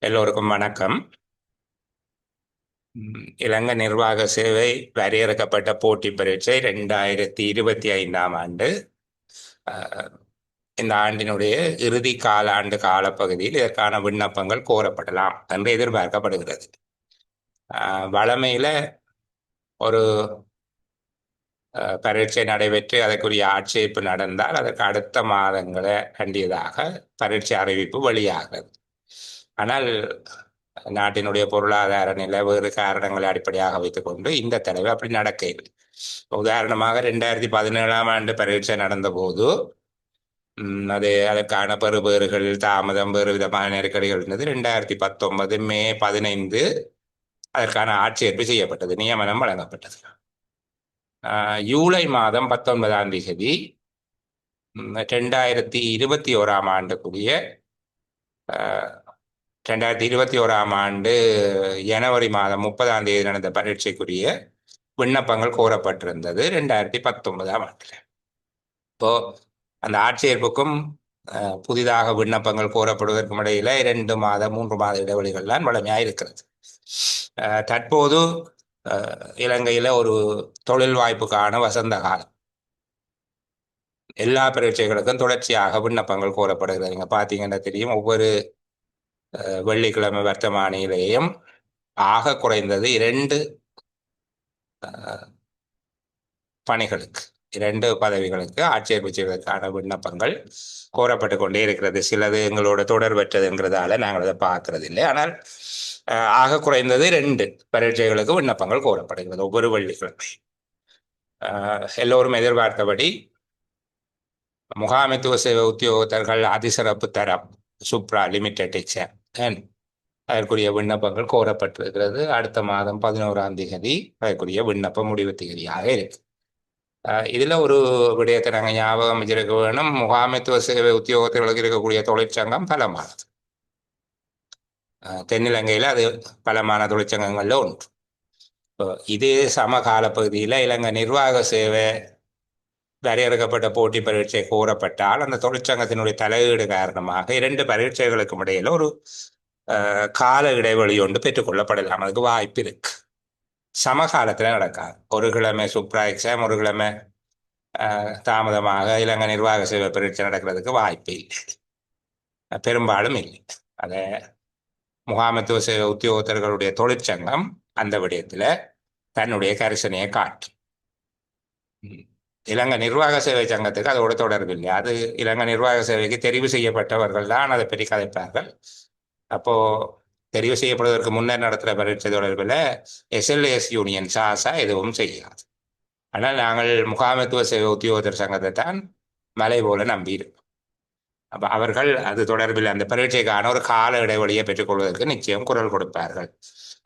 எல்லோருக்கும் வணக்கம். இலங்கை நிர்வாக சேவை வரையறுக்கப்பட்ட போட்டி பரீட்சை 2025ஆம் ஆண்டு. அஹ், இந்த ஆண்டினுடைய இறுதி காலாண்டு காலப்பகுதியில் இதற்கான விண்ணப்பங்கள் கோரப்படலாம் என்று எதிர்பார்க்கப்படுகிறது. வழமையில ஒரு பரீட்சை நடைபெற்று அதற்குரிய ஆட்சேர்ப்பு நடந்தால் அதற்கு அடுத்த மாதங்களை கண்டியதாக பரீட்சை அறிவிப்பு வெளியாகிறது. ஆனால் நாட்டினுடைய பொருளாதார நிலை வேறு காரணங்களை அடிப்படையாக வைத்துக்கொண்டு இந்த தடவை அப்படி நடக்கவில்லை. உதாரணமாக 2017ஆம் ஆண்டு பரீட்சை நடந்தபோது அதற்கான பெறுபேறுகள் தாமதம் வேறு விதமான நெருக்கடிகள் இருந்தது. 2019 மே 15 அதற்கான ஆட்சேர்ப்பு செய்யப்பட்டது, நியமனம் வழங்கப்பட்டது. ஜூலை மாதம் 19ஆம் தேதி 2021ஆம் ஆண்டுக்குரிய 2021ஆம் ஆண்டு ஜனவரி மாதம் 30ஆம் தேதி நடந்த பரீட்சைக்குரிய விண்ணப்பங்கள் கோரப்பட்டிருந்தது 2019ஆம் ஆண்டில். இப்போ அந்த ஆட்சேர்ப்புக்கும் புதிதாக விண்ணப்பங்கள் கோரப்படுவதற்கும் இடையில 2 மாதம் 3 மாத இடைவெளிகள் தான் வழமையாக இருக்கிறது. தற்போது இலங்கையில ஒரு தொழில் வாய்ப்புக்கான வசந்த காலம். எல்லா பரீட்சைகளுக்கும் தொடர்ச்சியாக விண்ணப்பங்கள் கோரப்படுகிறது. நீங்க பார்த்தீங்கன்னா தெரியும், ஒவ்வொரு வெள்ளிக்கிழமை வர்த்தமானியிலேயும் ஆக குறைந்தது 2 பணிகளுக்கு, 2 பதவிகளுக்கு ஆட்சேர்ப்பு செய்வதற்கான விண்ணப்பங்கள் கோரப்பட்டு கொண்டே இருக்கிறது. சிலது எங்களோட தொடர்பற்றதுங்கிறதால நாங்கள் அதை பார்க்கறது இல்லை. ஆனால் ஆக குறைந்தது 2 பரீட்சைகளுக்கு விண்ணப்பங்கள் கோரப்படுகிறது ஒவ்வொரு வெள்ளிக்கிழமை. எல்லோரும் எதிர்பார்த்தபடி முகாமைத்துவ சேவை உத்தியோகத்தர்கள் அதிசிறப்பு தரம் சுப்ரா லிமிடெட் எக்ஸாம் அதற்குரிய விண்ணப்பங்கள் கோரப்பட்டிருக்கிறது. அடுத்த மாதம் 11ஆம் தேதி அதற்குரிய விண்ணப்ப முடிவு தேதியாக இருக்கு. இதுல ஒரு விடயத்தை நாங்கள் ஞாபகம் வச்சிருக்க வேணும். முகாமைத்துவ சேவை உத்தியோகத்தர்களுக்கு இருக்கக்கூடிய தொழிற்சங்கம் பலமானது. தென்னிலங்கையில அது பலமான தொழிற்சங்கங்கள்ல ஒன்று. இதே சமகால பகுதியில் இலங்கை நிர்வாக சேவை வரையறுக்கப்பட்ட போட்டி பரீட்சை கோரப்பட்டால் அந்த தொழிற்சங்கத்தினுடைய தலையீடு காரணமாக 2 பரீட்சைகளுக்கும் இடையில ஒரு கால இடைவெளி ஒன்று பெற்றுக்கொள்ளப்படலாம். அதுக்கு வாய்ப்பு இருக்கு. சமகாலத்தில் நடக்காது. ஒரு கிழமை சுப்ரா எக்ஸாம், ஒரு கிழமை தாமதமாக இலங்கை நிர்வாக சேவை பரீட்சை நடக்கிறதுக்கு வாய்ப்பு இல்லை, பெரும்பாலும் இல்லை. அதை முகாமைத்துவ சேவை உத்தியோகத்தர்களுடைய தொழிற்சங்கம் அந்த விடயத்தில் தன்னுடைய கரிசனையை காட்டும். இலங்கை நிர்வாக சேவை சங்கத்துக்கு அதோட தொடர்பு இல்லை. அது இலங்கை நிர்வாக சேவைக்கு தெரிவு செய்யப்பட்டவர்கள் தான் அதை பற்றி கதைப்பார்கள். அப்போ தெரிவு செய்யப்படுவதற்கு முன்னர் நடத்துகிற பரீட்சை தொடர்பில் SLAS யூனியன் சாசா எதுவும் செய்யாது. ஆனால் நாங்கள் முகாமைத்துவ சேவை உத்தியோகத்தர் சங்கத்தை தான் மலை போல நம்பியிருக்கோம். அப்போ அவர்கள் அது தொடர்பில் அந்த பரீட்சைக்கான ஒரு கால இடைவெளியை பெற்றுக்கொள்வதற்கு நிச்சயம் குரல் கொடுப்பார்கள்.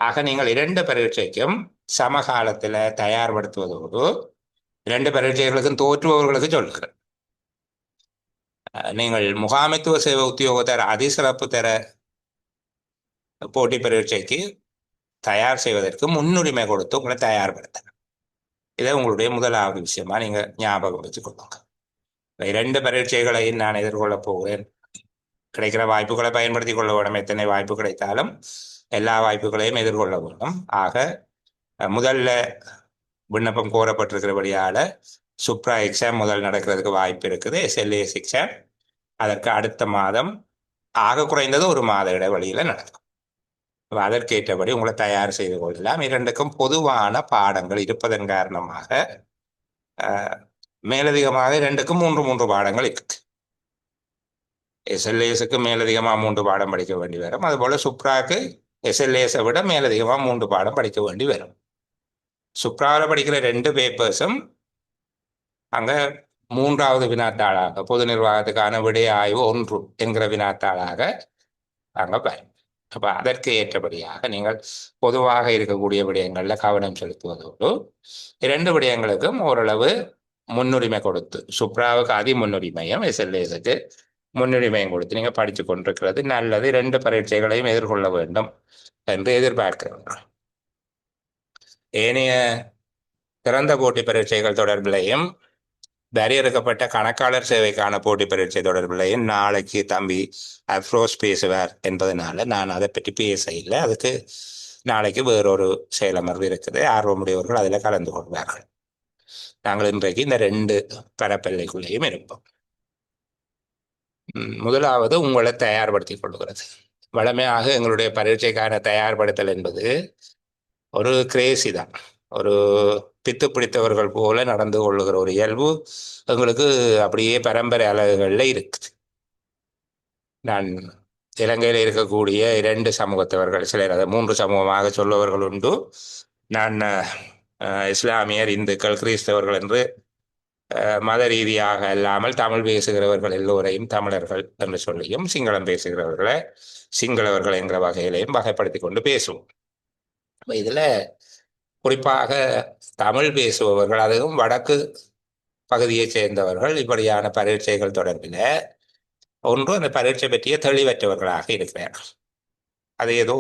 ஆக நீங்கள் 2 பரீட்சைக்கும் சமகாலத்தில் தயார்படுத்துவதோடு 2 பரீட்சைகளுக்கும் தோற்றுபவர்களுக்கு சொல்கிறேன், நீங்கள் முகாமைத்துவ சேவை உத்தியோகத்தர் அதிசிறப்பு தர போட்டி பரீட்சைக்கு தயார் செய்வதற்கு முன்னுரிமை கொடுத்து உங்களை தயார்படுத்தணும். இதை உங்களுடைய முதலாவது விஷயமா நீங்க ஞாபகம் வச்சுக்கொள்ளுங்க. 2 பரீட்சைகளையும் நான் எதிர்கொள்ளப் போகிறேன். கிடைக்கிற வாய்ப்புகளை பயன்படுத்தி கொள்ள வேண்டும். எத்தனை வாய்ப்பு கிடைத்தாலும் எல்லா வாய்ப்புகளையும் எதிர்கொள்ள வேண்டும். ஆக முதல்ல விண்ணப்பம் கோரப்பட்டிருக்கிறபடியால சுப்ரா எக்ஸாம் முதல் நடக்கிறதுக்கு வாய்ப்பு இருக்குது. SLAS எக்ஸாம் அதற்கு அடுத்த மாதம் ஆக குறைந்தது ஒரு மாத இடைவெளியில நடக்கும். அதற்கேற்றபடி உங்களை தயார் செய்து கொள்ளலாம். 2க்கும் பொதுவான பாடங்கள் இருப்பதன் காரணமாக மேலதிகமாக 2க்கும் 3 பாடங்கள் இருக்கு. SLASக்கு மேலதிகமாக 3 பாடம் படிக்க வேண்டி வரும். அதுபோல சுப்ராக்கு SLASை விட மேலதிகமாக 3 பாடம் படிக்க வேண்டி வரும். சுப்ராவில் படிக்கிற 2 பேப்பர்ஸும் அங்க 3வது வினாத்தாளாக பொது நிர்வாகத்துக்கான விடய ஆய்வு 1 என்கிற வினாத்தாளாக அங்க பயன். அப்ப அதற்கு ஏற்றபடியாக நீங்கள் பொதுவாக இருக்கக்கூடிய விடயங்கள்ல கவனம் செலுத்துவதோடு 2 விடயங்களுக்கும் ஓரளவு முன்னுரிமை கொடுத்து, சுப்ராவுக்கு அதி முன்னுரிமையும் SLASக்கு முன்னுரிமையும் கொடுத்து நீங்க படித்து கொண்டிருக்கிறது நல்லது. 2 பரீட்சைகளையும் எதிர்கொள்ள வேண்டும் என்று எதிர்பார்க்கிறோம். ஏனைய திறந்த போட்டி பரீட்சைகள் தொடர்பிலையும் வரையறுக்கப்பட்ட கணக்காளர் சேவைக்கான போட்டி பரீட்சை தொடர்பிலையும் நாளைக்கு தம்பி அப்ரோஸ் பேசுவார் என்பதனால நான் அதை பற்றி பேச இல்லை. அதுக்கு நாளைக்கு வேறொரு செயலமர்வு இருக்குது. ஆர்வமுடையவர்கள் அதில் கலந்து கொள்வார்கள். நாங்கள் இன்றைக்கு இந்த 2 பரப்பெல்லைக்குள்ளேயும் இருப்போம். முதலாவது உங்களை தயார்படுத்திக் கொள்கிறது. வழமையாக எங்களுடைய பரீட்சைக்கான தயார்படுத்தல் என்பது ஒரு கிரேசி தான். ஒரு பித்து பிடித்தவர்கள் போல நடந்து கொள்ளுகிற ஒரு இயல்பு எங்களுக்கு அப்படியே பரம்பரை அலகுகளில் இருக்குது. நான் இலங்கையில் இருக்கக்கூடிய 2 சமூகத்தவர்கள், சிலர் அதை 3 சமூகமாக சொல்பவர்கள் உண்டு. நான் இஸ்லாமியர், இந்துக்கள், கிறிஸ்தவர்கள் என்று மத ரீதியாக இல்லாமல் தமிழ் பேசுகிறவர்கள் எல்லோரையும் தமிழர்கள் என்று சொல்லியும், சிங்களம் பேசுகிறவர்களை சிங்களவர்கள் என்கிற வகையிலையும் வகைப்படுத்தி கொண்டு பேசுவோம். இதுல குறிப்பாக தமிழ் பேசுபவர்கள், அதுவும் வடக்கு பகுதியைச் சேர்ந்தவர்கள் இப்படியான பரீட்சைகள் தொடர்பில் ஒன்று அந்த பரீட்சை பற்றிய தெளிவற்றவர்களாக இருக்கிறார்கள். அது ஏதோ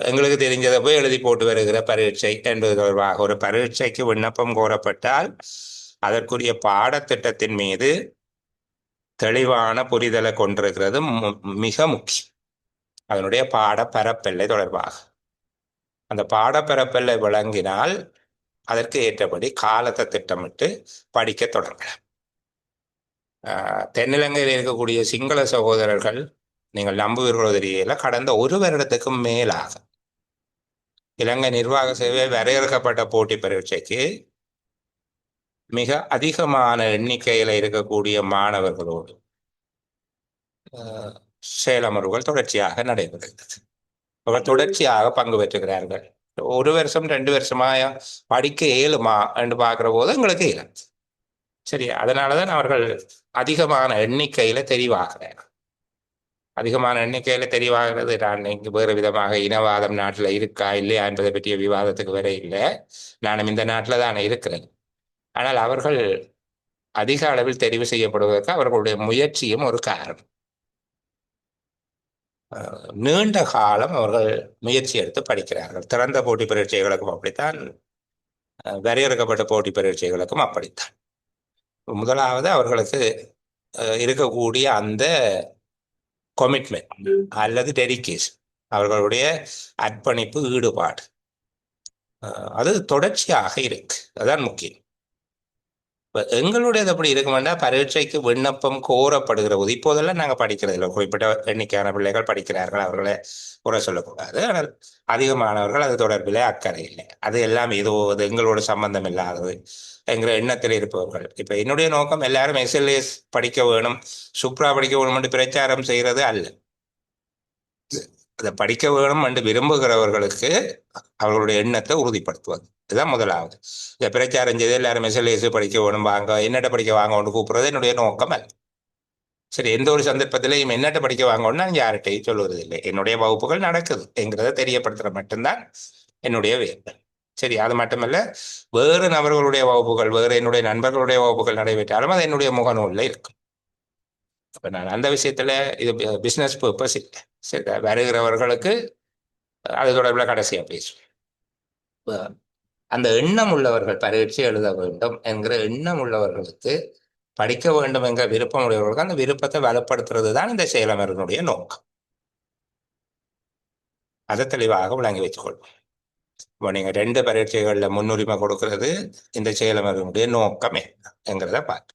எங்களுக்கு தெரிஞ்சதை போய் எழுதி போட்டு வருகிற பரீட்சை என்பது தொடர்பாக. ஒரு பரீட்சைக்கு விண்ணப்பம் கோரப்பட்டால் அதற்குரிய பாடத்திட்டத்தின் மீது தெளிவான புரிதலை கொண்டிருக்கிறது மிக முக்கியம். அதனுடைய பாடப்பரப்பெல்லை தொடர்பாக அந்த பாடப்பரப்பெல்லை விளங்கினால் அதற்கு ஏற்றபடி காலத்தை திட்டமிட்டு படிக்க தொடங்கலாம். தென்னிலங்கையில் இருக்கக்கூடிய சிங்கள சகோதரர்கள், நீங்கள் நம்புவீர்களோ தெரியல, கடந்த 1 வருடத்துக்கும் மேலாக இலங்கை நிர்வாக சேவை வரையறுக்கப்பட்ட போட்டி பரீட்சைக்கு மிக அதிகமான எண்ணிக்கையில் இருக்கக்கூடிய மாணவர்களோடு செயலமர்வுகள் தொடர்ச்சியாக நடைபெறுகிறது. அவர் தொடர்ச்சியாக பங்கு பெற்றுகிறார்கள். 1 வருஷம் 2 வருஷமாக படிக்க இயலுமா என்று பார்க்கிற போது எங்களுக்கு இயலும். சரி, அதனாலதான் அவர்கள் அதிகமான எண்ணிக்கையில தெரிவாகிறார்கள். அதிகமான எண்ணிக்கையில தெரிவாகிறது. நான் இங்கு வேறு விதமாக இனவாதம் நாட்டில் இருக்கா இல்லையா என்பதை பற்றிய விவாதத்துக்கு வர இல்லை. நானும் இந்த நாட்டில் தானே இருக்கிறேன். ஆனால் அவர்கள் அதிக அளவில் தெரிவு செய்யப்படுவதற்கு அவர்களுடைய முயற்சியும் ஒரு காரணம். நீண்ட காலம் அவர்கள் முயற்சி எடுத்து படிக்கிறார்கள். திறந்த போட்டி பரீட்சைகளுக்கும் அப்படித்தான், வரையறுக்கப்பட்ட போட்டி பரீட்சைகளுக்கும் அப்படித்தான். முதலாவது அவர்களுக்கு இருக்கக்கூடிய அந்த கமிட்மெண்ட் அல்லது டெடிகேஷன், அவர்களுடைய அர்ப்பணிப்பு, ஈடுபாடு, அது தொடர்ச்சியாக இருக்கு. அதுதான் முக்கியம். இப்போ எங்களுடையது அப்படி இருக்குமெண்டா, பரீட்சைக்கு விண்ணப்பம் கோரப்படுகிற போது, இப்போதெல்லாம் நாங்கள் படிக்கிறது இல்லை, குறிப்பிட்ட எண்ணிக்கையான பிள்ளைகள் படிக்கிறார்கள், அவர்களை குறை சொல்லக்கூடாது. ஆனால் அதிகமானவர்கள் அது தொடர்பில் அக்கறை இல்லை. அது எல்லாம் ஏதோ அது எங்களோட சம்பந்தம் இல்லாதது என்கிற எண்ணத்தில் இருப்பவர்கள். இப்போ என்னுடைய நோக்கம் எல்லாரும் எஸ்எல்ஏஸ் படிக்க வேணும், சூப்ரா படிக்க வேணும் என்று பிரச்சாரம் செய்கிறது அல்ல. அதை படிக்க வேணும் என்று விரும்புகிறவர்களுக்கு அவர்களுடைய எண்ணத்தை உறுதிப்படுத்துவது, இதுதான் முதலாவது. இந்த பிரச்சாரம் செய்து எல்லாரும் எஸ்எல்ஏஸ் படிக்க வேணும், வாங்க என்னட்ட படிக்க வாங்க ஒன்று கூப்பிடுறது என்னுடைய நோக்கம் அல்ல. சரி, எந்த ஒரு சந்தர்ப்பத்திலையும் என்னட்ட படிக்க வாங்கன்னு நான் யார்கிட்டையும் சொல்லுவது இல்லை. என்னுடைய வகுப்புகள் நடக்குது என்கிறத தெரியப்படுத்துற மட்டும்தான் என்னுடைய வேலை. சரி, அது மட்டுமல்ல, வேறு நபர்களுடைய வகுப்புகள், வேறு என்னுடைய நண்பர்களுடைய வகுப்புகள் நடைபெற்றாலும் அது என்னுடைய முகநூலில் இருக்கும். அப்போ நான் அந்த விஷயத்துல இது பிஸ்னஸ் பர்பஸ் இல்லை. சரி, வருகிறவர்களுக்கு அது தொடர்பில் கடைசியாக பேசுவேன். அந்த எண்ணம் உள்ளவர்கள் பரீட்சை எழுத வேண்டும் என்கிற எண்ணம் உள்ளவர்களுக்கு, படிக்க வேண்டும் என்கிற விருப்பம் உடையவர்களுக்கு அந்த விருப்பத்தை வலுப்படுத்துறது தான் இந்த செயலமர்வினுடைய நோக்கம். அதை தெளிவாக விளங்கி வச்சுக்கொள்வோம். இப்போ நீங்கள் 2 பரீட்சைகளில் முன்னுரிமை கொடுக்கிறது இந்த செயலமர்வினுடைய நோக்கம் என்கிறத பார்த்து.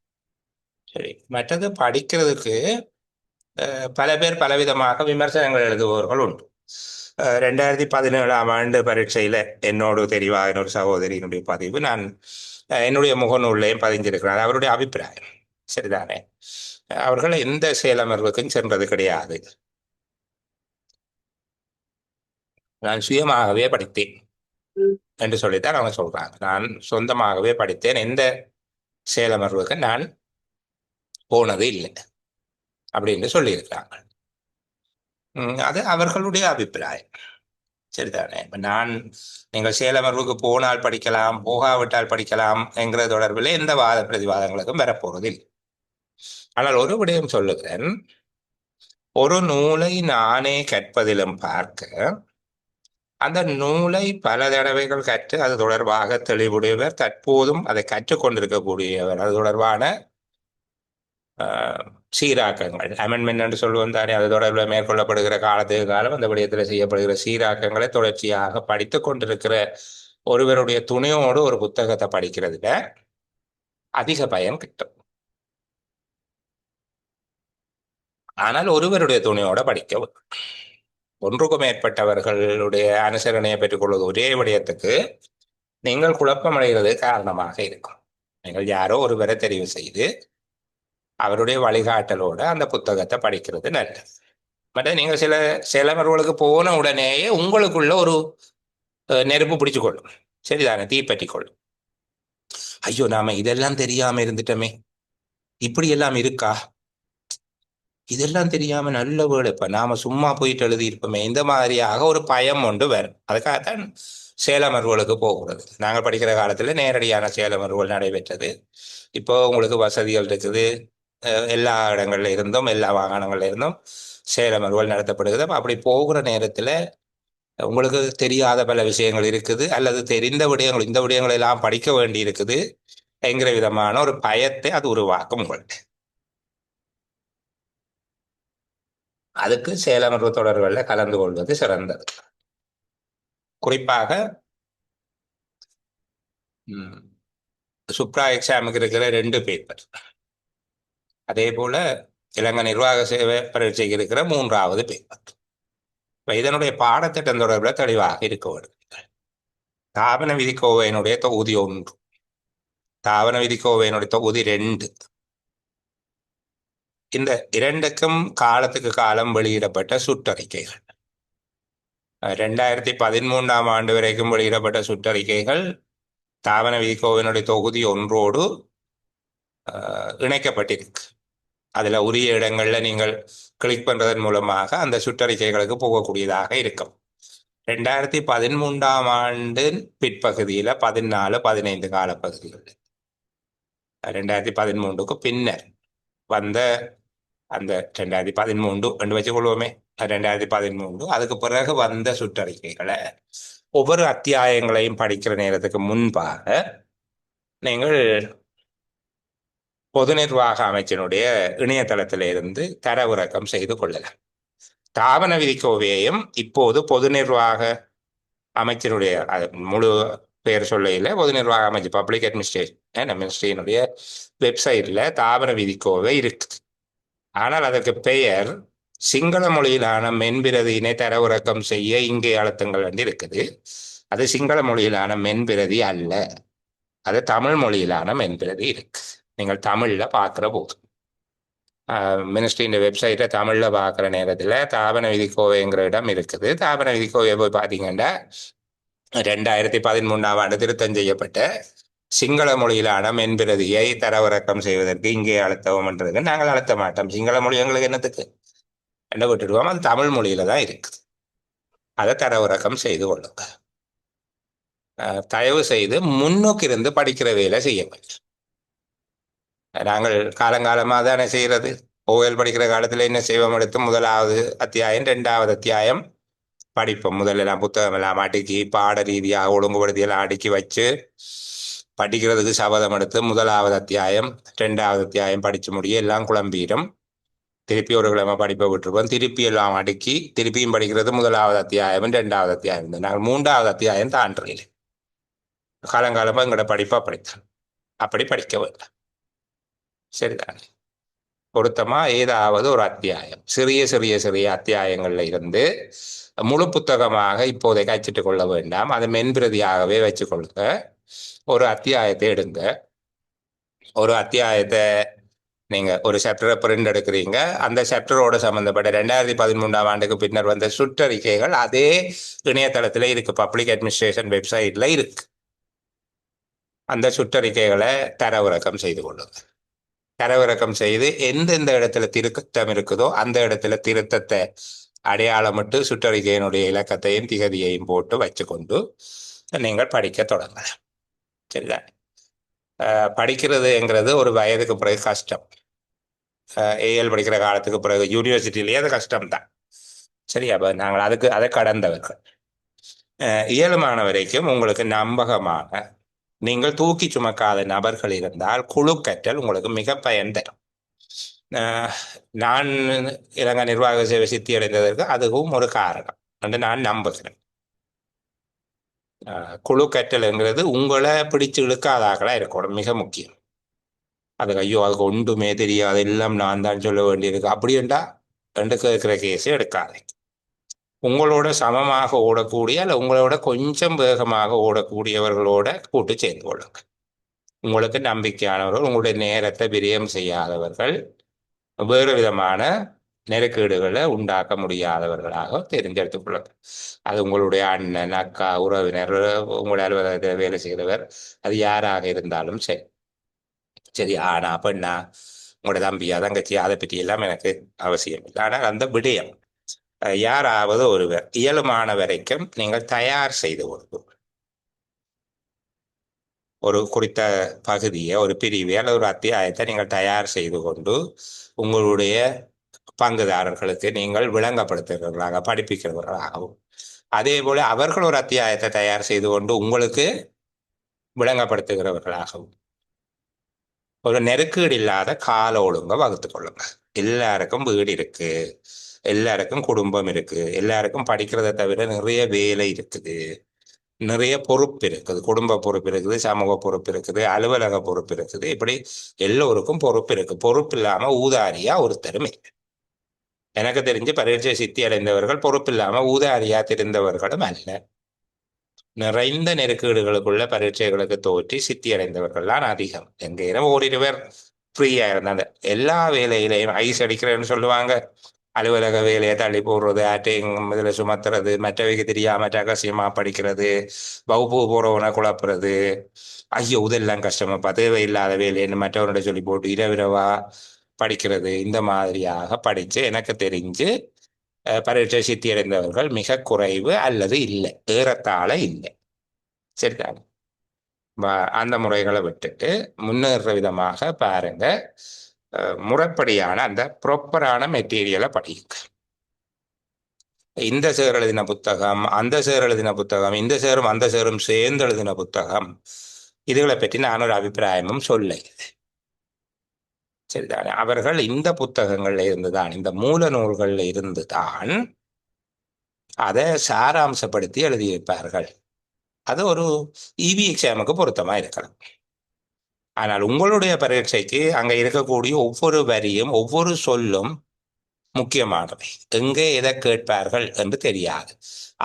சரி, மற்றது படிக்கிறதுக்கு பல பேர் பலவிதமாக விமர்சனங்கள் எழுதுபவர்கள் உண்டு. 2017ஆம் ஆண்டு பரீட்சையில் என்னோடு தெரிவாக என்னோட சகோதரியினுடைய பதிவு நான் என்னுடைய முகநூல்லையும் பதிஞ்சிருக்கிறார். அவருடைய அபிப்பிராயம் சரிதானே. அவர்கள் எந்த செயலமர்வுக்கும் சென்றது கிடையாது. நான் சுயமாகவே படித்தேன் என்று சொல்லித்தான் அவங்க சொல்றாங்க. நான் சொந்தமாகவே படித்தேன், எந்த செயலமர்வுக்கு நான் போனது இல்லை அப்படின்னு சொல்லியிருக்கிறாங்க. அது அவர்களுடைய அபிப்பிராயம் சரிதானே. இப்ப நான் நீங்கள் செயலமர்வுக்கு போனால் படிக்கலாம், போகாவிட்டால் படிக்கலாம் என்கிற தொடர்பில் எந்த வாத பிரதிவாதங்களுக்கும் வரப்போறது இல்லை. ஆனால் ஒரு விடயம் சொல்லுகிறேன், ஒரு நூலை நானே கற்பதிலும் பார்க்க அந்த நூலை பல தடவைகள் கற்று அது தொடர்பாக தெளிவுடையவர், தற்போதும் அதை கற்றுக்கொண்டிருக்கக்கூடியவர். அது தொடர்பான சீராக்கங்கள், அமெண்ட்மெண்ட் என்று சொல்லுவோம் தானே, அது தொடர்பில் மேற்கொள்ளப்படுகிற காலத்துக்கு காலம் அந்த விடயத்தில் செய்யப்படுகிற சீராக்கங்களை தொடர்ச்சியாக படித்து கொண்டிருக்கிற ஒருவருடைய துணையோடு ஒரு புத்தகத்தை படிக்கிறதுல அதிக பயன் கிட்டும். ஆனால் ஒருவருடைய துணையோட படிக்க, ஒன்றுக்கும் மேற்பட்டவர்களுடைய அனுசரணையை பெற்றுக்கொள்வது ஒரே விடயத்துக்கு நீங்கள் குழப்பமடைகிறது காரணமாக இருக்கும். நீங்கள் யாரோ ஒருவரை தெரிவு செய்து அவருடைய வழிகாட்டலோட அந்த புத்தகத்தை படிக்கிறது நல்லது. மற்ற நீங்கள் சில சிலவர்களுக்கு போன உடனேயே உங்களுக்குள்ள ஒரு நெருப்பு பிடிச்சு கொள்ளும், சரிதானே, தீப்பற்றி கொள்ளும். ஐயோ, நாம இதெல்லாம் தெரியாம இருந்துட்டோமே, இப்படி எல்லாம் இருக்கா, இதெல்லாம் தெரியாம நல்ல வேலை, இப்ப நாம சும்மா போயிட்டு எழுதி இருப்போமே, இந்த மாதிரியாக ஒரு பயம் ஒன்று வரும். அதுக்காகத்தான் சேலமர்வுகளுக்கு போகிறது. நாங்கள் படிக்கிற காலத்துல நேரடியான சேலமர்வுகள் நடைபெற்றது. இப்போ உங்களுக்கு வசதிகள் இருக்குது, எல்லா இடங்கள்ல இருந்தும் எல்லா வாகனங்கள்ல இருந்தும் சேலமர்வுகள் நடத்தப்படுகிறது. அப்படி போகிற நேரத்துல உங்களுக்கு தெரியாத பல விஷயங்கள் இருக்குது, அல்லது தெரிந்த விடயங்கள், இந்த விடயங்கள் எல்லாம் படிக்க வேண்டி இருக்குது என்கிற விதமான ஒரு பயத்தை அது உருவாக்கும் உங்கள்கிட்ட. அதுக்கு சேலமர்வு தொடர்களில் கலந்து கொள்வது சிறந்தது. குறிப்பாக சுப்ரா எக்ஸாமுக்கு இருக்கிற 2 பேப்பர், அதே போல இலங்கை நிர்வாக சேவை பரீட்சைக்கு இருக்கிற 3வது பேப்பர், இதனுடைய பாடத்திட்டம் தொடர்பில் தெளிவாக இருக்க வேண்டும். தாபன விதிக்கோவையினுடைய தொகுதி 1, தாவன விதிக்கோவையினுடைய தொகுதி 2, இந்த 2க்கும் காலத்துக்கு காலம் வெளியிடப்பட்ட சுற்றறிக்கைகள். 2013ஆம் ஆண்டு வரைக்கும் வெளியிடப்பட்ட சுற்றறிக்கைகள் தாவன விதிக்கோவையினுடைய தொகுதி 1ஓடு இணைக்கப்பட்டிருக்கு. அதுல உரிய இடங்கள்ல நீங்கள் கிளிக் பண்றதன் மூலமாக அந்த சுற்றறிக்கைகளுக்கு போகக்கூடியதாக இருக்கும். 2013ஆம் ஆண்டு பிற்பகுதியில 14, 15 காலப்பகுதிகள், 2013க்கு பின்னர் வந்த அந்த 2013 என்று வச்சுக்கொள்வோமே, 2013 அதுக்கு பிறகு வந்த சுற்றறிக்கைகளை ஒவ்வொரு அத்தியாயங்களையும் படிக்கிற நேரத்துக்கு முன்பாக நீங்கள் பொது நிர்வாக அமைச்சினுடைய இணையதளத்திலிருந்து தரவிறக்கம் செய்து கொள்ளலாம். தாபன விதிக்கோவையையும் இப்போது பொது நிர்வாக அமைச்சருடைய முழு பெயர் சொல்லையில் பொது நிர்வாக அமைச்சு பப்ளிக் அட்மினிஸ்ட்ரேஷன் மினிஸ்ட்ரியினுடைய வெப்சைட்ல தாபன விதிக்கோவை இருக்குது. ஆனால் அதற்கு பெயர் சிங்கள மொழியிலான மென்பிரதியினை தரவிறக்கம் செய்ய இங்கே அழுத்தங்கள் வந்து இருக்குது. அது சிங்கள மொழியிலான மென்பிரதி அல்ல, அது தமிழ் மொழியிலான மென்பிரதி இருக்கு. நீங்கள் தமிழ்ல பார்க்குற போது மினிஸ்ட்ரியின் வெப்சைட்டை தமிழில் பார்க்குற நேரத்தில் தாபன விதிக்கோவைங்கிற இடம் இருக்குது. தாபன விதிக்கோவை போய் பார்த்தீங்கன்னா 2013ஆம் ஆண்டு திருத்தம் செய்யப்பட்ட சிங்கள மொழியிலான மென்பிரதியை தரவிறக்கம் செய்வதற்கு இங்கே அழுத்தவும்ன்றது நாங்கள் அழுத்த மாட்டோம். சிங்கள மொழி எங்களுக்கு என்னத்துக்கு என்ன விட்டுடுவோம், அது தமிழ் மொழியில தான் இருக்குது. அதை தரவிறக்கம் செய்து கொள்ளுங்க. தயவு செய்து முன்னோக்கி இருந்து படிக்கிற வேலை செய்ய வேண்டும். நாங்கள் காலங்காலமாக தானே செய்கிறது. ஓஎல் படிக்கிற காலத்தில் என்ன செய்வோம், எடுத்து 1வது அத்தியாயம் 2வது அத்தியாயம் படிப்போம். முதல்ல புத்தகம் எல்லாம் அடுக்கி பாட ரீதியாக ஒழுங்குபடுத்தியெல்லாம் அடுக்கி வச்சு படிக்கிறதுக்கு சபதம் எடுத்து 1வது அத்தியாயம் 2வது அத்தியாயம் படிச்சு முடிய எல்லாம் குழம்பீரும். திருப்பி ஒரு கிழமை படிப்பை விட்டுருப்போம், திருப்பி எல்லாம் அடுக்கி திருப்பியும் படிக்கிறது 1வது அத்தியாயம் 2வது அத்தியாயம். நாங்கள் 3வது அத்தியாயம் தாண்டுறீங்க. காலங்காலமாக எங்களோட படிப்பை அப்படித்தான், அப்படி படிக்க வேண்டாம், சரிதான். பொருத்தமா ஏதாவது ஒரு அத்தியாயம், சிறிய சிறிய சிறிய அத்தியாயங்கள்ல இருந்து முழு புத்தகமாக இப்போதைக்கு அச்சிட்டு கொள்ள வேண்டாம், அதை மென்பிரதியாகவே வச்சுக்கொள்ளுங்க. ஒரு அத்தியாயத்தை எடுங்க. ஒரு அத்தியாயத்தை நீங்க ஒரு சாப்டரை பிரிண்ட் எடுக்கிறீங்க, அந்த சாப்டரோட சம்பந்தப்பட்ட 2013ஆம் ஆண்டுக்கு பின்னர் வந்த சுற்றறிக்கைகள் அதே இணையதளத்துல இருக்கு, பப்ளிக் அட்மினிஸ்ட்ரேஷன் வெப்சைட்ல இருக்கு. அந்த சுற்றறிக்கைகளை தரவிறக்கம் செய்து கொள்ளுங்க. தரவிறக்கம் செய்து எந்தெந்த இடத்துல திருத்தம் இருக்குதோ அந்த இடத்துல திருத்தத்தை அடையாளமிட்டு சுற்றறிக்கையினுடைய இலக்கத்தையும் திகதியையும் போட்டு வச்சுக்கொண்டு நீங்கள் படிக்க தொடங்கலாம், சரிதான். படிக்கிறதுங்கிறது ஒரு வயதுக்கு பிறகு கஷ்டம். ஏஎல் படிக்கிற காலத்துக்கு பிறகு யூனிவர்சிட்டியிலேயே அது கஷ்டம்தான், சரி. அப்போ நாங்கள் அதை கடந்தவர்கள். இயலுமான வரைக்கும் உங்களுக்கு நம்பகமான நீங்கள் தூக்கி சுமக்காத நபர்கள் இருந்தால் குழு கற்றல் உங்களுக்கு மிக பயன் தரும். நான் இலங்கை நிர்வாக சேவை சித்தி அடைந்ததற்கு அதுவும் ஒரு காரணம் என்று நான் நம்புகிறேன். குழு கற்றல்ங்கிறது உங்களை பிடிச்சு இழுக்காதாக்களா இருக்கணும், மிக முக்கியம். அதுக்கு ஐயோ அதுக்கு ஒன்றுமே தெரியாது எல்லாம் நான் தான் சொல்ல வேண்டியிருக்கு அப்படின்டா ரெண்டு கேட்குற கேஸே எடுக்காது. உங்களோட சமமாக ஓடக்கூடிய அல்ல உங்களோட கொஞ்சம் வேகமாக ஓடக்கூடியவர்களோட கூட்டு சேர்ந்து கொள்ளுங்க. உங்களுக்கு நம்பிக்கையானவர்கள், உங்களுடைய நேரத்தை விரயம் செய்யாதவர்கள், வேறு விதமான நெருக்கீடுகளை உண்டாக்க முடியாதவர்களாக தெரிஞ்செடுத்துக் கொள்ளுங்க. அது உங்களுடைய அண்ணன், அக்கா, உறவினர், உங்களுடைய அலுவலகத்தில் வேலை செய்கிறவர், அது யாராக இருந்தாலும் சரி. சரி, ஆனா பெண்ணா, உங்களோட தம்பியா தங்கச்சி, அதை பற்றி எல்லாம் எனக்கு அவசியம் இல்லை. ஆனால் அந்த விடயம் யாராவது ஒருவர் இயலுமான வரைக்கும் நீங்கள் தயார் செய்து கொள்ளும் ஒரு குறித்த பகுதியை, ஒரு பிரிவை அல்லது ஒரு அத்தியாயத்தை நீங்கள் தயார் செய்து கொண்டு உங்களுடைய பங்குதாரர்களுக்கு நீங்கள் விளங்கப்படுத்துகிறவர்களாக, படிப்பிக்கிறவர்களாகவும், அதே போல அவர்கள் ஒரு அத்தியாயத்தை தயார் செய்து கொண்டு உங்களுக்கு விளங்கப்படுத்துகிறவர்களாகவும் ஒரு நெருக்கீடு இல்லாத கால ஒழுங்க வகுத்து கொள்ளுங்க. எல்லாருக்கும் வீடு இருக்கு, எல்லாருக்கும் குடும்பம் இருக்கு, எல்லாருக்கும் படிக்கிறத தவிர நிறைய வேலை இருக்குது, நிறைய பொறுப்பு இருக்குது. குடும்ப பொறுப்பு இருக்குது, சமூக பொறுப்பு இருக்குது, அலுவலக பொறுப்பு இருக்குது. இப்படி எல்லோருக்கும் பொறுப்பு இருக்கு. பொறுப்பு இல்லாம ஊதாரியா ஒருத்தரும் இல்லை. எனக்கு தெரிஞ்சு பரீட்சை சித்தி அடைந்தவர்கள் பொறுப்பு இல்லாம ஊதாரியா தெரிந்தவர்களும் அல்ல. நிறைந்த நெருக்கீடுகளுக்குள்ள பரீட்சைகளுக்கு தோற்றி சித்தி அடைந்தவர்கள்லாம் அதிகம். எங்கேயும் ஓரிருவர் ஃப்ரீயா இருந்தாங்க. எல்லா வேலையிலையும் ஐஸ் அடிக்கிறேன்னு சொல்லுவாங்க. அலுவலக வேலையை தள்ளி போடுறது, ஆக்டிங் இதில் சுமத்துறது, மற்றவைக்கு தெரியாம ரகசியமா படிக்கிறது, வகுப்பு போறவனை குழப்புறது, ஐயோ இதெல்லாம் கஷ்டமாப்பா, தேவையில்லாத வேலைன்னு மற்றவனோட சொல்லி போட்டு இரவிரவா படிக்கிறது. இந்த மாதிரியாக படிச்சு எனக்கு தெரிஞ்சு பரீட்சை சித்தி அடைந்தவர்கள் மிக குறைவு அல்லது இல்லை, ஏறத்தாழ இல்லை. சரிதாங்க. அந்த முறைகளை விட்டுட்டு முன்னேற விதமாக பாருங்க. முறைப்படியான அந்த ப்ராப்பரான மெட்டீரியலை படியுங்க. இந்த சேர் எழுதின புத்தகம், அந்த சேர் எழுதின புத்தகம், இந்த சேரும் அந்த சேரும் சேர்ந்து எழுதின புத்தகம், இதுகளை பற்றி நான் ஒரு அபிப்பிராயமும் சொல்ல. சரிதானே. அவர்கள் இந்த புத்தகங்கள்ல இருந்துதான், இந்த மூல நூல்கள்ல இருந்துதான் அதை சாராம்சப்படுத்தி எழுதியிருப்பார்கள். அது ஒரு இவி எக்ஸாமுக்கு பொருத்தமா இருக்கலாம். ஆனால் உங்களுடைய பரீட்சைக்கு அங்க இருக்கக்கூடிய ஒவ்வொரு வரியும் ஒவ்வொரு சொல்லும் முக்கியமானவை. எங்கே எதை கேட்பார்கள் என்று தெரியாது.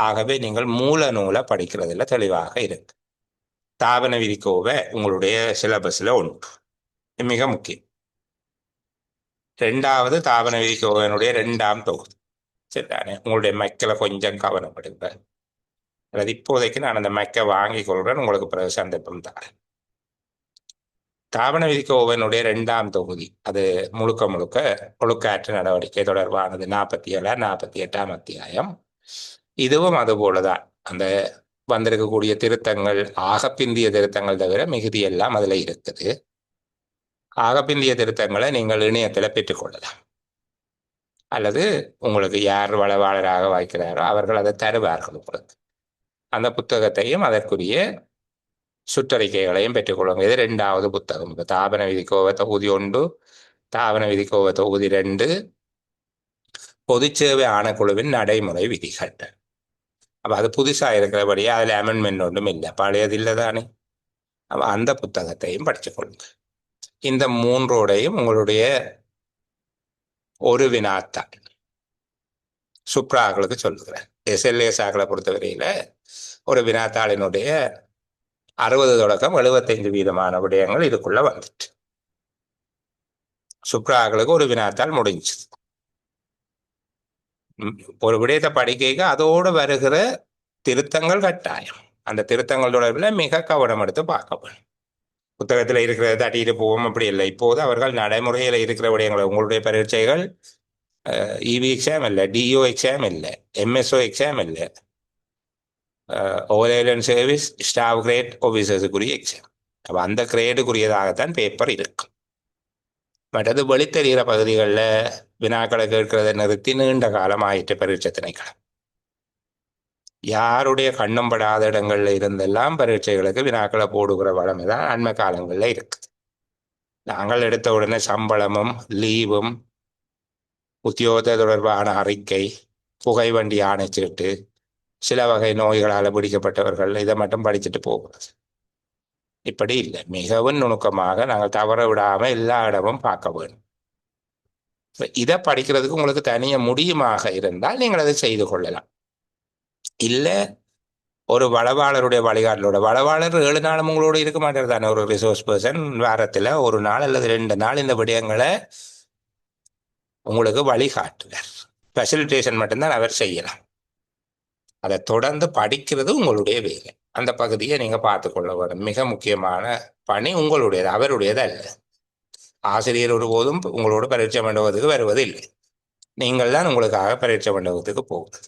ஆகவே நீங்கள் மூல நூலை படிக்கிறதுல தெளிவாக இருக்கு. தாபன விதிக்கோவை உங்களுடைய சிலபஸ்ல ஒன்று மிக முக்கியம். ரெண்டாவது தாபன விதிக்கோவனுடைய 2ஆம் தொகுதி. சரிதானே. உங்களுடைய மைக்கில் கொஞ்சம் கவனப்படுங்க. அல்லது இப்போதைக்கு நான் அந்த மைக்கை வாங்கி கொள்றேன், உங்களுக்கு பிறகு சந்தர்ப்பம் தரேன். தாபன விதிக்கோவனுடைய 2ஆம் தொகுதி அது முழுக்க முழுக்க ஒழுக்காற்று நடவடிக்கை தொடர்பானது. 47, 48ஆம் அத்தியாயம். இதுவும் அது போலதான். அந்த வந்திருக்கக்கூடிய திருத்தங்கள் ஆகப்பிந்திய திருத்தங்கள் தவிர மிகுதி எல்லாம் அதுல இருக்குது. ஆகப்பிந்திய திருத்தங்களை நீங்கள் இணையத்துல பெற்றுக்கொள்ளலாம், அல்லது உங்களுக்கு யார் வளவாளராக வாய்க்கிறாரோ அவர்கள் அதை தருவார்கள் உங்களுக்கு. அந்த புத்தகத்தையும் அதற்குரிய சுற்றறிக்கைகளையும் பெற்றுக்கொள்ளுங்க. இது 2ஆவது புத்தகம். தாபன விதிக்கோவை தொகுதி 1, தாபன விதிக்கோவை தொகுதி 2, பொதுச்சேவை ஆணைக்குழுவின் நடைமுறை விதிகள். அப்ப அது புதுசா இருக்கிறபடியே அதுல அமெண்ட்மெண்ட் ஒன்றும் இல்லை, பழையது இல்லை தானே. அப்ப அந்த புத்தகத்தையும் படிச்சுக்கொள்ளுங்க. இந்த மூன்றோடையும் உங்களுடைய ஒரு வினாத்தான் சுப்ராக்களுக்கு சொல்லுகிறேன். எஸ்எல்ஏஸ் ஆக்களை பொறுத்தவரையில ஒரு வினாத்தாளினுடைய 60 தொடக்கம் 75% விடயங்கள் இதுக்குள்ள வந்துட்டு, சுப்ராக்களுக்கு ஒரு வினாத்தாள் முடிஞ்சு. ஒரு விடயத்தை படிக்க அதோடு வருகிற திருத்தங்கள் கட்டாயம். அந்த திருத்தங்கள் தொடர்பில் மிக கவனம் எடுத்து பார்க்கப்படும். புத்தகத்தில் இருக்கிறத தட்டிட்டு போவோம் அப்படி இல்லை. இப்போது அவர்கள் நடைமுறையில் இருக்கிற விடயங்களை, உங்களுடைய பரீட்சைகள் இவி எக்ஸாம் இல்லை, டிஓ எக்ஸாம் இல்லை, எம்எஸ்ஓ எக்ஸாம் இல்லை, overhead and service staff grade ஆஃபீஸர்ஸுக்குரிய எக்ஸாம். அப்போ அந்த கிரேடுக்குரியதாகத்தான் பேப்பர் இருக்கும். மற்றது வெளித்தெரிகிற பகுதிகளில் வினாக்களை கேட்கிறத நிறுத்தி நீண்ட காலம் ஆயிட்டு பரீட்சை திணைக்களம். யாருடைய கண்ணும் படாத இடங்கள்ல இருந்தெல்லாம் பரீட்சைகளுக்கு வினாக்களை போடுகிற வளமை தான் அண்மை காலங்களில் இருக்கு. நாங்கள் எடுத்த உடனே சம்பளமும் லீவும் உத்தியோக தொடர்பான அறிக்கை, புகைவண்டி ஆணைச்சீட்டு, சில வகை நோய்களால் பிடிக்கப்பட்டவர்கள் இதை மட்டும் படிச்சுட்டு போகிறது. இப்படி இல்லை, மிகவும் நுணுக்கமாக நாங்கள் தவற விடாம எல்லா இடமும் பார்க்க வேண்டும். இதை படிக்கிறதுக்கு உங்களுக்கு தனிய முடியுமாக இருந்தால் நீங்கள் அதை செய்து கொள்ளலாம். இல்லை, ஒரு வளவாளருடைய வழிகாட்டலோட, வளவாளர் 7 நாளும் உங்களோட இருக்க மாட்டார் தானே. ஒரு ரிசோர்ஸ் பர்சன் வாரத்தில் 1 நாள் அல்லது 2 நாள் இந்த விடயங்களை உங்களுக்கு வழிகாட்டுவார். ஃபெசிலிட்டேஷன் மட்டும்தான் அவர் செய்யலாம். அதை தொடர்ந்து படிக்கிறது உங்களுடைய வேலை. அந்த பகுதியை நீங்க பார்த்துக்கொள்ள வேண்டும். மிக முக்கியமான பணி உங்களுடையது, அவருடையது அல்ல. ஆசிரியர் ஒருபோதும் உங்களோட பரீட்சை மண்டபத்துக்கு வருவது இல்லை. நீங்கள் தான் உங்களுக்காக பரீட்சை மண்டபத்துக்கு போகுது.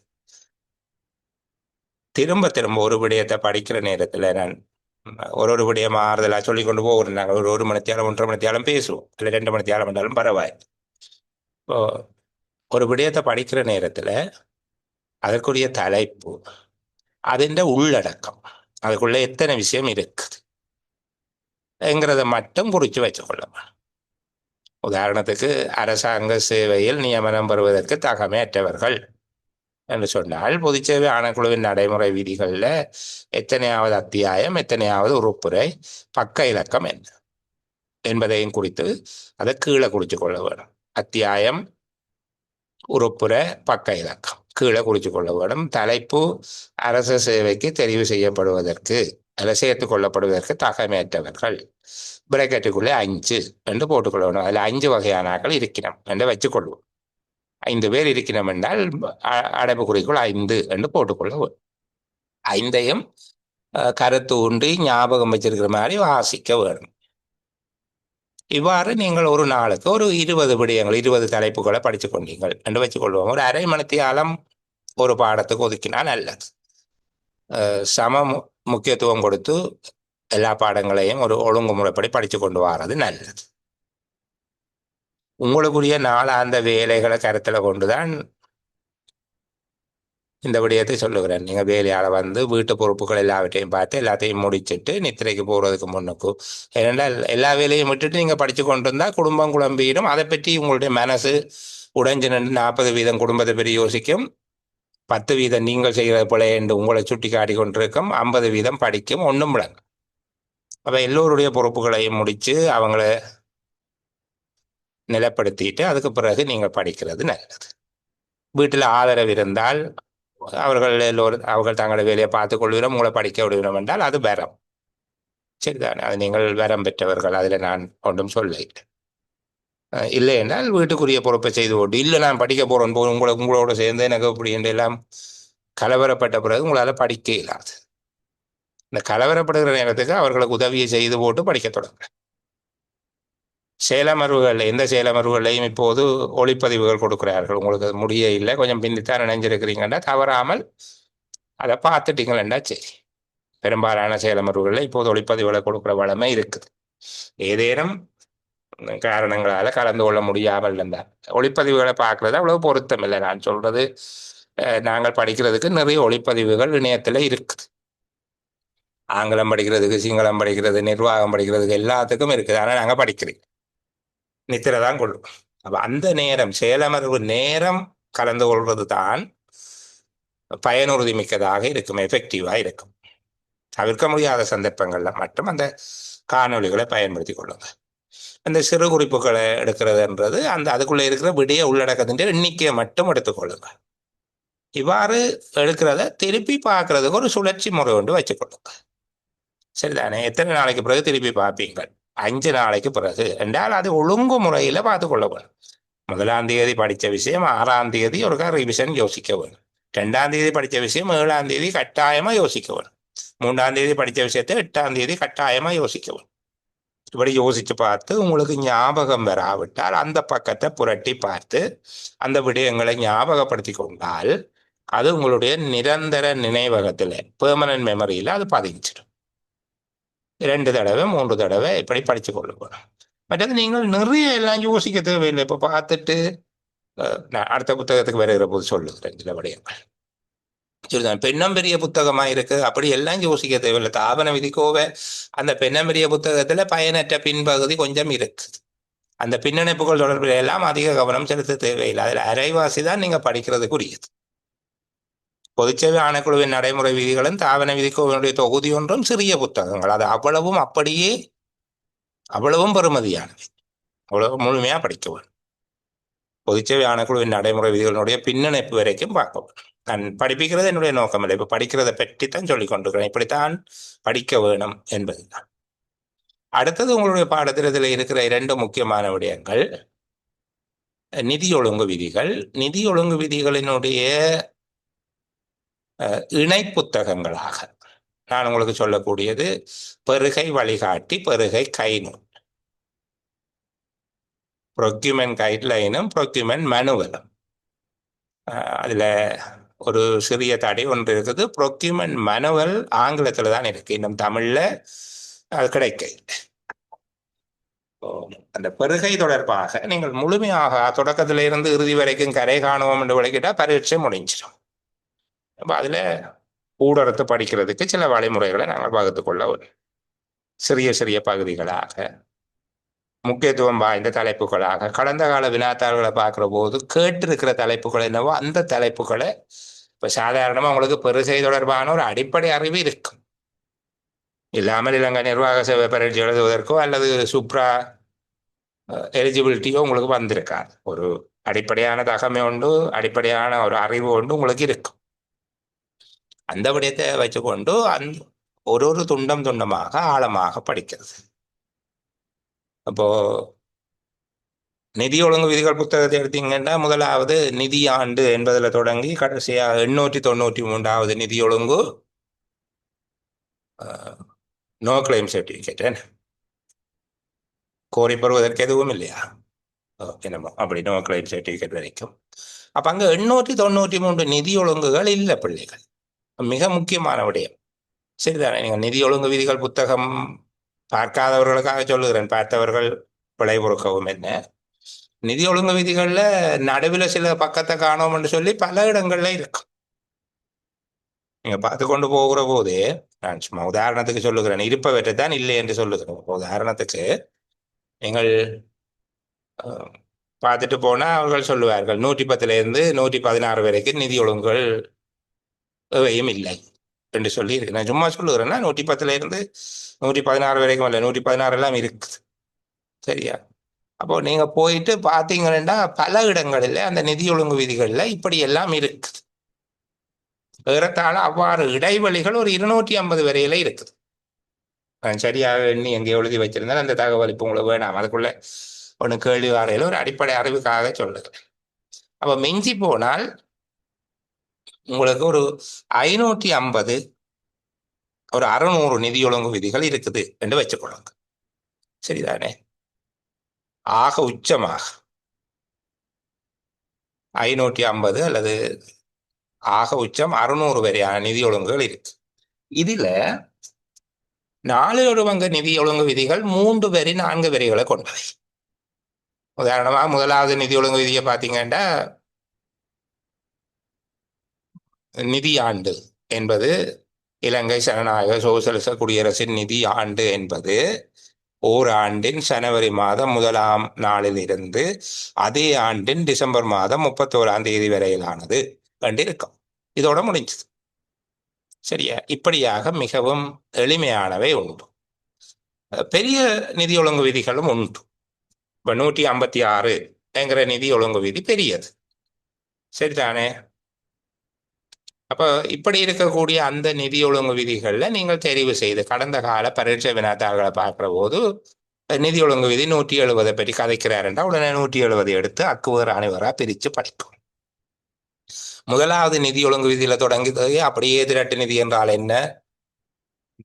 திரும்ப திரும்ப ஒரு விடயத்தை படிக்கிற நேரத்தில் நான் ஒரு விடயம் ஆறுதலாக சொல்லி கொண்டு போகிறோம். நாங்கள் ஒரு மணித்தியாலம் 1.5 மணித்தியாலம் பேசுவோம், இல்லை 2 மணித்தியாலம் என்றாலும் பரவாயில்லை. இப்போ ஒரு விடயத்தை படிக்கிற நேரத்தில் அதற்குரிய தலைப்பு, அதின் உள்ளடக்கம், அதுக்குள்ள எத்தனை விஷயம் இருக்குது என்கிறத மட்டும் குறித்து வச்சுக்கொள்ளலாம். உதாரணத்துக்கு, அரசாங்க சேவையில் நியமனம் பெறுவதற்கு தகமையற்றவர்கள் என்று சொன்னால், பொதுச்சேவை ஆணைக்குழுவின் நடைமுறை விதிகளில் எத்தனையாவது அத்தியாயம், எத்தனையாவது உறுப்புரை, பக்க இலக்கம் என்ன என்பதையும் குறித்து அதை கீழே குறித்து கொள்ள வேணும். அத்தியாயம், உறுப்புரை, பக்க இலக்கம் கீழே குறித்து கொள்ள வேண்டும். தலைப்பு, அரசு சேவைக்கு தெரிவு செய்யப்படுவதற்கு அல்ல சேர்த்து கொள்ளப்படுவதற்கு தகமையற்றவர்கள், பிரேக்கெட்டுக்குள்ளே 5 என்று போட்டுக்கொள்ளணும். அதில் 5 வகையான ஆட்கள் இருக்கணும் என்று வச்சுக்கொள்வோம். 5 பேர் இருக்கணும் என்றால் அடைப்புக்குறிக்குள் 5 என்று போட்டுக்கொள்ளவும். 5ஐயும் கருத்து ஊன்றி ஞாபகம் வச்சிருக்கிற மாதிரி வாசிக்க வேணும். இவ்வாறு நீங்கள் ஒரு நாளுக்கு ஒரு 20 விடயங்கள், 20 தலைப்புகளை படித்து கொண்டீங்கள் என்று வச்சுக்கொள்வோம். ஒரு அரை மணித்தியாலம் ஒரு பாடத்துக்கு ஒதுக்கினால் நல்லது. சம முக்கியத்துவம் கொடுத்து எல்லா பாடங்களையும் ஒரு ஒழுங்குமுறைப்படி படித்து கொண்டு வர்றது நல்லது. உங்களுக்குரிய நாளாந்த வேலைகளை கருத்தில் கொண்டுதான் இந்த விடயத்தை சொல்லுகிறேன். நீங்கள் வேலையால் வந்து வீட்டு பொறுப்புகள் எல்லாவற்றையும் பார்த்து எல்லாத்தையும் முடிச்சுட்டு நித்திரைக்கு போகிறதுக்கு முன்னுக்கும், ஏனென்றால் எல்லா வேலையும் விட்டுட்டு நீங்கள் படித்து கொண்டு இருந்தால் குடும்பம் குழம்பிடும். அதை பற்றி உங்களுடைய மனசு உடைஞ்சு நின்று 40% குடும்பத்தை பற்றி யோசிக்கும், 10% நீங்கள் செய்கிறது போல என்று உங்களை சுட்டி காட்டி கொண்டிருக்கும், 50% படிக்கும், ஒன்றும் விளங்க. அப்போ எல்லோருடைய பொறுப்புகளையும் முடித்து அவங்கள நிலைப்படுத்திட்டு அதுக்கு பிறகு நீங்கள் படிக்கிறது நல்லது. வீட்டில் ஆதரவு இருந்தால் அவர்கள் எல்லோரும் அவர்கள் தங்களுடைய வேலையை பார்த்து கொள்கிறோம், உங்களை படிக்க விடுகிறோம் என்றால் அது வரம். சரிதானே, அது நீங்கள் வரம் பெற்றவர்கள், அதில் நான் ஒன்றும் சொல்ல. இல்லை என்றால் வீட்டுக்குரிய பொறுப்பை செய்து கொண்டு, இல்லை நான் படிக்க போகிறேன் போது உங்களோட சேர்ந்து எனக்கு இப்படி என்றெல்லாம் கலவரப்பட்ட பிறகு உங்களால் படிக்க இயலாது. இந்த கலவரப்படுகிற நேரத்துக்கு அவர்களுக்கு உதவியை செய்து போட்டு படிக்க தொடங்க. செயலமர்வுகளில், எந்த செயலமர்வுகளையும் இப்போது ஒளிப்பதிவுகள் கொடுக்கிறார்கள். உங்களுக்கு அது முடிய இல்லை, கொஞ்சம் பின்னித்தான் நினைஞ்சிருக்கிறீங்கன்னா தவறாமல் அதை பார்த்துட்டீங்களா சரி. பெரும்பாலான செயலமர்வுகளில் இப்போது ஒளிப்பதிவுகளை கொடுக்குற வளமை இருக்குது. ஏதேனும் காரணங்களால் கலந்து கொள்ள முடியாமல் இருந்தால் ஒளிப்பதிவுகளை பார்க்கறது அவ்வளவு பொருத்தம் இல்லை. நான் சொல்றது, நாங்கள் படிக்கிறதுக்கு நிறைய ஒளிப்பதிவுகள் இணையத்தில் இருக்குது. ஆங்கிலம் படிக்கிறதுக்கு, சிங்களம் படிக்கிறது, நிர்வாகம் படிக்கிறதுக்கு எல்லாத்துக்கும் இருக்குது. ஆனால் நாங்கள் படிக்கிறோம், நித்திரை தான் கொள்ளும். அப்போ அந்த நேரம், செயலமர்வு நேரம் கலந்து கொள்வது தான் பயனுறுதி மிக்கதாக இருக்கும், எஃபெக்டிவாக இருக்கும். தவிர்க்க முடியாத சந்தர்ப்பங்கள்ல மட்டும் அந்த காணொலிகளை பயன்படுத்தி கொள்ளுங்க. அந்த சிறு குறிப்புகளை எடுக்கிறதுன்றது அதுக்குள்ளே இருக்கிற விடிய உள்ளடக்கத்தின் எண்ணிக்கையை மட்டும் எடுத்துக்கொள்ளுங்க. இவ்வாறு எடுக்கிறத திருப்பி பார்க்கறதுக்கு ஒரு சுழற்சி முறை கொண்டு வச்சுக்கொள்ளுங்க. சரிதானே, எத்தனை நாளைக்கு பிறகு திருப்பி பார்ப்பீங்க? 5 நாளைக்கு பிறகு என்றால் அது ஒழுங்கு முறையில் பார்த்து கொள்ள வேணும். 1ஆம் தேதி படித்த விஷயம் 6ஆம் தேதி ஒருக்கா ரிவிஷன் யோசிக்க வேணும். 2ஆம் தேதி படித்த விஷயம் 7ஆம் தேதி கட்டாயமாக யோசிக்க வேணும். 3ஆம் தேதி படித்த விஷயத்தை 8ஆம் தேதி கட்டாயமாக யோசிக்க வேணும். இப்படி யோசித்து பார்த்து உங்களுக்கு ஞாபகம் வராவிட்டால் அந்த பக்கத்தை புரட்டி பார்த்து அந்த விடயங்களை ஞாபகப்படுத்தி கொண்டால் அது உங்களுடைய நிரந்தர நினைவகத்தில், பெர்மனன்ட் மெமரியில் அது பதிஞ்சிடும். 2 தடவை 3 தடவை இப்படி படித்து கொள்ள போகிறோம். மற்றது நீங்கள் நிறைய எல்லாம் யோசிக்க தேவையில்லை. இப்போ பார்த்துட்டு நான் அடுத்த புத்தகத்துக்கு வருகிற போது சொல்லுகிறேன் சில விடயங்கள். சரிதான். பெண்ணம் பெரிய புத்தகமா இருக்கு அப்படி எல்லாம் யோசிக்க தேவையில்லை. தாபன விதிக்கோவை அந்த பெண்ணம் பெரிய புத்தகத்துல பயனற்ற பின்பகுதி கொஞ்சம் இருக்கு. அந்த பின்னணைப்புகள் தொடர்பில் எல்லாம் அதிக கவனம் செலுத்த தேவையில்லை. அதில் அரைவாசி தான் நீங்க படிக்கிறதுக்குரியது. பொதுச்சேவை ஆணைக்குழுவின் நடைமுறை விதிகளும் தாவன விதிக்கோவினுடைய தொகுதி ஒன்றும் சிறிய புத்தகங்கள். அது அவ்வளவும் அப்படியே அவ்வளவும் பெறுமதியானவை. அவ்வளவு முழுமையா படிக்க வேண்டும். பொதுச்சேவை ஆணைக்குழுவின் நடைமுறை விதிகளினுடைய பின்னணைப்பு வரைக்கும் பார்க்க வேண்டும். நான் படிப்பிக்கிறது என்னுடைய நோக்கம் இல்லை. இப்ப படிக்கிறதை பற்றி தான் சொல்லிக் கொண்டிருக்கிறேன். இப்படித்தான் படிக்க வேணும் என்பதுதான். அடுத்தது உங்களுடைய பாடத்திட்டத்தில் இருக்கிற 2 முக்கியமான விடயங்கள் நிதி ஒழுங்கு விதிகள். நிதி ஒழுங்கு விதிகளினுடைய இணை புத்தகங்களாக நான் உங்களுக்கு சொல்லக்கூடியது பெருகை வழிகாட்டி, பெருகை கைநூல், ப்ரொக்யூமெண்ட் கைட்லைனும் ப்ரொக்யூமெண்ட் மேனுவலும். அதில் ஒரு சிறிய தடை ஒன்று இருக்குது. ப்ரொக்யூமெண்ட் மேனுவல் ஆங்கிலத்தில் தான் இருக்கு, இன்னும் தமிழில் அது கிடைக்க. அந்த பெருகை தொடர்பாக நீங்கள் முழுமையாக தொடக்கத்திலிருந்து இறுதி வரைக்கும் கரை காணுவோம் என்று விளக்கிட்டால் பரீட்சை முடிஞ்சிடும். அப்போ அதில் ஊடகத்தை படிக்கிறதுக்கு சில வழிமுறைகளை நாங்கள் வகுத்து கொள்ள வேண்டும். சிறிய சிறிய பகுதிகளாக, முக்கியத்துவம் வாய்ந்த தலைப்புகளாக, கடந்த கால வினாத்தாள்களை பார்க்குற போது கேட்டிருக்கிற தலைப்புகள் என்னவோ அந்த தலைப்புகளை இப்போ சாதாரணமாக உங்களுக்கு பெருகை தொடர்பான ஒரு அடிப்படை அறிவு இருக்கும். இல்லாமல் இலங்கை நிர்வாக சேவை பரீட்சை எழுதுவதற்கோ அல்லது சுப்ரா எலிஜிபிலிட்டியோ உங்களுக்கு வந்திருக்காது. ஒரு அடிப்படையான தகமை உண்டு, அடிப்படையான ஒரு அறிவு உண்டு உங்களுக்கு இருக்கும். அந்த விடயத்தை வச்சுக்கொண்டு ஒரு துண்டம் துண்டமாக ஆழமாக படிக்கிறது. அப்போ நிதி ஒழுங்கு விதிகள் புத்தகத்தை எடுத்தீங்கன்னா முதலாவது நிதி ஆண்டு என்பதில் தொடங்கி கடைசியா 893வது நிதி ஒழுங்கு நோ கிளைம் சர்டிபிகேட் கோரி பெறுவதற்கு எதுவும் இல்லையா? என்னமோ அப்படி நோ கிளைம் சர்டிபிகேட் வரைக்கும். அப்ப அங்க 893 நிதி ஒழுங்குகள் இல்லை பிள்ளைகள். மிக முக்கியமான விடயம். சரிதானே? நீங்க நிதி ஒழுங்கு விதிகள் புத்தகம் பார்க்காதவர்களுக்காக சொல்லுகிறேன், பார்த்தவர்கள் பிழை பொறுக்கவும். என்ன நிதி ஒழுங்கு விதிகள்ல நடுவில் சில பக்கத்தை காணோம் என்று சொல்லி பல இடங்கள்ல இருக்கும். நீங்க பார்த்து கொண்டு போகிற போது, நான் சும்மா உதாரணத்துக்கு சொல்லுகிறேன், இருப்பவற்றை தான் இல்லை என்று சொல்லுகிறேன். உதாரணத்துக்கு நீங்கள் பார்த்துட்டு போனா அவர்கள் சொல்லுவார்கள் 110 116 வரைக்கும் நிதி ஒழுங்குகள் எவையும் இல்லை என்று சொல்லி இருக்கு. நான் சும்மா சொல்லுகிறேன்னா 110 116 வரைக்கும் இல்லை, 116 எல்லாம் இருக்குது. சரியா? அப்போ நீங்க போயிட்டு பார்த்தீங்கன்னா பல இடங்களில் அந்த நிதி ஒழுங்கு விதிகள்ல இப்படி எல்லாம் இருக்குது. ஏறத்தாழ அவ்வாறு இடைவெளிகள் ஒரு 250 வரையில இருக்குது. நான் சரியாக எண்ணி எங்கே எழுதி வச்சிருந்தேன். அந்த தகவல் இப்போ உங்களுக்கு வேணாம், அதுக்குள்ள ஒன்று கேள்வி வாரையில் ஒரு அடிப்படை அறிவுக்காக சொல்லுகிறேன். அப்போ மிஞ்சி போனால் உங்களுக்கு ஒரு 550 ஒரு 600 நிதி ஒழுங்கு விதிகள் இருக்குது என்று வச்சுக்கொள்ளுங்க. சரிதானே? ஆக உச்சமாக 550 அல்லது ஆக உச்சம் 600 வரையான நிதி ஒழுங்குகள் இருக்கு. இதுல 4 ஒழுங்கு நிதி ஒழுங்கு விதிகள் 3 வரி 4 வரிகளை கொண்டவை. உதாரணமா முதலாவது நிதி ஒழுங்கு விதியை பார்த்தீங்கன்னா நிதி ஆண்டு என்பது இலங்கை ஜனநாயக சோசலிச குடியரசின் நிதி ஆண்டு என்பது ஓராண்டின் ஜனவரி மாதம் 1ஆம் நாளில் இருந்து அதே ஆண்டின் டிசம்பர் மாதம் 31ஆம் தேதி வரையிலானது கண்டிருக்கும். இதோட முடிஞ்சது. சரியா? இப்படியாக மிகவும் எளிமையானவை உண்டு. பெரிய நிதி ஒழுங்கு விதிகளும் உண்டு. இப்போ 156 என்கிற நிதி ஒழுங்கு விதி பெரியது. சரிதானே? அப்போ இப்படி இருக்கக்கூடிய அந்த நிதி ஒழுங்கு விதிகளில் நீங்கள் தெரிவு செய்து கடந்த கால பரீட்சை வினாத்தாள்களை பார்க்குற போது நிதி ஒழுங்கு விதி 170 பற்றி கதைக்கிறாருன்றா உடனே 170 எடுத்து அக்குவர் அனைவராக பிரித்து படிக்கும். முதலாவது நிதி ஒழுங்கு விதியில தொடங்கி அப்படியே திரட்டு நிதி என்றால் என்ன,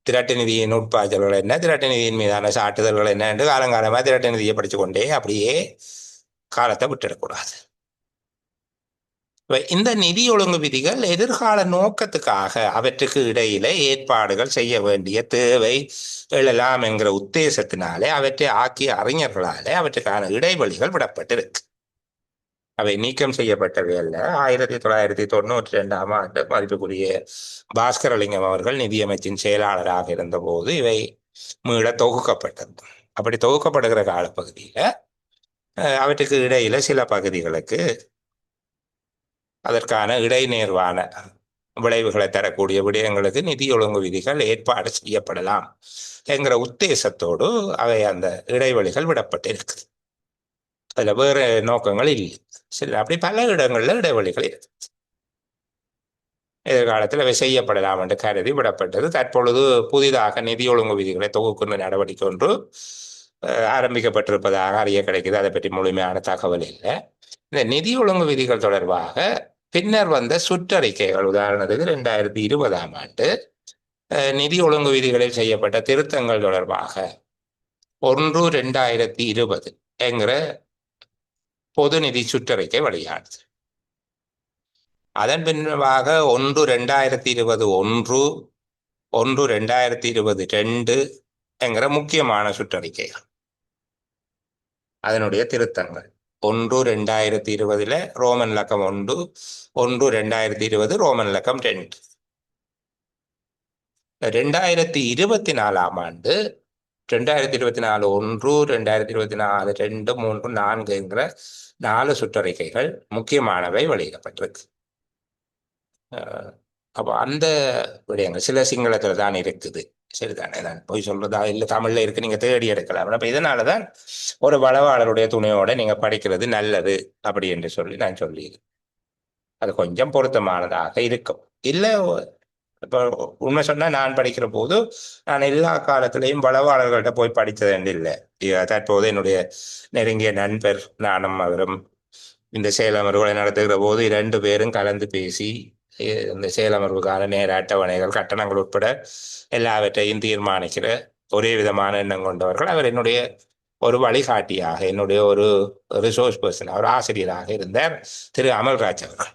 திரட்டு நிதியின் உட்பாய்ச்சல்கள் என்ன, திரட்டு நிதியின் மீதான சாட்டுதல்கள் என்ன என்று காலங்காலமாக திரட்டு நிதியை படித்து கொண்டே அப்படியே காலத்தை விட்டுடக்கூடாது. இந்த நிதி ஒழுங்கு விதிகள் எதிர்கால நோக்கத்துக்காக அவற்றுக்கு இடையில ஏற்பாடுகள் செய்ய வேண்டிய தேவை எழலாம் என்கிற உத்தேசத்தினாலே அவற்றை ஆக்கிய அறிஞர்களாலே அவற்றுக்கான இடைவெளிகள் விடப்பட்டிருக்கு. அவை நீக்கம் செய்யப்பட்டவை அல்ல. 1992ஆம் ஆண்டு மதிப்புக்குரிய பாஸ்கரலிங்கம் அவர்கள் நிதியமைச்சின் செயலாளராக இருந்தபோது இவை மீள தொகுக்கப்பட்டது. அப்படி தொகுக்கப்படுகிற காலப்பகுதியில் அவற்றுக்கு இடையில சில பகுதிகளுக்கு அதற்கான இடைநேர்வான விளைவுகளை தரக்கூடிய விடயங்களுக்கு நிதி ஒழுங்கு விதிகள் ஏற்பாடு செய்யப்படலாம் என்கிற உத்தேசத்தோடு அவை அந்த இடைவெளிகள் விடப்பட்டிருக்குது. அதுல வேறு நோக்கங்கள் இல்லை. சரி, அப்படி பல இடங்கள்ல இடைவெளிகள் இருக்கு. எதிர்காலத்தில் அவை செய்யப்படலாம் என்று கருதி விடப்பட்டது. தற்பொழுது புதிதாக நிதி ஒழுங்கு விதிகளை தொகுக்கின்ற நடவடிக்கை ஒன்று ஆரம்பிக்கப்பட்டிருப்பதாக அறிய கிடைக்குது. அதை பற்றி முழுமையான தகவல் இல்லை. இந்த நிதி ஒழுங்கு விதிகள் தொடர்பாக பின்னர் வந்த சுற்றறிக்கைகள், உதாரணத்துக்கு 2020ஆம் ஆண்டு நிதி ஒழுங்கு விதிகளில் செய்யப்பட்ட திருத்தங்கள் தொடர்பாக 1/2020 என்கிற பொது நிதி சுற்றறிக்கை வெளியானது. அதன் பின்பாக 1/2020 1/2022 என்கிற முக்கியமான சுற்றறிக்கைகள், அதனுடைய திருத்தங்கள் 1/2020 ரோமன் இலக்கம் 1, 1/2020 ரோமன் இலக்கம் 2. 2024ஆம் ஆண்டு 2024 1, 2024 2, 3, 4 என்கிற 4 சுற்றறிக்கைகள் முக்கியமானவை வெளியிடப்பட்டிருக்கு. அப்போ அந்த விடயங்கள் சில சிங்களத்தில் தான் இருக்குது. சரிதானே, நான் போய் சொல்றதா இல்லை, தமிழ்ல இருக்கு, நீங்க தேடி எடுக்கலாம். அப்ப இதனாலதான் ஒரு வளவாளருடைய துணையோட நீங்க படிக்கிறது நல்லது அப்படி என்று சொல்லி நான் சொல்லி, அது கொஞ்சம் பொருத்தமானதாக இருக்கும். இல்லை, இப்போ உண்மை சொன்னா நான் படிக்கிற போது நான் எல்லா காலத்திலையும் வளவாளர்கள்ட்ட போய் படித்தது இல்லை. தற்போது என்னுடைய நெருங்கிய நண்பர் நானும் அவரும் இந்த செயலமர்வுகளை நடத்துகிற போது 2 பேரும் கலந்து பேசி இந்த செயலமர்வுக்கான நேர அட்டவணைகள், கட்டணங்கள் உட்பட எல்லாவற்றையும் தீர்மானிக்கிற ஒரே விதமான எண்ணம் கொண்டவர்கள். அவர் என்னுடைய ஒரு வழிகாட்டியாக, என்னுடைய ஒரு ரிசோர்ஸ் பர்சன், அவர் ஆசிரியராக இருந்தார் திரு அமல்ராஜ் அவர்கள்.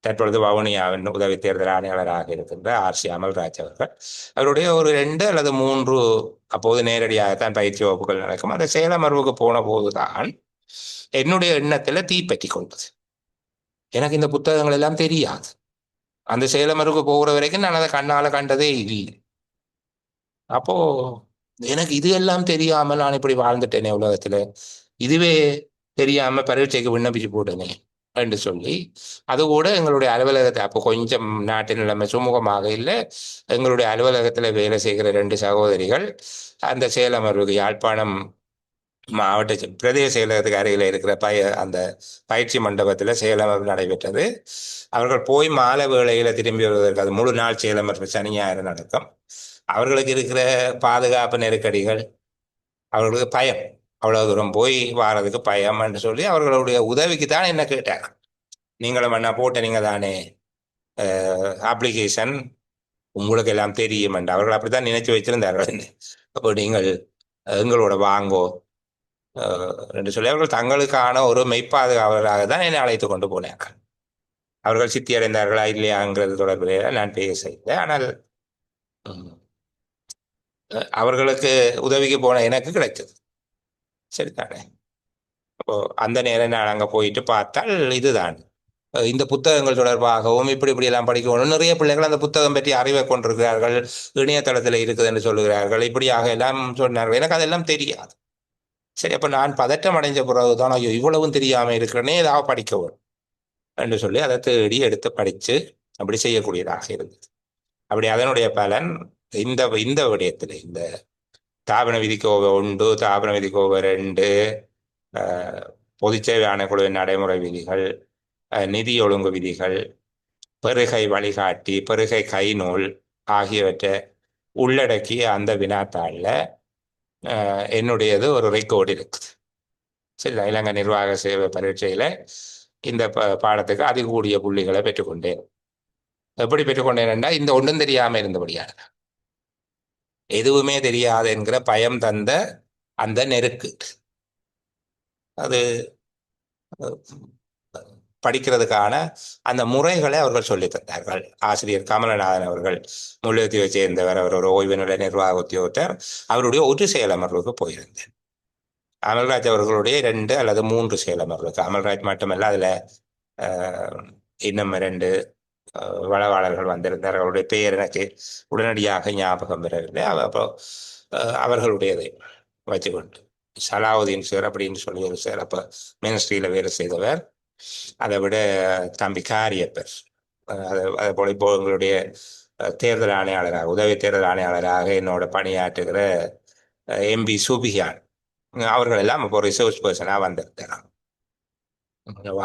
தற்பொழுது வவுனியாவின் உதவி தேர்தல் ஆணையாளராக இருக்கின்ற RC அமல்ராஜ் அவர்கள். அவருடைய ஒரு 2 அல்லது 3 அப்போது நேரடியாகத்தான் பயிற்சி வகுப்புகள் நடக்கும். அந்த செயலமர்வுக்கு போன போதுதான் என்னுடைய எண்ணத்துல தீப்பற்றி கொண்டது. எனக்கு இந்த புத்தகங்கள் எல்லாம் தெரியாது. அந்த செயலமர்வுக்கு போகிற வரைக்கும் நான் அதை கண்ணால கண்டதே இல்லை. அப்போ எனக்கு இது எல்லாம் தெரியாமல் நான் இப்படி வாழ்ந்துட்டேனே உலகத்துல, இதுவே தெரியாம பரீட்சைக்கு விண்ணப்பிச்சு போட்டேனே என்று சொல்லி, அது கூட எங்களுடைய அலுவலகத்தை, அப்போ கொஞ்சம் நாட்டின் நிலைமை சுமூகமாக இல்லை, எங்களுடைய அலுவலகத்துல வேலை செய்கிற 2 சகோதரிகள் அந்த செயலமர்வுக்கு யாழ்ப்பாணம் மாவட்ட பிரதேச செயலகத்துக்கு அருகில் இருக்கிற அந்த பயிற்சி மண்டபத்தில் செயலமர்வு நடைபெற்றது. அவர்கள் போய் மாலை வேளையில திரும்பி வருவதற்கு, அது முழு நாள் செயலமர்வு சனி ஞாயிறு நடக்கும். அவர்களுக்கு இருக்கிற பாதுகாப்பு நெருக்கடிகள், அவர்களுக்கு பயம், அவ்வளவு தூரம் போய் வாரதுக்கு பயம் என்று சொல்லி அவர்களுடைய உதவிக்கு தான் என்ன கேட்டாங்க. நீங்களும் என்ன போட்ட நீங்க தானே அப்ளிகேஷன், உங்களுக்கு எல்லாம் தெரியும் என்று அவர்கள் அப்படித்தான் நினைச்சு வச்சிருந்தார்கள். அப்போ நீங்கள் எங்களோட வாங்கோ என்று சொல்லி அவர்கள் தங்களுக்கான ஒரு மெய்ப்பாதுகாவலராக தான் என்னை அழைத்து கொண்டு போனார்கள். அவர்கள் சித்தி அடைந்தார்களா இல்லையாங்கிறது தொடர்பில் நான் பேச இல்லை. ஆனால் அவர்களுக்கு உதவிக்கு போன எனக்கு கிடைச்சது. சரிதானே. அப்போ அந்த நேரம் நான் அங்கே போயிட்டு பார்த்தால் இதுதான், இந்த புத்தகங்கள் தொடர்பாகவும் இப்படி எல்லாம் படிக்கணும். நிறைய பிள்ளைகள் அந்த புத்தகம் பற்றி அறிவை கொண்டிருக்கிறார்கள், இணையதளத்தில் இருக்குது என்று சொல்லுகிறார்கள், இப்படியாக எல்லாம் சொன்னார்கள். எனக்கு அதெல்லாம் தெரியாது. சரி, அப்போ நான் பதட்டம் அடைஞ்ச பிறகுதான், ஐயோ இவ்வளவும் தெரியாமல் இருக்கிறேனே, ஏதாவது படிக்க வரும் என்று சொல்லி அதை தேடி எடுத்து படித்து அப்படி செய்யக்கூடியதாக இருந்தது. அப்படி அதனுடைய பலன் இந்த விடயத்தில், இந்த தாபன விதிக்கோவை 1, தாபன விதிக்கோவை 2, பொதுச்சேவை ஆணைக்குழுவின் நடைமுறை விதிகள், நிதி ஒழுங்கு விதிகள், பெருகை வழிகாட்டி, பெருகை கைநூல் ஆகியவற்றை உள்ளடக்கிய அந்த வினாத்தாளில் என்னுடையது ஒரு ரெக்கார்டு இருக்குது. சரி, இலங்கை நிர்வாக சேவை பரீட்சையில் இந்த பாடத்துக்கு அதிகூடிய புள்ளிகளை பெற்றுக்கொண்டேன். எப்படி பெற்றுக்கொண்டேன்னா, இந்த ஒன்றும் தெரியாமல் இருந்தபடியான, எதுவுமே தெரியாது என்கிற பயம் தந்த அந்த நெருக்கு, அது படிக்கிறதுக்கான அந்த முறைகளை அவர்கள் சொல்லித் தந்தார்கள். ஆசிரியர் கமலநாதன் அவர்கள் முல்லைத்தீவை சேர்ந்தவர், அவர் ஒரு ஓய்வு நிலை நிர்வாக உத்தியோகத்தர். அவருடைய ஒரு செயலமர்வுக்கு போயிருந்தேன். அமல்ராஜ் அவர்களுடைய 2 அல்லது 3 சேலம் இருக்கு. அமல்ராஜ் மட்டுமல்ல, அதுல இன்னும் 2 வளவாளர்கள் வந்திருந்தார். அவருடைய பெயர் எனக்கு உடனடியாக ஞாபகம் வரவில்லை. அப்போ அவர்களுடையதை வச்சுக்கொண்டு சலாவுதீன் சார் அப்படின்னு சொல்லி ஒரு சார் அப்போ மினிஸ்ட்ரியில் வேலை செய்தவர். அதை விட தம்பி காரியப்பர், அதை போல இப்போ எங்களுடைய தேர்தல் ஆணையாளராக, உதவி தேர்தல் ஆணையாளராக என்னோட பணியாற்றுகிற எம்பி சுபியான், அவர்கள் எல்லாம் இப்போ ரிசோர்ஸ் பர்சனாக வந்திருக்கிறாங்க.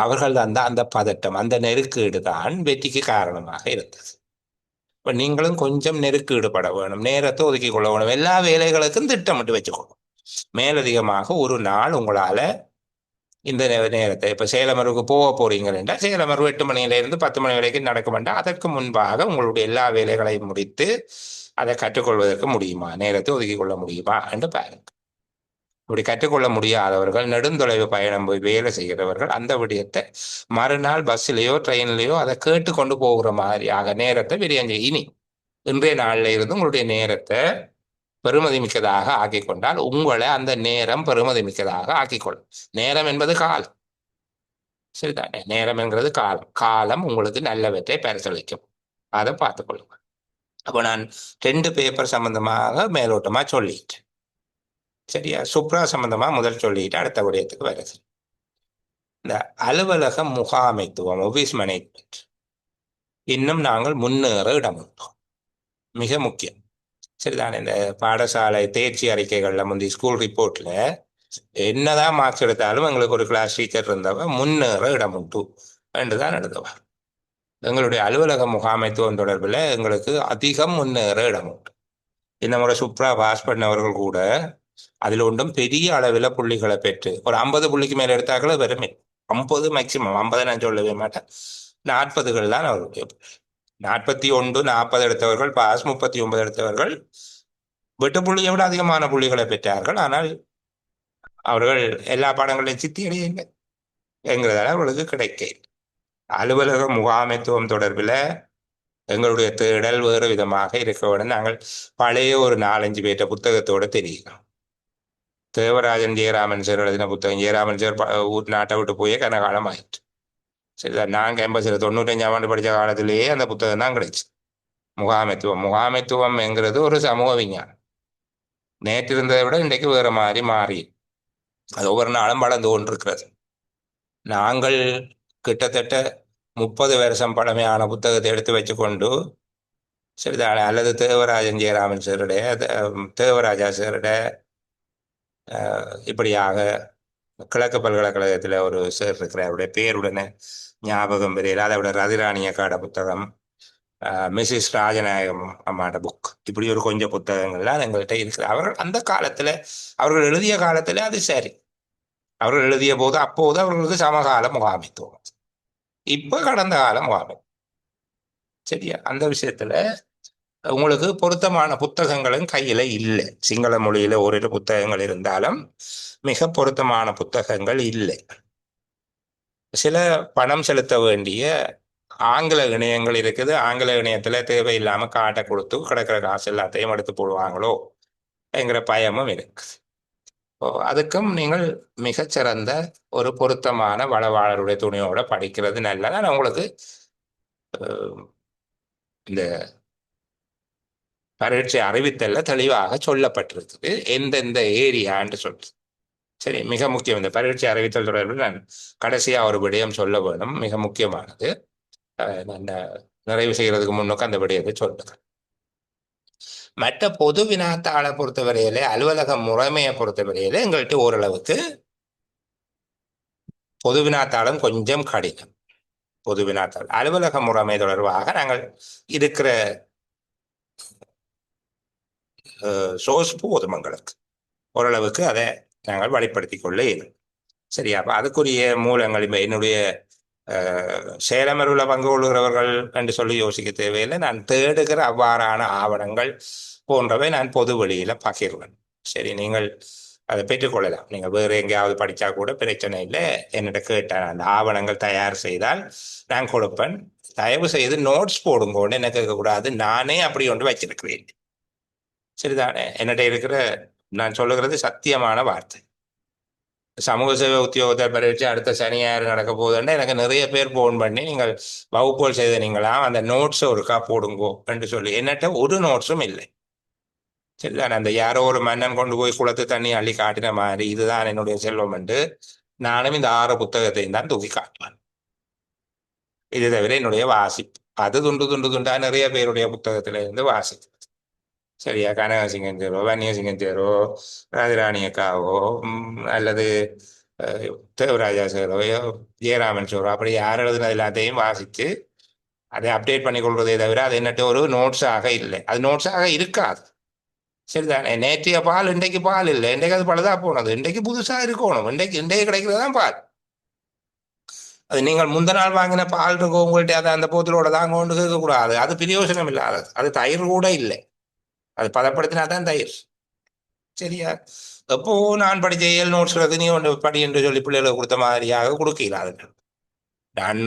அவர்கள் தான் அந்த பதட்டம், அந்த நெருக்கீடு தான் வெற்றிக்கு காரணமாக இருந்தது. இப்போ நீங்களும் கொஞ்சம் நெருக்கீடுபட வேணும், நேரத்தை ஒதுக்கி கொள்ள வேணும், எல்லா வேலைகளுக்கும் திட்டமிட்டு வச்சுக்கணும். மேலதிகமாக ஒரு நாள் உங்களால் இந்த நேரத்தை இப்போ சேலமருவுக்கு போக போறீங்கன்னா சேலமருவு 8 மணியிலிருந்து 10 மணி வரைக்கும் நடக்க வேண்டாம். அதற்கு முன்பாக உங்களுடைய எல்லா வேலைகளையும் முடித்து அதை கற்றுக்கொள்வதற்கு முடியுமா, நேரத்தை ஒதுக்கி கொள்ள முடியுமா என்று பாருங்க. இப்படி கற்றுக்கொள்ள முடியாதவர்கள், நெடுந்தொலைவு பயணம் போய் வேலை செய்கிறவர்கள் அந்த விடயத்தை மறுநாள் பஸ்ஸிலேயோ ட்ரெயின்லேயோ அதை கேட்டு கொண்டு போகிற மாதிரியாக நேரத்தை விரியம் இனி இன்றைய நாளில் இருந்து உங்களுடைய நேரத்தை பெருமதி மிக்கதாக ஆக்கி கொண்டால் உங்களை அந்த நேரம் பெருமதி மிக்கதாக ஆக்கிக்கொள்ளும். நேரம் என்பது காலம், சரிதானே? நேரம் என்கிறது காலம். காலம் உங்களுக்கு நல்லவற்றை பரிசளிக்கும், அதை பார்த்துக்கொள்ளுங்க. அப்போ நான் 2 பேப்பர் சம்பந்தமாக மேலோட்டமாக சொல்லிட்டேன், சரியா? சுப்ரா சம்பந்தமாக முதல் சொல்லிட்டு அடுத்த விடயத்துக்கு வருது. இந்த அலுவலக முகாமைத்துவம், ஆஃபீஸ் மேனேஜ்மெண்ட், இன்னும் நாங்கள் முன்னேற இடம் உண்டோம், மிக முக்கியம், சரிதானே? இந்த பாடசாலை தேர்ச்சி அறிக்கைகள்ல முந்தைய ஸ்கூல் ரிப்போர்ட்ல என்னதான் மார்க்ஸ் எடுத்தாலும் எங்களுக்கு ஒரு கிளாஸ் டீச்சர் இருந்தவ முன்னேற இடம் உண்டு என்றுதான் எழுதுவார். எங்களுடைய அலுவலக முகாமைத்துவம் தொடர்பில் எங்களுக்கு அதிகம் முன்னேற இடம் உண்டு. இந்த முறை சுப்ரா பாஸ் பண்ணவர்கள் கூட அதில் ஒன்றும் பெரிய அளவில் புள்ளிகளை பெற்று ஒரு 50 புள்ளிக்கு மேலே எடுத்தாக்களே வெறுமே 50, மேக்சிமம் 50 நான் சொல்லவே மாட்டேன், 40கள் தான் அவர்களுடைய. 41, 40 எடுத்தவர்கள் பாஸ், 39 எடுத்தவர்கள் வெட்டு புள்ளியை விட அதிகமான புள்ளிகளை பெற்றார்கள். ஆனால் அவர்கள் எல்லா பாடங்களையும் சித்தி அடையவில்லை என்கிறதால அவர்களுக்கு கிடைக்க. அலுவலக முகாமைத்துவம் தொடர்பில் எங்களுடைய தேடல் வேறு விதமாக இருக்க வேண்டும். நாங்கள் பழைய ஒரு 4-5 பேர்த்த புத்தகத்தோடு தெரிகிறோம். தேவராஜன் ஜெயராமன் சார் எழுதின புத்தகம், ஜெயராமன் சார் நாட்டை விட்டு போயே கனகாலம் ஆயிடுச்சு, சரிதான்? நான் கேம்பஸில் 95ஆம் ஆண்டு படித்த காலத்திலேயே அந்த புத்தகம் தான் கிடைச்சு. முகாமைத்துவம், முகாமைத்துவம் என்கிறது ஒரு சமூக விஞ்ஞானம். நேற்று இருந்ததை விட இன்றைக்கு வேற மாதிரி மாறி அது ஒவ்வொரு நாளும் வளர்ந்து கொண்டிருக்கிறது. நாங்கள் கிட்டத்தட்ட 30 வருஷம் பழமையான புத்தகத்தை எடுத்து வச்சுக்கொண்டு, சரிதானே, அல்லது தேவராஜன் ஜெயராமன் சாருடைய, தேவராஜா சாருடைய, இப்படியாக கிழக்கு பல்கலைக்கழகத்தில் ஒரு சார் இருக்கிற அவருடைய பேருடனே ஞாபகம் வரையில், அதை விட ரதிராணிய காட புத்தகம், மிஸ்ஸஸ் ராஜநாயகம் அம்மாட புக், இப்படி ஒரு கொஞ்சம் புத்தகங்கள்லாம் எங்கள்கிட்ட இருக்குது. அவர்கள் அந்த காலத்தில், அவர்கள் எழுதிய காலத்தில் அது சரி, அவர்கள் எழுதிய போது அப்போது அவர்களுக்கு சமகால முகாமைத்துவம், இப்போ கடந்த கால முகாமைத்துவம், சரியா? அந்த விஷயத்துல உங்களுக்கு பொருத்தமான புத்தகங்களும் கையில இல்லை. சிங்கள மொழியில ஓரிரு புத்தகங்கள் இருந்தாலும் மிக பொருத்தமான புத்தகங்கள் இல்லை. சில பணம் செலுத்த வேண்டிய ஆங்கில இணையங்கள் இருக்குது. ஆங்கில இணையத்துல தேவையில்லாம காட்டை கொடுத்து கிடக்கிற காசு எல்லாத்தையும் எடுத்து போடுவாங்களோ என்கிற பயமும் இருக்கு. அதுக்கும் நீங்கள் மிகச்சிறந்த ஒரு பொருத்தமான வளவாளருடைய துணையோட படிக்கிறது நல்லதான். உங்களுக்கு இந்த பரீட்சை அறிவித்தல்ல தெளிவாக சொல்லப்பட்டிருக்குது எந்தெந்த ஏரியான்னு சொல்றது. சரி, மிக முக்கியம். இந்த பரீட்சை அறிவித்தல் தொடர்பில் நான் கடைசியா ஒரு விடயம் சொல்ல வேணும், மிக முக்கியமானது. நான் நிறைவு செய்யறதுக்கு முன்னுக்கு அந்த விடயத்தை சொல்லுங்க. மற்ற பொது வினாத்தாளை பொறுத்தவரையில, அலுவலக முறைமையை பொறுத்தவரையில எங்கள்கிட்ட ஓரளவுக்கு பொது வினாத்தாளம் கொஞ்சம் கடினம். பொது வினாத்தாள், அலுவலக முறைமை தொடர்பாக நாங்கள் இருக்கிற சோர்ஸ் போதும் எங்களுக்கு, ஓரளவுக்கு அதை நாங்கள் வழிப்படுத்தி கொள்ள இயலும். சரி, அப்போ அதுக்குரிய மூலங்கள் இப்போ என்னுடைய சேலமருவில் பங்கு கொள்கிறவர்கள் என்று சொல்லி யோசிக்க தேவையில்லை. நான் தேடுகிற அவ்வாறான ஆவணங்கள் போன்றவை நான் பொது வழியில் பகிர்வேன். சரி, நீங்கள் அதை பெற்றுக்கொள்ளலாம். நீங்கள் வேறு எங்கேயாவது படித்தா கூட பிரச்சனை இல்லை, என்னிட்ட கேட்டேன் அந்த ஆவணங்கள் தயார் செய்தால் நான் கொடுப்பேன். தயவு செய்து நோட்ஸ் போடுங்கன்னு என்ன கேட்கக்கூடாது, நானே அப்படி ஒன்று வச்சிருக்கிறேன், சரிதானே? என்னிட்ட இருக்கிற நான் சொல்லுகிறது சத்தியமான வார்த்தை. சமூக சேவை உத்தியோகத்தர் பரீட்சை அடுத்த சனி ஞாயிறு நடக்க போகுதுன்னா எனக்கு நிறைய பேர் ஃபோன் பண்ணி நீங்கள் வகுப்புகள் செய்த நீங்களாம் அந்த நோட்ஸை ஒருக்கா போடுங்கோ என்று சொல்லி என்னட்ட ஒரு நோட்ஸும் இல்லை. சரிதானே, அந்த யாரோ ஒரு மன்னன் கொண்டு போய் குளத்து தண்ணி அள்ளி காட்டின மாதிரி இதுதான் என்னுடைய செல்வம் என்று நானும் இந்த 6 புத்தகத்தையும் தான் தூக்கி காட்டுவேன். இது தவிர என்னுடைய வாசிப்பு அது துண்டு துண்டு துண்டா நிறைய பேருடைய புத்தகத்தில இருந்து வாசிப்பு. சரியா, கனகசிங்கம் தேரோ, வன்னியசிங்கம் தேரோ, ராஜராணி அக்காவோ அல்லது தேவராஜா சாரோ, ஜெயராமன் சாரோ, அப்படி யார் எழுதுனது எல்லாத்தையும் வாசித்து அதை அப்டேட் பண்ணி கொள்வதே தவிர அது என்னட்டு ஒரு நோட்ஸாக இல்லை. அது நோட்ஸாக இருக்காது. சரிதானே, நேற்றைய பால் இன்றைக்கு பால் இல்லை, இன்றைக்கு அது பழுதா போனது, இன்றைக்கு புதுசாக இருக்கணும், இன்றைக்கு கிடைக்கிறதான் பால். அது நீங்கள் முந்த நாள் வாங்கின பால் இருக்கும் உங்கள்கிட்ட அதை அந்த போத்தலோட தான் கொண்டு கேட்கக்கூடாது. அது பிரயோஜனம் இல்லாதது. அது தயிர் கூட இல்லை, அது பதப்படுத்தினா தான் தயிர். சரியா, எப்போ நான் படித்த ஏழு நோட்ஸ் நீ ஒன்று படி என்று சொல்லி பிள்ளைகளுக்கு கொடுத்த மாதிரியாக கொடுக்கலாது. நான்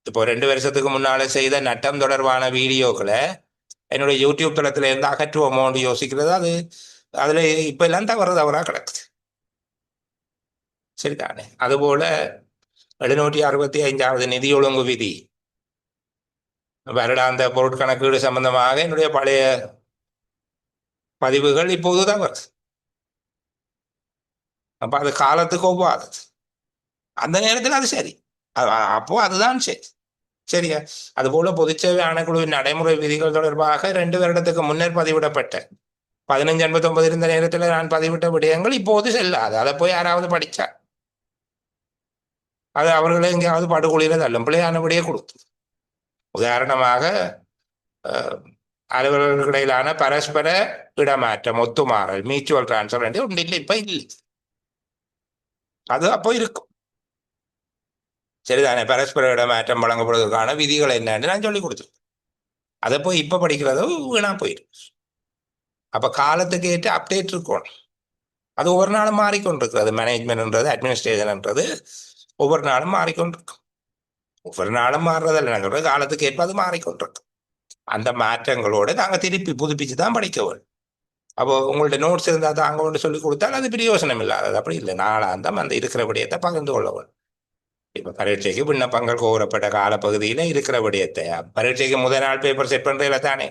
இப்போ 2 வருஷத்துக்கு முன்னால செய்த நட்டம் தொடர்பான வீடியோக்களை என்னுடைய யூடியூப் தளத்துல இருந்து அகற்றுவோமோன்னு யோசிக்கிறது. அது அதுல இப்ப எல்லாம் தவறா கிடக்குது. சரிதானே, அதுபோல 765வது நிதி ஒழுங்கு விதி வருடாந்த பொருட்கணக்கீடு சம்பந்தமாக என்னுடைய பழைய பதிவுகள் இப்போதுதான் வருது. அப்ப அது காலத்துக்கு ஒவ்வாதது. அந்த நேரத்தில் அது சரி, அப்போ அதுதான் சரி. சரியா, அதுபோல பொதுச்சேவை ஆணைக்குழுவின் நடைமுறை விதிகள் தொடர்பாக 2 வருடத்துக்கு முன்னர் பதிவிடப்பட்ட 1589 இருந்த நேரத்தில் நான் பதிவிட்ட விடயங்கள் இப்போது செல்லாது. அதை போய் யாராவது படிச்சா அது அவர்களே எங்கேயாவது படுகொலியில தள்ளும் பிள்ளையானபடியே கொடுத்து. உதாரணமாக அலுவலர்களுக்கு இடையிலான பரஸ்பர இடமாற்றம், ஒத்துமாறல், மியூச்சுவல் டிரான்ஸ்பர் என்று ஒன்று இல்லை, இப்ப இல்லை. அது அப்போ இருக்கும். சரிதானே, பரஸ்பர இடமாற்றம் வழங்கப்படுவதற்கான விதிகள் என்னன்னு நான் சொல்லி கொடுத்தேன். அதை போய் இப்ப படிக்கிறதோ வீணா போயிடும். அப்ப காலத்துக்கு ஏற்ற அப்டேட் இருக்கும். அது ஒவ்வொரு நாளும் மாறிக்கொண்டிருக்கிறது. மேனேஜ்மெண்ட்ன்றது, அட்மினிஸ்ட்ரேஷன்ன்றது ஒவ்வொரு நாளும் மாறிக்கொண்டிருக்கும். ஒவ்வொரு நாளும் மாறுறதில்லை, நாங்கள் காலத்துக்கு ஏற்ப அது மாறிக்கொண்டிருக்கும். அந்த மாற்றங்களோடு நாங்கள் திருப்பி புதுப்பிச்சு தான் படிக்க வேண்டும். அப்போ உங்கள்ட்ட நோட்ஸ் இருந்தால் தான் அங்கே ஒன்று சொல்லி கொடுத்தால் அது பிரயோசனம் இல்லாதது. அப்படி இல்லை, நாளாந்தம் அந்த இருக்கிற விடயத்தை பகிர்ந்து கொள்ள வேண்டும். இப்போ பரீட்சைக்கு விண்ணப்பங்கள் கோரப்பட்ட காலப்பகுதியில் இருக்கிற விடயத்தை பரீட்சைக்கு முதல் நாள் பேப்பர் செட் பண்ணுறதுல தானே,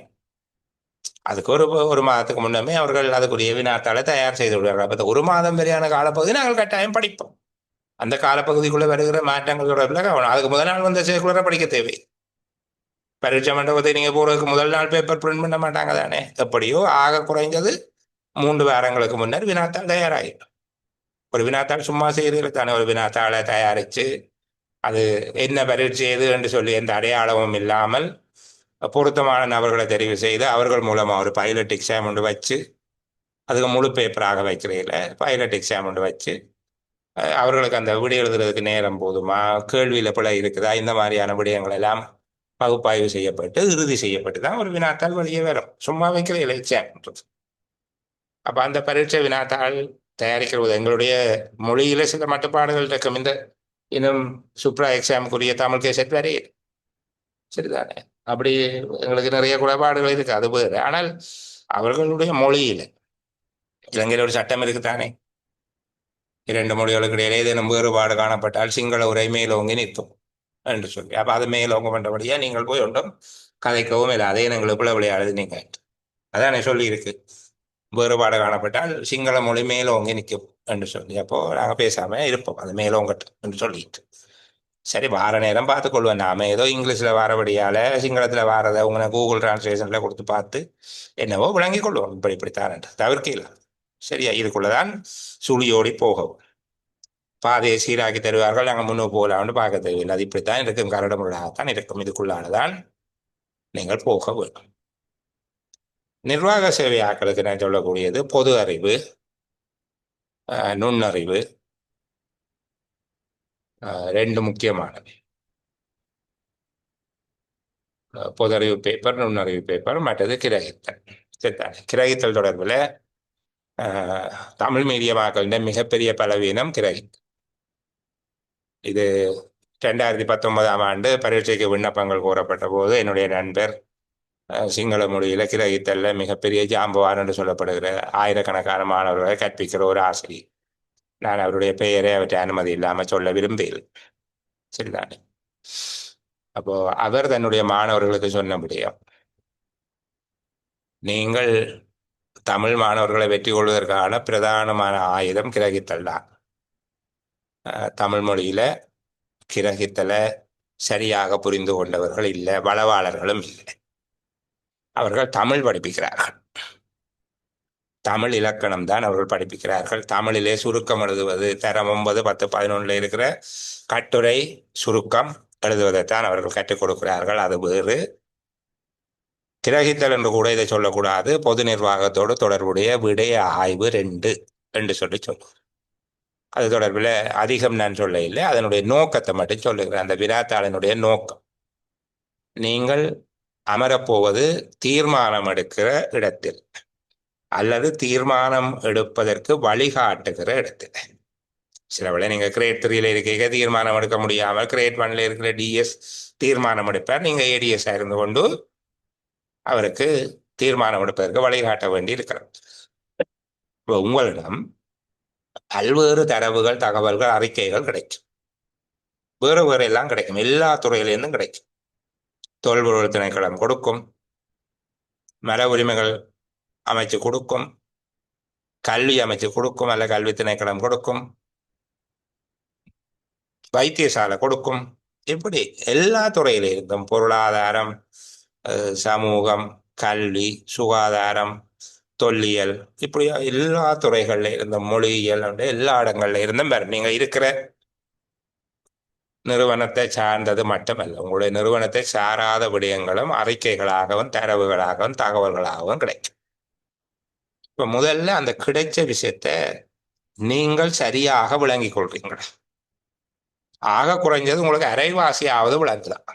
அதுக்கு ஒரு மாதத்துக்கு முன்னமே அவர்கள் அதுக்குரிய வினாத்தாளை தயார் செய்து விடுவார்கள். அப்போ ஒரு மாதம் வரையான காலப்பகுதி நாங்கள் கட்டாயம் படிப்போம். அந்த காலப்பகுதிக்குள்ளே வருகிற மாற்றங்கள் தொடர்பில் கவனம். அதுக்கு முதல் நாள் வந்த சேர்க்குலரை படிக்க தேவை. பரீட்சை மண்டபத்தை நீங்கள் போகிறதுக்கு முதல் நாள் பேப்பர் பிரிண்ட் பண்ண மாட்டாங்க தானே. எப்படியோ ஆக குறைஞ்சது 3 வாரங்களுக்கு முன்னர் வினாத்தாள் தயாராகிடும். ஒரு வினாத்தாள் சும்மா செய்கிறீர்கள் தானே, ஒரு வினாத்தாளை தயாரித்து அது என்ன பரீட்சை எது என்று சொல்லி எந்த அடையாளமும் இல்லாமல் பொருத்தமான நபர்களை தெரிவு செய்து அவர்கள் மூலமாக ஒரு பைலட் எக்ஸாம் ஒன்று வச்சு அதுக்கு முழு பேப்பராக வைக்கிறீங்கள பைலட் எக்ஸாம் ஒன்று வச்சு அவர்களுக்கு அந்த விடை எழுதுறதுக்கு நேரம் போதுமா, கேள்வியில் பிழை இருக்குதா, இந்த மாதிரியான விடயங்கள் எல்லாம் பகுப்பாய்வு செய்யப்பட்டு இறுதி செய்யப்பட்டு தான் ஒரு வினாத்தாள் வெளியே வரும். சும்மா வைக்கிறீங்கள எக்ஸாம்ன்றது. அப்போ அந்த பரீட்சை வினாத்தாள் தயாரிக்கிறது எங்களுடைய மொழியில சில மட்டுப்பாடுகள் இருக்கும். இந்த இன்னும் சுப்ரா எக்ஸாமுக்குரிய தமிழ் கேசட் வரையில் சரிதானே, அப்படி எங்களுக்கு நிறைய குறைபாடுகள் இருக்கு, அது வேறு. ஆனால் அவர்களுடைய மொழியில இலங்கையில் ஒரு சட்டம் இருக்குத்தானே, 2 மொழிகளுக்கு இடையிலே ஏதேனும் வேறுபாடு காணப்பட்டால் சிங்கள உரை மேலோங்கி நிற்கும் என்று சொல்லி, அப்போ அது மேலோங்க பண்றபடியா நீங்கள் போய் ஒன்றும் கதைக்கவும் இல்லை, அதே எங்களுக்கு விளையாடுது நீங்க அதானே சொல்லி இருக்கு. வேறுபாடு காணப்பட்டால் சிங்கள மொழி மேலோங்கி நிற்கும் என்று சொல்லி, அப்போ நாங்கள் பேசாம இருப்போம், அது மேலோங்கட்டும் என்று சொல்லிட்டு. சரி, வார நேரம் பார்த்துக்கொள்வேன். நாம ஏதோ இங்கிலீஷ்ல வாரபடியால சிங்களத்துல வாரதை உங்களை கூகுள் டிரான்ஸ்லேஷன்ல கொடுத்து பார்த்து என்னவோ விளங்கி கொள்வோம். இப்படித்தான் தவிர்க்கல. சரியா, இதுக்குள்ளதான் சுழியோடி போகவும் பாதையை சீராக்கி தருவார்கள். நாங்கள் முன்னே போகலாம்னு பார்க்க தேவையில்லை. அது இப்படித்தான் இருக்கும், கரடுமுரடாகத்தான் இருக்கும். இதுக்குள்ளானதான் நீங்கள் போக வேண்டும். நிர்வாக சேவை ஆக்களுக்கு நான் சொல்லக்கூடியது பொது அறிவு, நுண்ணறிவு, 2 முக்கியமானவை. பொது அறிவு பேப்பர், நுண்ணறிவு பேப்பர், மற்றது கிரகித்தல். சரிதானே, கிரகித்தல் தொடர்பில் தமிழ் மீடியமாக்களின் மிகப்பெரிய பலவீனம் கிரகித்தல். இது 2019ஆம் ஆண்டு பரீட்சைக்கு விண்ணப்பங்கள் கோரப்பட்ட போது என்னுடைய நண்பர் சிங்கள மொழியில கிரகித்தல்ல மிகப்பெரிய ஜாம்பவான் என்று சொல்லப்படுகிற ஆயிரக்கணக்கான மாணவர்களை கற்பிக்கிற ஒரு ஆசிரியர் நான் அவருடைய பெயரை அவற்றை அனுமதி இல்லாமல் சொல்ல விரும்புகிறேன். சரிதானே? அப்போ அவர் தன்னுடைய மாணவர்களுக்கு சொன்ன முடியும், நீங்கள் தமிழ் மாணவர்களை வெற்றி கொள்வதற்கான பிரதானமான ஆயுதம் கிரகித்தல் தான். தமிழ் மொழியில கிரகித்தலை சரியாக புரிந்து கொண்டவர்கள் இல்லை, வளவாளர்களும் இல்லை. அவர்கள் தமிழ் படிப்பிக்கிறார்கள், தமிழ் இலக்கணம் தான் அவர்கள் படிப்பிக்கிறார்கள். தமிழிலே சுருக்கம் எழுதுவது தரம் 9, 10, 11 இருக்கிற கட்டுரை சுருக்கம் எழுதுவதைத்தான் அவர்கள் கற்றுக் கொடுக்கிறார்கள். அது வேறு. கிரகித்தல் என்று கூட இதை சொல்லக்கூடாது. பொது நிர்வாகத்தோடு தொடர்புடைய விடய ஆய்வு 2 என்று சொல்லும். அது தொடர்பில் அதிகம் நான் சொல்ல இல்லை, அதனுடைய நோக்கத்தை மட்டும் சொல்லுகிறேன். அந்த வினாத்தாளினுடைய நோக்கம், நீங்கள் அமரப்போவது தீர்மானம் எடுக்கிற இடத்தில் அல்லது தீர்மானம் எடுப்பதற்கு வழிகாட்டுகிற இடத்தில். சில வேளை நீங்கள் கிரேட் 3 இருக்க தீர்மானம் எடுக்க முடியாமல் கிரேட் 1 இருக்கிற டிஎஸ் தீர்மானம் எடுப்பார். நீங்கள் ஏடிஎஸ் இருந்து கொண்டு அவருக்கு தீர்மானம் எடுப்பதற்கு வழிகாட்ட வேண்டி இருக்கிறது. இப்போ உங்களிடம் பல்வேறு தரவுகள், தகவல்கள், அறிக்கைகள் கிடைக்கும். வேறு வேறு எல்லாம் கிடைக்கும், எல்லா துறையிலிருந்தும் கிடைக்கும். தொல்பொருள் திணைக்களம் கொடுக்கும், மர உரிமைகள் அமைச்சு கொடுக்கும், கல்வி அமைச்சு கொடுக்கும், அல்ல கல்வி திணைக்களம் கொடுக்கும், வைத்தியசாலை கொடுக்கும். இப்படி எல்லா துறையிலிருந்தும் பொருளாதாரம், சமூகம், கல்வி, சுகாதாரம், தொல்லியல், இப்படி எல்லா துறைகள்ல இருந்த மொழியியல், எல்லா இடங்கள்ல இருந்தும் வேறு. நீங்க இருக்கிற நிறுவனத்தை சார்ந்தது மட்டுமல்ல, உங்களுடைய நிறுவனத்தை சாராத விடயங்களும் அறிக்கைகளாகவும் தரவுகளாகவும் தகவல்களாகவும் கிடைக்கும். இப்ப முதல்ல அந்த கிடைச்ச விஷயத்த நீங்கள் சரியாக விளங்கிக் கொள்றீங்களா? ஆக குறைஞ்சது உங்களுக்கு அரைவாசியாவது விளங்குதான்.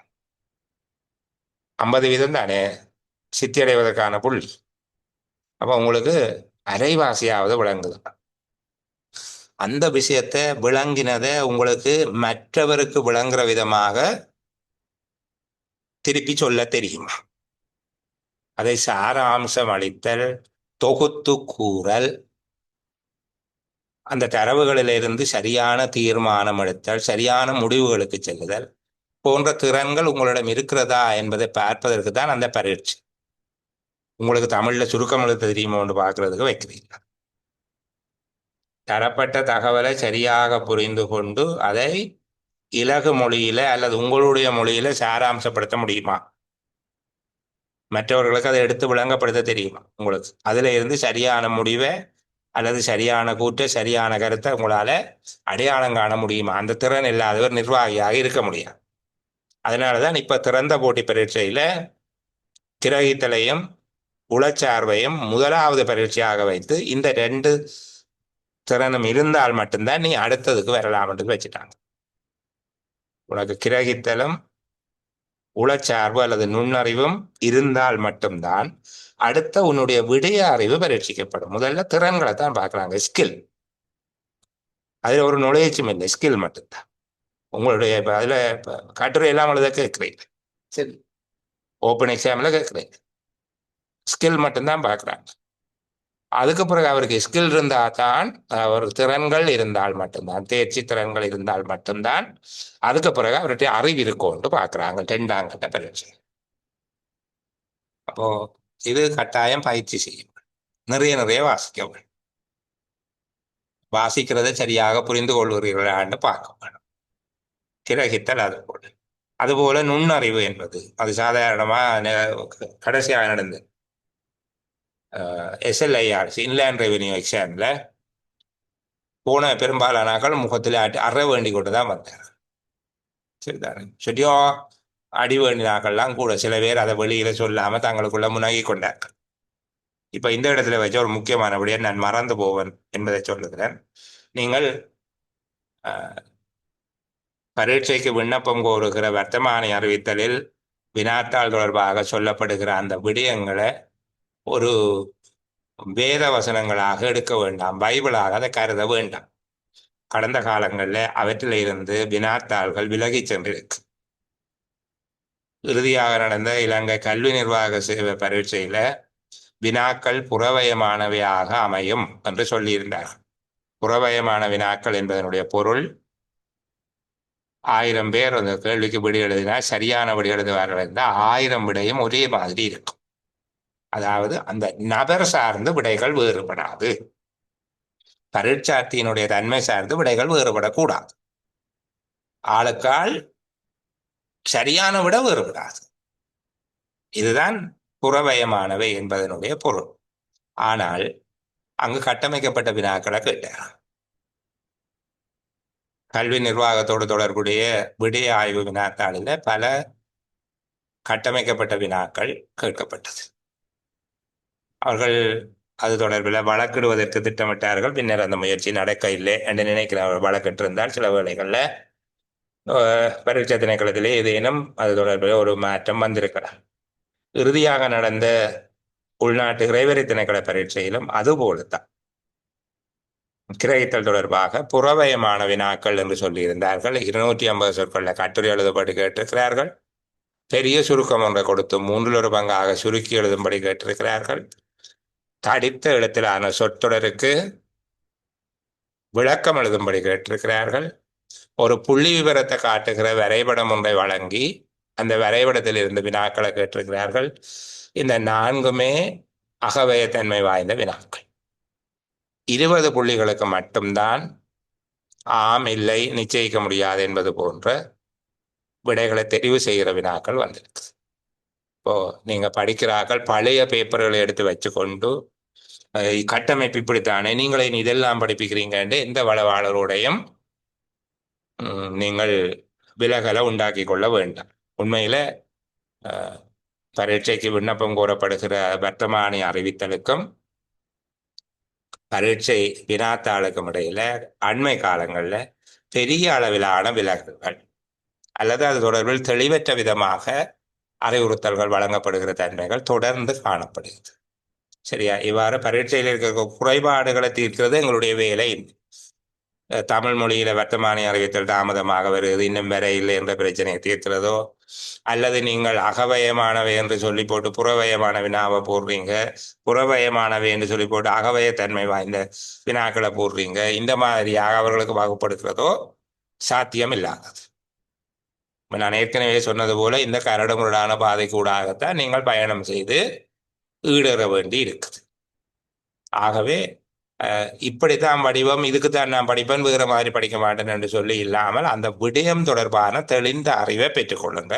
50% தானே சித்தி அடைவதற்கான புள்ளி. அப்ப உங்களுக்கு அரைவாசியாவது விளங்குதான். அந்த விஷயத்தை விளங்கினதை உங்களுக்கு மற்றவருக்கு விளங்குற விதமாக திருப்பி சொல்ல தெரியுமா? அதை சாராம்சம் அளித்தல், தொகுத்து கூறல், அந்த தரவுகளிலிருந்து சரியான தீர்மானம் எடுத்தல், சரியான முடிவுகளுக்கு செல்லுதல் போன்ற திறன்கள் உங்களிடம் இருக்கிறதா என்பதை பார்ப்பதற்கு தான் அந்த பரீட்சை. உங்களுக்கு தமிழ்ல சுருக்கம் எழுத தெரியுமா என்று பார்க்கறதுக்கு வைக்கிறீங்க. தரப்பட்ட தகவலை சரியாக புரிந்து கொண்டு அதை இலகு மொழியில அல்லது உங்களுடைய மொழியில சாராம்சப்படுத்த முடியுமா? மற்றவர்களுக்கு அதை எடுத்து விளங்கப்படுத்த தெரியுமா? உங்களுக்கு அதுல இருந்து சரியான முடிவை அல்லது சரியான கூற்றை, சரியான கருத்தை உங்களால அடையாளம் காண முடியுமா? அந்த திறன் இல்லாதவர் நிர்வாகியாக இருக்க முடியாது. அதனாலதான் இப்ப திறந்த போட்டி பரீட்சையில கிரகித்தலையும் உளச்சார்பையும் முதலாவது பரீட்சையாக வைத்து இந்த 2 திறனும் இருந்தால் மட்டும்தான் நீ அடுத்ததுக்கு வரலாம் என்று வச்சுட்டாங்க. உனக்கு கிரகித்தலும் உளச்சார்பு அல்லது நுண்ணறிவும் இருந்தால் மட்டும்தான் அடுத்த உன்னுடைய விடய அறிவு பரீட்சிக்கப்படும். முதல்ல திறன்களை தான் பார்க்கறாங்க, ஸ்கில். அதுல ஒரு நுழைச்சும் இல்லை, ஸ்கில் மட்டும்தான். உங்களுடைய அதுல கட்டுரை எல்லாம் எழுத கேட்கிறீங்க, சரி, ஓப்பன் எக்ஸாம்ல கேட்கிறீங்க, ஸ்கில் மட்டும்தான் பார்க்குறாங்க. அதுக்கு பிறகு அவருக்கு ஸ்கில் இருந்தால் தான், அவர் திறன்கள் இருந்தால் மட்டும்தான், தேர்ச்சி திறன்கள் இருந்தால் மட்டும்தான் அதுக்கு பிறகு அவர்கிட்ட அறிவு இருக்கும்னு பார்க்குறாங்க 2ஆம் கட்ட பரீட்சை. அப்போ இது கட்டாயம் பயிற்சி செய்யும். நிறைய வாசிக்க வேண்டும். வாசிக்கிறதை சரியாக புரிந்து கொள்கிறீர்களான்னு பார்க்க வேண்டும். கிரகித்தல் அதுபோல நுண்ணறிவு என்பது அது சாதாரணமா கடைசியாக நடந்தது SLIRC இன்லேண்ட் ரெவென்யூ எக்ஸாம்ல போன பெரும்பாலானாக்கள் முகத்தில் அற வேண்டி கொண்டு தான் வந்தார். சரிதானே? சொட்டியோ அடி வேண்டினாக்கள்லாம் கூட சில பேர் அதை வெளியில சொல்லாம தங்களுக்குள்ள முனகி கொண்டார்கள். இப்ப இந்த இடத்துல வச்ச ஒரு முக்கியமானபடியே நான் மறந்து போவேன் என்பதை சொல்லுகிறேன். நீங்கள் பரீட்சைக்கு விண்ணப்பம் கோருகிற வர்த்தமானி அறிவித்தலில் வினாத்தாள் தொடர்பாக சொல்லப்படுகிற அந்த விடயங்களை ஒரு வேத வசனங்களாக எடுக்க வேண்டாம், பைபிளாக அதை கருத வேண்டாம். கடந்த காலங்களில் அவற்றில் இருந்து வினாத்தாள்கள் விலகி சென்றிருக்கு. இறுதியாக நடந்த இலங்கை கல்வி நிர்வாக சேவை பரீட்சையில வினாக்கள் புறவயமானவையாக அமையும் என்று சொல்லியிருந்தார்கள். புறவயமான வினாக்கள் என்பதனுடைய பொருள் 1000 பேர் அந்த கேள்விக்கு விடை எழுதினால் சரியான விடை எழுதுவார்கள் என்றால் 1000 விடையும் ஒரே மாதிரி இருக்கும். அதாவது அந்த நபர் சார்ந்து விடைகள் வேறுபடாது. பரீட்சார்த்தியினுடைய தன்மை சார்ந்து விடைகள் வேறுபடக்கூடாது. ஆளுக்கால் சரியான விட வேறுபடாது. இதுதான் புறவயமானவை என்பதனுடைய பொருள். ஆனால் அங்கு கட்டமைக்கப்பட்ட வினாக்களை கேட்டார். கல்வி நிர்வாகத்தோடு தொடர்புடைய விடய ஆய்வு வினாத்தாளில் பல கட்டமைக்கப்பட்ட வினாக்கள் கேட்கப்பட்டது. அவர்கள் அது தொடர்பில் வழக்கிடுவதற்கு திட்டமிட்டார்கள். பின்னர் அந்த முயற்சி நடக்க இல்லை என்று நினைக்கிறவர்கள். வழக்கிட்டிருந்தால் சில வேளைகளில் பரீட்சை திணைக்களத்திலே ஏதேனும் அது தொடர்பில் ஒரு மாற்றம் வந்திருக்கலாம். இறுதியாக நடந்த உள்நாட்டு இறைவரி திணைக்கள பரீட்சையிலும் அதுபோலத்தான் கிரகித்தல் தொடர்பாக புறவயமான வினாக்கள் என்று சொல்லியிருந்தார்கள். 250 சொற்களில் கட்டுரை எழுதும்படி கேட்டிருக்கிறார்கள். பெரிய சுருக்கம் ஒன்றை கொடுத்து 1/3 பங்காக சுருக்கி எழுதும்படி கேட்டிருக்கிறார்கள். தடித்த எழுத்திலான சொற்றொடருக்கு விளக்கம் எழுதும்படி கேட்டிருக்கிறார்கள். ஒரு புள்ளி விவரத்தை காட்டுகிற வரைபடம் ஒன்றை வழங்கி அந்த வரைபடத்தில் இருந்து வினாக்களை கேட்டிருக்கிறார்கள். இந்த 4மே அகவயத்தன்மை வாய்ந்த வினாக்கள். 20 புள்ளிகளுக்கு மட்டும்தான் ஆம் இல்லை நிச்சயிக்க முடியாது என்பது போன்ற விடைகளை தெரிவு செய்கிற வினாக்கள் வந்திருக்கு. இப்போ நீங்க படிக்கிறார்கள் பழைய பேப்பர்களை எடுத்து வச்சுக்கொண்டு கட்டமைப்பு இப்படித்தானே நீங்களே இதெல்லாம் படிப்பிக்கிறீங்க என்று எந்த வளவாளருடையும் நீங்கள் விலகலை உண்டாக்கி கொள்ள வேண்டாம். உண்மையில பரீட்சைக்கு விண்ணப்பம் கோரப்படுகிற வர்த்தமானி அறிவித்தலுக்கும் பரீட்சை வினாத்தாளுக்கும் இடையில அண்மை காலங்களில் பெரிய அளவிலான விலகுகள் அல்லது அது தொடர்பில் தெளிவற்ற விதமாக அறிவுறுத்தல்கள் வழங்கப்படுகிற தன்மைகள் தொடர்ந்து காணப்படுகிறது. சரியா? இவ்வாறு பரீட்சையில் இருக்கிற குறைபாடுகளை தீர்க்கிறது எங்களுடைய வேலை. தமிழ் மொழியில வர்த்தமானி அறிவித்தல் தாமதமாக வருகிறது, இன்னும் வர இல்லை என்ற பிரச்சனையை தீர்க்கிறதோ, அல்லது நீங்கள் அகவயமானவை என்று சொல்லி போட்டு புறவயமான வினாவை போடுறீங்க, புறவயமானவை என்று சொல்லி போட்டு அகவயத்தன்மை வாய்ந்த வினாக்களை போடுறீங்க, இந்த மாதிரியாக அவர்களுக்கு வகுப்படுகிறதோ சாத்தியம் இல்லாதது. நான் ஏற்கனவே சொன்னது போல இந்த கரடுமுரடான பாதை கூடாகத்தான் நீங்கள் பயணம் செய்து ஈடேற வேண்டி இருக்குது. ஆகவே இப்படித்தான் வடிவம், இதுக்குத்தான் நான் படிப்பேன், வேற மாதிரி படிக்க மாட்டேன் என்று சொல்லி இல்லாமல் அந்த விடயம் தொடர்பான தெளிந்த அறிவை பெற்றுக்கொள்ளுங்க.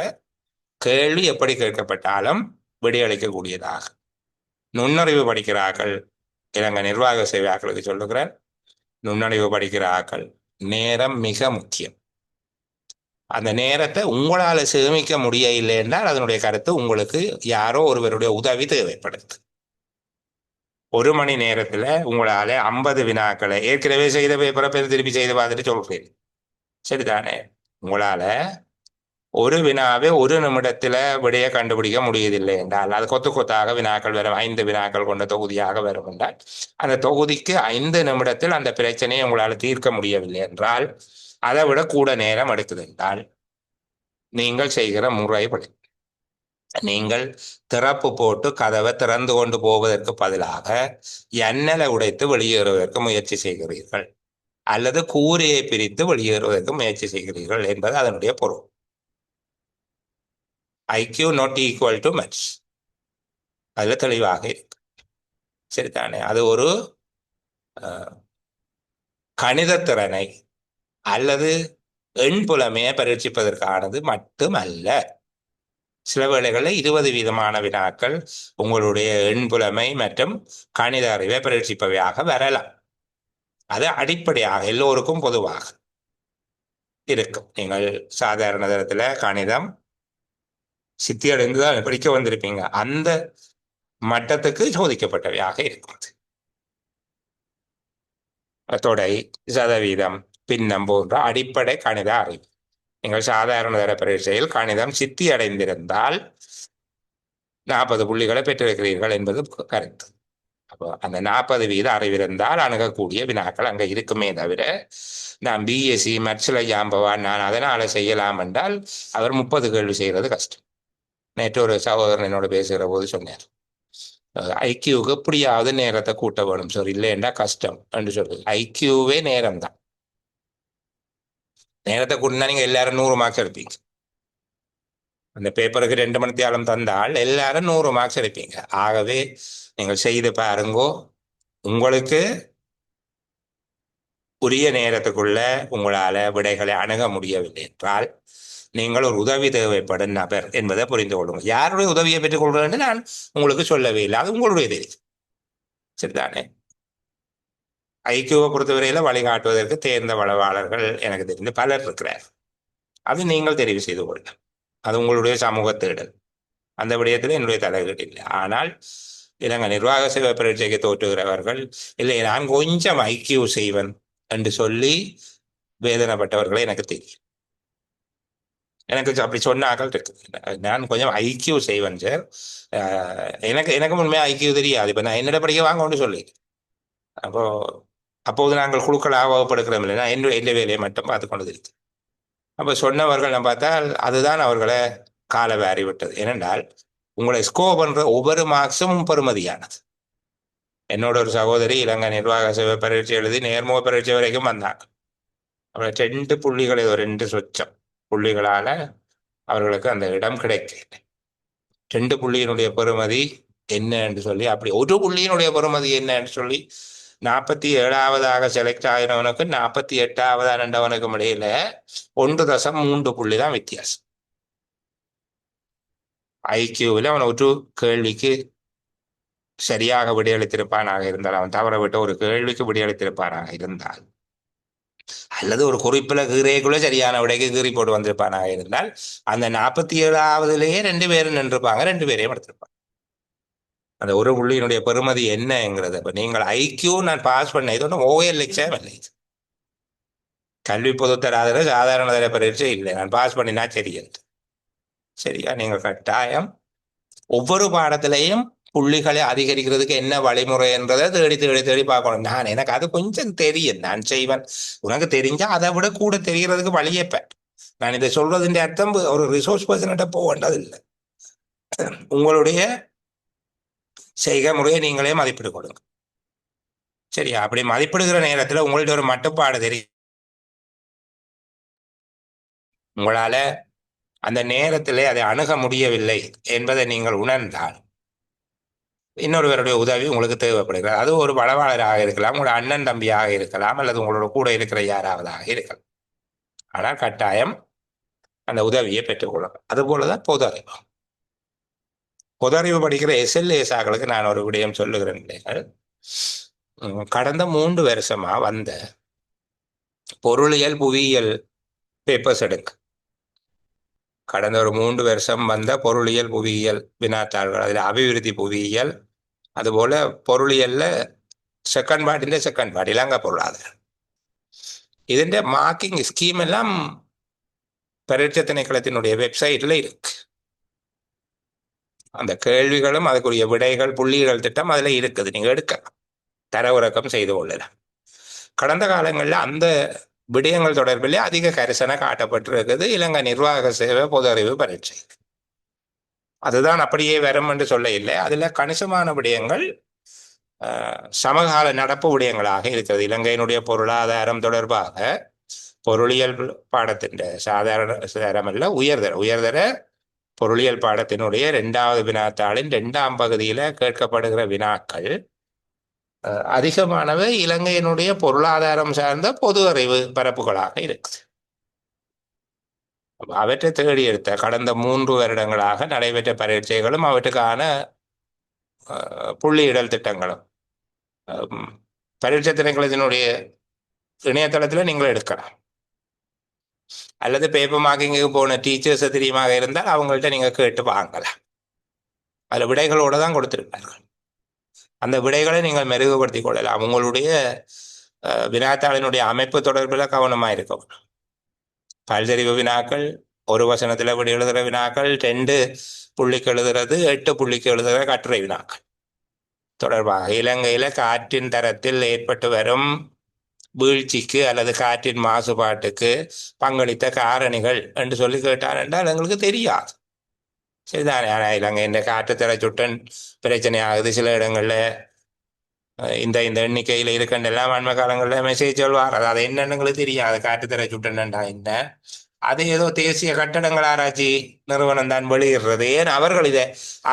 கேள்வி எப்படி கேட்கப்பட்டாலும் விடையளிக்கக்கூடியதாக. நுண்ணறிவு படிக்கிறார்கள், இலங்கை நிர்வாக சேவையாக்களுக்கு சொல்லுகிறேன், நுண்ணறிவு படிக்கிறார்கள், நேரம் மிக முக்கியம். அந்த நேரத்தை உங்களால் சேமிக்க முடியவில்லை என்றால் அதனுடைய கருத்து உங்களுக்கு யாரோ ஒருவருடைய உதவி தேவைப்படுது. 1 மணி நேரத்தில் உங்களால் 50 வினாக்களை ஏற்கனவே செய்த பேப்பரை திருப்பி செய்து பார்த்துட்டு சொல்கிறேன். சரிதானே? உங்களால் ஒரு வினாவே 1 நிமிடத்தில் விடையை கண்டுபிடிக்க முடியதில்லை என்றால் அது கொத்து கொத்தாக வினாக்கள் வரும், 5 வினாக்கள் கொண்ட தொகுதியாக வரும் என்றால் அந்த தொகுதிக்கு 5 நிமிடத்தில் அந்த பிரச்சனையை உங்களால் தீர்க்க முடியவில்லை என்றால் அதை விட கூட நேரம் எடுக்குது என்றால் நீங்கள் செய்கிற முறைப்படி நீங்கள் திறப்பு போட்டு கதவை திறந்து கொண்டு போவதற்கு பதிலாக எண்ணலை உடைத்து வெளியேறுவதற்கு முயற்சி செய்கிறீர்கள், அல்லது கூரையை பிரித்து வெளியேறுவதற்கு முயற்சி செய்கிறீர்கள் என்பது அதனுடைய பொருள். IQ not equal to much, அதுல தெளிவாக இருக்கு. சரிதானே? அது ஒரு கணித திறனை அல்லது எண் புலமையை பரீட்சிப்பதற்கானது மட்டுமல்ல. சில வேளைகளில் 20 வீதமான வினாக்கள் உங்களுடைய எண் புலமை மற்றும் கணித அறிவை பரீட்சிப்பவையாக வரலாம். அது அடிப்படையாக எல்லோருக்கும் பொதுவாக இருக்கும். நீங்கள் சாதாரண தரத்தில் கணிதம் சித்தியடைந்து தான் படிக்க வந்திருப்பீங்க, அந்த மட்டத்துக்கு சோதிக்கப்பட்டவையாக இருக்கும். தொடை, சதவீதம், பின்னம் போன்ற அடிப்படை கணித அறிவு. நீங்கள் சாதாரண தர பரீட்சையில் கணிதம் சித்தி அடைந்திருந்தால் 40 புள்ளிகளை பெற்றிருக்கிறீர்கள் என்பது கருத்து. அப்போ அந்த 40 வீத அறிவிருந்தால் அணுகக்கூடிய வினாக்கள் அங்கே இருக்குமே தவிர நான் பிஎஸ்சி மற்சில ஜாம்பவான் நான் அதனால செய்யலாம் என்றால் அவர் 30 கேள்வி செய்கிறது கஷ்டம். நேற்று ஒரு சகோதரன் என்னோட பேசுகிற போது சொன்னார், ஐக்கியூக்கு எப்படியாவது நேரத்தை கூட்ட வேணும் சார், இல்லைன்னா கஷ்டம் என்று சொல்றது. ஐக்கியூவே நேரம் தான். நேரத்தை கூட்டினா நீங்க எல்லாரும் 100 மார்க்ஸ் எடுப்பீங்க. அந்த பேப்பருக்கு 2 மணி தியாலம் தந்தால் எல்லாரும் 100 மார்க்ஸ் எடுப்பீங்க. ஆகவே நீங்கள் செய்து பாருங்கோ. உங்களுக்கு உரிய நேரத்துக்குள்ள உங்களால விடைகளை அணுக முடியவில்லை என்றால் நீங்கள் ஒரு உதவி தேவைப்படும் நபர் என்பதை புரிந்து கொள்ளுங்கள். யாருடைய உதவியை பெற்றுக் கொள்கிறேன் என்று நான் உங்களுக்கு சொல்லவே இல்லை, அது உங்களுடைய தெரியும். சரிதானே? ஐக்கியூவை பொறுத்தவரையில வழிகாட்டுவதற்கு தேர்ந்த வளவாளர்கள் எனக்கு தெரிந்து பலர் இருக்கிறார். அது நீங்கள் தெரிவு செய்து கொள்ளலாம். அது உங்களுடைய சமூக தேடல். அந்த விடயத்தில் என்னுடைய தலையீடு இல்லை. ஆனால் இலங்கை நிர்வாக சேவை பரீட்சைக்கு தோற்றுகிறவர்கள் இல்லை நான் கொஞ்சம் ஐக்கியூ செய்வன் என்று சொல்லி வேதனைப்பட்டவர்களை எனக்கு தெரியும். எனக்கு அப்படி சொன்னார்கள் இருக்கு. நான் கொஞ்சம் ஐக்கியூ செய்வேன் சார், எனக்கு உண்மையாக ஐக்கியூ தெரியாது. இப்போ நான் என்னிட படிக்க வாங்க சொல்லி அப்போது நாங்கள் குழுக்களாக வகுப்படுக்கிறோம் இல்லைன்னா எந்த வேலையை மட்டும் பார்த்து கொண்டது இருக்கு. அப்போ சொன்னவர்கள் நான் பார்த்தால் அதுதான் அவர்களை காலை வாரி விட்டது. ஏனென்றால் உங்களை ஸ்கோர் பண்ற ஒவ்வொரு மார்க்ஸும் பெறுமதியானது. என்னோட ஒரு சகோதரி இலங்கை நிர்வாக சேவை பரீட்சை எழுதி நேர்முக பரீட்சை வரைக்கும் வந்தாங்க. அவரை 2 புள்ளிகள், 2 சொச்சம் புள்ளிகளால அவர்களுக்கு அந்த இடம் கிடைக்கல. 2 புள்ளியினுடைய பெறுமதி என்ன என்று சொல்லி, அப்படி 1 புள்ளியினுடைய பெறுமதி என்ன என்று சொல்லி 47ஆவதாக செலக்ட் ஆகினவனுக்கு 48ஆவதானவனுக்கும் இடையில 1.3 புள்ளி தான் வித்தியாசம். ஐக்கியூவில் அவன் ஒரு கேள்விக்கு சரியாக விடையளித்திருப்பானாக இருந்தால், அவன் தவற விட்ட ஒரு கேள்விக்கு விடையளித்திருப்பானாக இருந்தால், அல்லது ஒரு குறிப்பில் கீரைக்குள்ள சரியான விடைக்கு கீறி போட்டு வந்திருப்பானாக இருந்தால், அந்த 47ஆவதுலேயே 2 பேரும் நின்றுப்பாங்க, 2 பேரையும் எடுத்திருப்பாங்க. அந்த ஒரு புள்ளியினுடைய பெறுமதி என்னங்கிறது. இப்போ நீங்கள் ஐக்கியூ நான் பாஸ் பண்ண இது ஒன்றும் ஓஎல் எக்ஸாம் இல்லை, கல்வி பொதுத்தராதர சாதாரண தர பரீட்சை இல்லை. நான் பாஸ் பண்ணினா சரியா? நீங்கள் கட்டாயம் ஒவ்வொரு பாடத்திலையும் புள்ளிகளை அதிகரிக்கிறதுக்கு என்ன வழிமுறை என்றதை தேடி தேடி தேடி பார்க்கணும். நான் எனக்கு அது கொஞ்சம் தெரியும், நான் செய்வேன். உனக்கு தெரிஞ்சா அதை விட கூட தெரிகிறதுக்கு வழியேப்பேன். நான் இதை சொல்றதுன்ற அர்த்தம் ஒரு ரிசோர்ஸ் பர்சன்கிட்ட போக வேண்டதில்லை. உங்களுடைய செய்கை முறையை நீங்களே மதிப்பீடு கொடுங்க. சரியா? அப்படி மதிப்பிடுகிற நேரத்தில் உங்கள்ட்ட ஒரு மட்டுப்பாடு தெரியும். உங்களால அந்த நேரத்திலே அதை அணுக முடியவில்லை என்பதை நீங்கள் உணர்ந்தால் இன்னொருவருடைய உதவி உங்களுக்கு தேவைப்படுகிறது. அது ஒரு வளவாளராக இருக்கலாம், உங்களோட அண்ணன் தம்பியாக இருக்கலாம், அல்லது உங்களோட கூட இருக்கிற யாராவதாக இருக்கலாம். ஆனால் கட்டாயம் அந்த உதவியை பெற்றுக்கொள்ளலாம். அதுபோலதான் பொது அறிவு. பொது அறிவு படிக்கிற SLASகளுக்கு நான் ஒரு விடயம் சொல்லுகிறேன். கடந்த 3 வருஷமா வந்த பொருளியல் புவியியல் பேப்பர்ஸ் எடுங்க. கடந்த ஒரு 3 வருஷம் வந்த பொருளியல் புவியியல் வினாத்தாள்கள், அதில் அபிவிருத்தி புவியியல், அதுபோல பொருளியல்ல செகண்ட் பார்ட் இலங்கை பொருளாதாரம், ഇതിന്റെ மார்க்கிங் ஸ்கீம் எல்லாம் பரீட்சை திணைக்களத்தினுடைய வெப்சைட்ல இருக்கு. அந்த கேள்விகளும் அதுக்குரிய விடைகள் புள்ளிகள் திட்டம் அதுல இருக்குது, நீங்க எடுக்கலாம், தரவிறக்கம் செய்து கொள்ளலாம். கடந்த காலங்களில் அந்த விடயங்கள் தொடர்பில் அதிக கரிசனை காட்டப்பட்டிருக்குது இலங்கை நிர்வாக சேவை பொது அறிவு பரீட்சை. அதுதான் அப்படியே வரும் என்று சொல்ல இல்லை. அதுல கணிசமான விடயங்கள் சமகால நடப்பு விடயங்களாக இருக்கிறது. இலங்கையினுடைய பொருளாதாரம் தொடர்பாக பொருளியல் பாடத்தின் சாதாரண அல்ல, உயர்தர பொருளியல் பாடத்தினுடைய 2வது வினாத்தாளின் 2ஆம் பகுதியில கேட்கப்படுகிற வினாக்கள் அதிகமானவை இலங்கையினுடைய பொருளாதாரம் சார்ந்த பொது அறிவு பரப்புகளாக இருக்குது. அவற்றை தேடி எடுத்த கடந்த 3 வருடங்களாக நடைபெற்ற பரீட்சைகளும் அவற்றுக்கான புள்ளியிடல் திட்டங்களும் பரீட்சை திணைக்களத்தினுடைய இணையதளத்தில் நீங்கள் எடுக்கலாம். அல்லது பேப்பர் மார்க்கிங்கு போன டீச்சர்ஸ் தெரியுமாக இருந்தால் அவங்கள்ட்ட நீங்க கேட்டு வாங்கலாம். அதில் விடைகளோடு தான் கொடுத்திருப்பார்கள். அந்த விடைகளை நீங்கள் மெருகுபடுத்திக் கொள்ளலாம். உங்களுடைய வினாத்தாளினுடைய அமைப்பு தொடர்பில் கவனமாக இருக்கணும். பல்தறிவு வினாக்கள், ஒரு வசனத்தில் விட எழுதுகிற வினாக்கள், 2 புள்ளிக்கு எழுதுறது, 8 புள்ளிக்கு எழுதுகிற கட்டுரை வினாக்கள் தொடர்பாக இலங்கையில காற்றின் தரத்தில் ஏற்பட்டு வரும் வீழ்ச்சிக்கு அல்லது காற்றின் மாசுபாட்டுக்கு பங்களித்த காரணிகள் என்று சொல்லி கேட்டார் என்றால் எங்களுக்கு தெரியாது. சரிதானே. ஆனால் இலங்கை இந்த காற்றுத்தர சுட்டன் பிரச்சனை ஆகுது சில இடங்கள்ல. இந்த இந்த எண்ணிக்கையில் இருக்கண்டெல்லாம் அண்மை காலங்களில் மெசேஜ் சொல்வார். அது என்னன்னு எங்களுக்கு தெரியும். அது காற்றுத்தர சுட்டன்டா என்ன, அது ஏதோ தேசிய கட்டடங்கள் ஆராய்ச்சி நிறுவனம் தான் வெளியிடுறது. ஏன் அவர்கள் இதை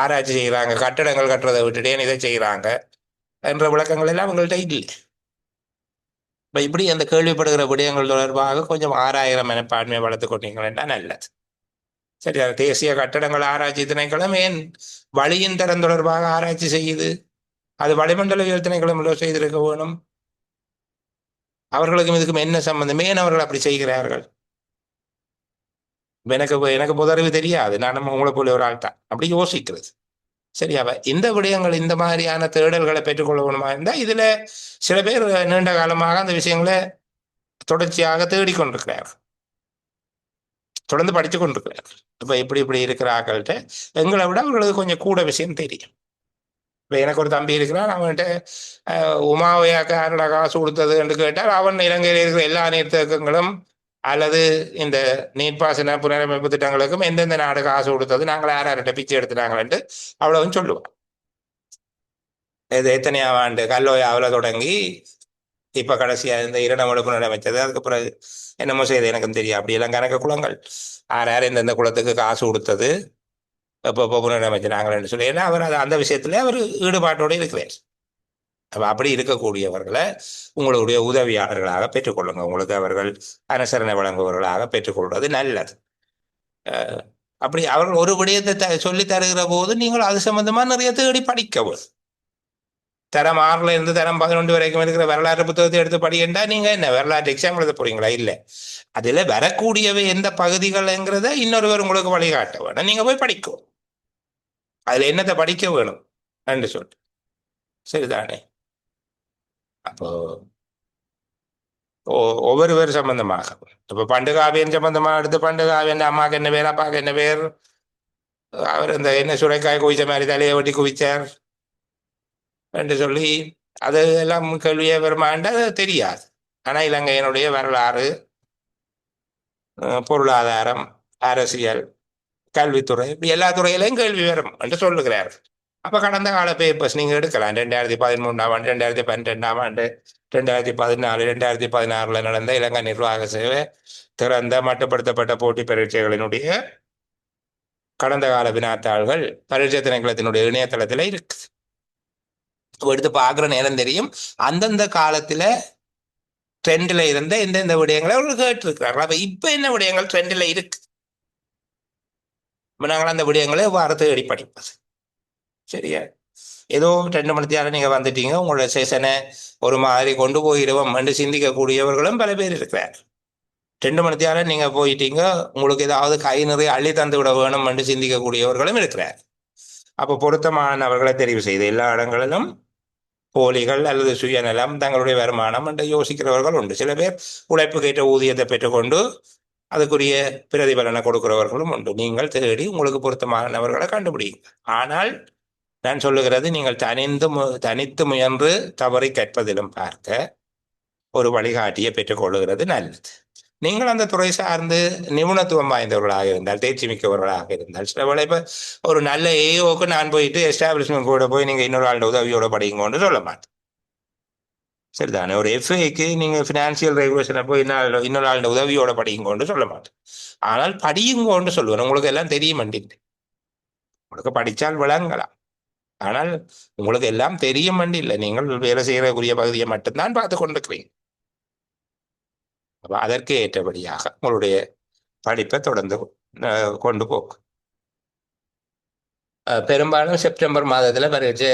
ஆராய்ச்சி செய்கிறாங்க, கட்டடங்கள் கட்டுறதை விட்டுட்டு ஏன் இதை செய்கிறாங்க என்ற விளக்கங்கள் எல்லாம் அவங்கள்ட்ட இல்லை. இப்போ இப்படி அந்த கேள்விப்படுகிற விடயங்கள் தொடர்பாக கொஞ்சம் 6000 மனப்பான்மையை வளர்த்து கொண்டீங்கன்னா நல்லது. சரி, அது தேசிய கட்டடங்கள் ஆராய்ச்சி திணைக்களம் ஏன் வழியின் தரம் தொடர்பாக ஆராய்ச்சி செய்யுது? அது வளிமண்டலவியல் திணைக்களம் செய்திருக்க வேணும். அவர்களுக்கும் இதுக்கும் என்ன சம்பந்தம்? ஏன் அவர்கள் அப்படி செய்கிறார்கள்? எனக்கு எனக்கு புதறிவு தெரியாது. நான் உங்களை போல ஒரு ஆள் தான் அப்படி யோசிக்கிறது. சரியாவ இந்த விடயங்கள் இந்த மாதிரியான தேடல்களை பெற்றுக்கொள்ளணுமா இருந்தால் இதுல சில பேர் நீண்ட காலமாக அந்த விஷயங்களை தொடர்ச்சியாக தேடிக்கொண்டிருக்கிறார்கள், தொடர்ந்து படித்து கொண்டிருக்கிறார்கள். இப்ப இப்படி இப்படி இருக்கிற ஆக்கள்கிட்ட எங்களை விட அவர்களுக்கு கொஞ்சம் கூட விஷயம் தெரியும். இப்போ எனக்கு ஒரு தம்பி இருக்கிறான். அவன்கிட்ட உமாவையாக்க யாரோட காசு கொடுத்தது என்று கேட்டால் அவன் இலங்கையில் இருக்கிற எல்லா நீர்த்தேக்கங்களும் அல்லது இந்த நீர்ப்பாசன புனரமைப்பு திட்டங்களுக்கும் எந்தெந்த நாடு காசு கொடுத்தது, நாங்கள் யார்கிட்ட பிச்சை எடுத்துனாங்கன்ட்டு அவ்வளவும் சொல்லுவான். இது எத்தனையாம் ஆண்டு கல்லோயாவில் தொடங்கி இப்போ கடைசியாக இந்த இரணமடு புனரமைச்சது, அதுக்கு பிறகு என்னமோ செய்யுது எனக்கும் தெரியும். அப்படியெல்லாம் கணக்கு குளங்கள் யார் யார் எந்தெந்த குளத்துக்கு காசு கொடுத்தது இப்போ புனரமைச்சினாங்கன்னு சொல்லி, ஏன்னா அவர் அந்த விஷயத்துல அவர் ஈடுபாட்டோடு இருக்கிறார். அப்போ அப்படி இருக்கக்கூடியவர்களை உங்களுடைய உதவியாளர்களாக பெற்றுக்கொள்ளுங்க. உங்களுக்கு அவர்கள் அனுசரணை வழங்குபவர்களாக பெற்றுக்கொள்வது நல்லது. அப்படி அவர்கள் ஒரு விடயத்தை சொல்லி தருகிற போது நீங்கள் அது சம்பந்தமா நிறைய தேடி படிக்கவும். தரம் 6ல இருந்து தரம் 11 வரைக்கும் இருக்கிற வரலாற்று புத்தகத்தை எடுத்து படிக்கண்டா நீங்க என்ன வரலாற்று எக்ஸாம் எழுத போறீங்களா? இல்லை, அதுல வரக்கூடியவை எந்த பகுதிகள்ங்கிறத இன்னொருவர் உங்களுக்கு வழிகாட்ட வேணும். நீங்க போய் படிக்கும், அதுல என்னத்தை படிக்க வேணும் என்று சொல்லிட்டு. சரிதானே. அப்போ ஒவ்வொருவர் சம்பந்தமாக இப்ப பண்டுகாவியன் சம்பந்தமாக எடுத்து பண்டுகாவியன் அம்மாவுக்கு என்ன பேர், அப்பாவுக்கு என்ன பேர், அவர் இந்த என்ன சுரைக்காய் குவிச்ச மாதிரி தலையை வெட்டி குவிச்சார் என்று சொல்லி அது எல்லாம் கேள்வியே வருமாண்ட தெரியாது. ஆனா இலங்கையினுடைய வரலாறு, பொருளாதாரம், அரசியல், கல்வித்துறை, இப்படி எல்லா துறையிலையும் கேள்வி வரும் என்று சொல்லுகிறார். அப்ப கடந்த கால பேப்பர்ஸ் நீங்க எடுக்கலாம். 2013ஆம் ஆண்டு, 2012ஆம் ஆண்டு, 2014, 2016 நடந்த இலங்கை நிர்வாக சேவை திறந்த மட்டுப்படுத்தப்பட்ட போட்டி பரீட்சைகளினுடைய கடந்த கால வினாத்தாள்கள் பரீட்சை திணைக்களத்தினுடைய இணையதளத்தில் இருக்கு. எடுத்து பார்க்குற நேரம் தெரியும் அந்தந்த காலத்துல ட்ரெண்ட்ல இருந்த எந்தெந்த விடயங்களை அவர்கள் கேட்டிருக்கிறார்கள். அப்ப இப்ப என்ன விடயங்கள் ட்ரெண்ட்ல இருக்கு, நாங்கள் அந்த விடயங்களை எவ்வாறு தேடி படிப்பது? சரியா, ஏதோ 2 மணி நேரம் நீங்க வந்துட்டீங்க, உங்களோட செஷனை ஒரு மாதிரி கொண்டு போயிடுவோம் என்று சிந்திக்கக்கூடியவர்களும் பல பேர் இருக்கிறார். 2 மணி நேரம் நீங்க போயிட்டீங்க, உங்களுக்கு ஏதாவது கை நிறைய அள்ளி தந்து விட வேணும் என்று சிந்திக்கக்கூடியவர்களும் இருக்கிறார். அப்போ பொருத்தமானவர்களை தெரிவு செய்து எல்லா இடங்களிலும் போலிகள் அல்லது சுயநலம் தங்களுடைய வருமானம் என்று யோசிக்கிறவர்கள் உண்டு. சில பேர் உழைப்புக்கேற்ற ஊதியத்தை பெற்றுக்கொண்டு அதுக்குரிய பிரதிபலனை கொடுக்கிறவர்களும் உண்டு. நீங்கள் தேடி உங்களுக்கு பொருத்தமானவர்களை கண்டுபிடிங்க. ஆனால் நான் சொல்லுகிறது, நீங்கள் தனித்து முயன்று தவறி கற்பதிலும் பார்க்க ஒரு வழிகாட்டியை பெற்றுக்கொள்ளுகிறது நல்லது. நீங்கள் அந்த துறை சார்ந்து நிபுணத்துவம் வாய்ந்தவர்களாக இருந்தால், தேர்ச்சி மிக்கவர்களாக இருந்தால், சில வேளை இப்போ ஒரு நல்ல ஏஓக்கு நான் போயிட்டு எஸ்டாப்ளிஷ்மெண்ட் கூட போய் நீங்கள் இன்னொரு ஆளோட உதவியோட படிங்கன்னு சொல்ல மாட்டேன். சரிதானே. ஒரு எஃப்ஏக்கு நீங்கள் ஃபினான்சியல் ரெகுலேஷனை போய் இன்னொரு ஆளோட உதவியோட படிங்கன்னு சொல்ல மாட்டேன். ஆனால் படியுங்கன்னு சொல்லுவேன். உங்களுக்கு எல்லாம் தெரியும் வண்டிட்டு, உங்களுக்கு படித்தால் விளங்கலாம். ஆனால் உங்களுக்கு எல்லாம் தெரியும் வண்டி இல்லை, நீங்கள் வேலை செய்யக்கூடிய பகுதியை மட்டும்தான் பார்த்து கொண்டிருக்கிறீங்க. அதற்கு ஏற்றபடியாக உங்களுடைய படிப்பை தொடர்ந்து கொண்டு போகும். பெரும்பாலும் செப்டம்பர் மாதத்துல பரீட்சை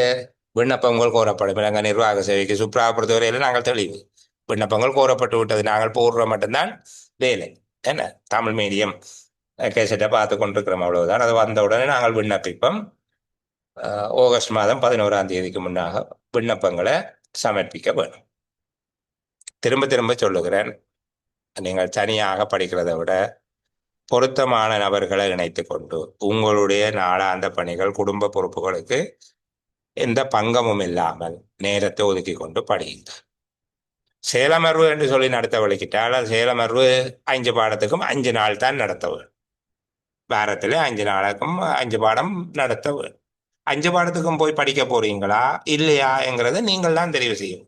விண்ணப்பங்கள் கோரப்படும். இலங்கை நிர்வாக சேவைக்கு சுப்ரா பொறுத்தவரையில நாங்கள் தெளிவு, விண்ணப்பங்கள் கோரப்பட்டு விட்டது, நாங்கள் போடுற மட்டும்தான் வேலை. என்ன தமிழ் மீடியம் கேசட்டை பார்த்து கொண்டிருக்கிறோம், அவ்வளவுதான். அது வந்த உடனே நாங்கள் விண்ணப்பிப்போம். ஆகஸ்ட் மாதம் 11ஆம் தேதிக்கு முன்னாக விண்ணப்பங்களை சமர்ப்பிக்க வேணும். திரும்ப திரும்ப சொல்லுகிறேன், நீங்கள் தனியாக படிக்கிறதை விட பொருத்தமான நபர்களை இணைத்து கொண்டு உங்களுடைய நாளாந்த பணிகள், குடும்ப பொறுப்புகளுக்கு எந்த பங்கமும் இல்லாமல் நேரத்தை ஒதுக்கி கொண்டு படியுங்கள். சேலமர்வு என்று சொல்லி நடத்த வலிக்கிட்டால் சேலமர்வு 5 பாடத்துக்கும் 5 நாள் தான் நடத்த வேண்டும். வாரத்தில் 5 நாளுக்கும் 5 பாடம் நடத்த வேணும். 5 பாடத்துக்கும் போய் படிக்க போறீங்களா இல்லையாங்கிறத நீங்கள் தான் தெரிவு செய்யும்.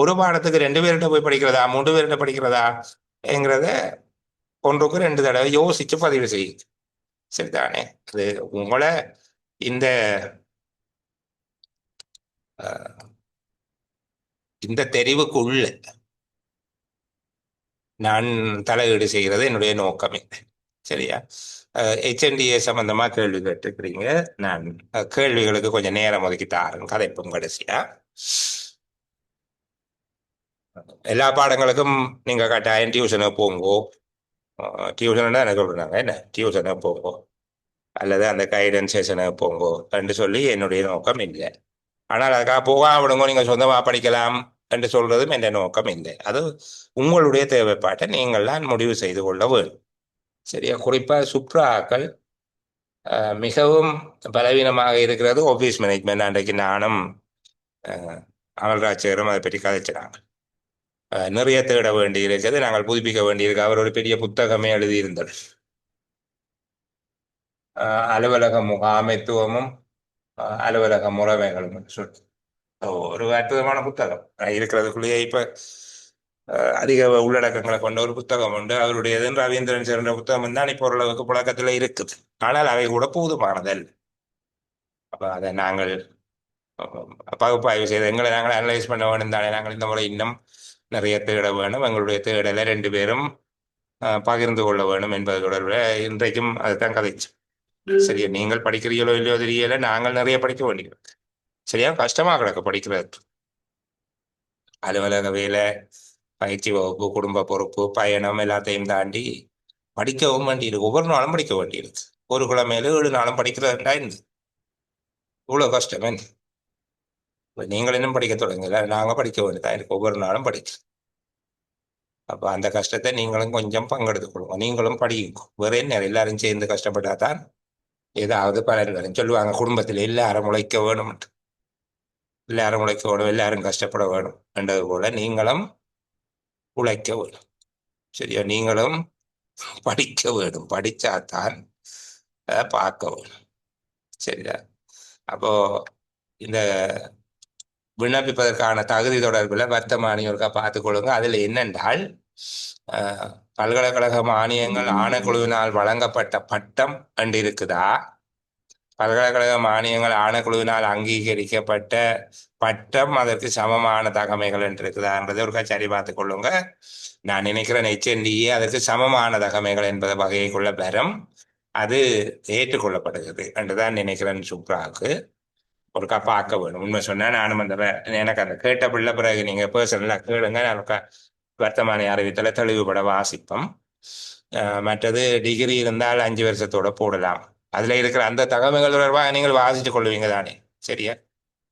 ஒரு பாடத்துக்கு 2 பேர்கிட்ட போய் படிக்கிறதா 3 பேர்கிட்ட படிக்கிறதா என்கிறத ஒன்றுக்கு 2 தடவை யோசிச்சு பதிவு செய்யும். சரிதானே? அது உங்களை இந்த இந்த தெரிவுக்குள்ள நான் தலையீடு செய்கிறது என்னுடைய நோக்கம் இல்லை. சரியா? HNDA சம்பந்தமா கேள்வி கேட்டுக்கிறீங்க. நான் கேள்விகளுக்கு கொஞ்சம் நேரம் ஒதுக்கி தாரேன், கதைப்பும் கடைசியா. எல்லா பாடங்களுக்கும் நீங்க கட்டாயம் டியூஷனுக்கு போங்கோ. டியூஷன் தான் எனக்கு சொல்றாங்க, என்ன டியூஷனுக்கு போங்கோ அல்லது அந்த கைடன்ஸ் செஷனுக்கு போங்கோ என்று சொல்லி என்னுடைய நோக்கம் இல்லை. ஆனால் அதுக்காக போகாம விடுங்க, நீங்க சொந்தமா படிக்கலாம் என்று சொல்றதும் என்ற நோக்கம் இல்லை. அது உங்களுடைய தேவைப்பாட்டை நீங்கள் தான் முடிவு செய்து கொள்ள வேண்டும். சரியா? குறிப்பா சுப்ராக்கள் மிகவும் பலவீனமாக இருக்கிறது ஆஃபீஸ் மேனேஜ்மெண்ட். அன்றைக்கு நானும் அமல்ராஜரும் அதை பற்றி கதைச்சினாங்க. நிறைய தேட வேண்டி இருக்கிறது, நாங்கள் புதுப்பிக்க வேண்டியிருக்கு. அவர் ஒரு பெரிய புத்தகமே எழுதியிருந்தார், அலுவலக முகாமைத்துவமும் அலுவலக முறைமைகளும் சொல்லி ஒரு அற்புதமான புத்தகம். இருக்கிறதுக்குள்ளேயே இப்ப அதிக உள்ளடக்கங்களை கொண்ட ஒரு புத்தகம் உண்டு அவருடையது. ரவீந்திரன் சேர்ந்த புத்தகம் தான் இப்போ ஓரளவுக்கு புழக்கத்தில் இருக்குது. ஆனால் அவை கூட போதுமானதல்ல. அப்ப அதை நாங்கள் பகுப்பாய்வு செய்து எங்களை நாங்கள் அனலைஸ் பண்ண வேணும் தானே. நாங்கள் இந்த முறை இன்னும் நிறைய தேட வேணும். எங்களுடைய தேடலை 2 பேரும் பகிர்ந்து கொள்ள வேணும் என்பது தொடர்பில் இன்றைக்கும் அதுதான் கதைச்சு. சரியா? நீங்கள் படிக்கிறீங்களோ இல்லையோ தெரியல, நாங்கள் நிறைய படிக்க வேண்டியிருக்கு. சரியா? கஷ்டமா கிடக்கு படிக்கிறது. அலுவலக வேலை, பயிற்சி வகுப்பு, குடும்ப பொறுப்பு, பயணம் எல்லாத்தையும் தாண்டி படிக்கவும் வேண்டியிருக்கு. ஒவ்வொரு நாளும் படிக்க வேண்டியிருக்கு. ஒரு கிழமையில 7 நாளும் படிக்கிறதுண்டா இருந்து இவ்வளவு கஷ்டம் என்ன? நீங்கள் இன்னும் படிக்க தொடங்கல, நாங்க படிக்க வேண்டியதா இருக்கு. ஒவ்வொரு நாளும் படிச்சு அப்ப அந்த கஷ்டத்தை நீங்களும் கொஞ்சம் பங்கெடுத்துக் கொள்ளுங்க. நீங்களும் படிக்கும். வேற என்ன, எல்லாரும் சேர்ந்து கஷ்டப்பட்டா தான் ஏதாவது பலன் வரும். சொல்லுவாங்க குடும்பத்தில் எல்லாரும் உழைக்க வேணும், எல்லாரும் உழைக்க வேணும், எல்லாரும் கஷ்டப்பட வேணும் என்றது போல நீங்களும் உழைக்க வேணும். சரியா? நீங்களும் படிக்க வேணும். படிச்சாதான் பார்க்க வேணும். சரியா? அப்போ இந்த விண்ணப்பிப்பதற்கான தகுதி தொடர்பில் வர்த்தமானியொருக்கா பார்த்துக்கொள்ளுங்க. அதில் என்னென்றால் பல்கலைக்கழக மானியங்கள் ஆணைக்குழுவினால் வழங்கப்பட்ட பட்டம் என்று இருக்குதா, பல்கலைக்கழக மானியங்கள் ஆணைக்குழுவினால் அங்கீகரிக்கப்பட்ட பட்டம் அதற்கு சமமான தகமைகள் என்று இருக்குதான்றதை ஒரு சரி பார்த்து கொள்ளுங்க. நான் நினைக்கிறேன் HNDA அதற்கு சமமான தகமைகள் என்பதை வகைக்குள்ள பெறும். அது ஏற்றுக்கொள்ளப்படுகிறது என்றுதான் நினைக்கிறேன். சுப்ராவுக்கு ஒருக்கா பார்க்க வேணும். உண்மை சொன்னா நானும் அந்த எனக்கு அந்த கேட்ட பிள்ளை பிறகு நீங்க பர்சனலா கேளுங்க. நான் வர்த்தமானி அறிவித்தலை தெளிவுபட வாசிப்போம். மற்றது டிகிரி இருந்தால் 5 வருஷத்தோட போடலாம். அதுல இருக்கிற அந்த தகவல்கள் தொடர்பாக நீங்கள் வாசிச்சு கொள்வீங்க தானே. சரியா?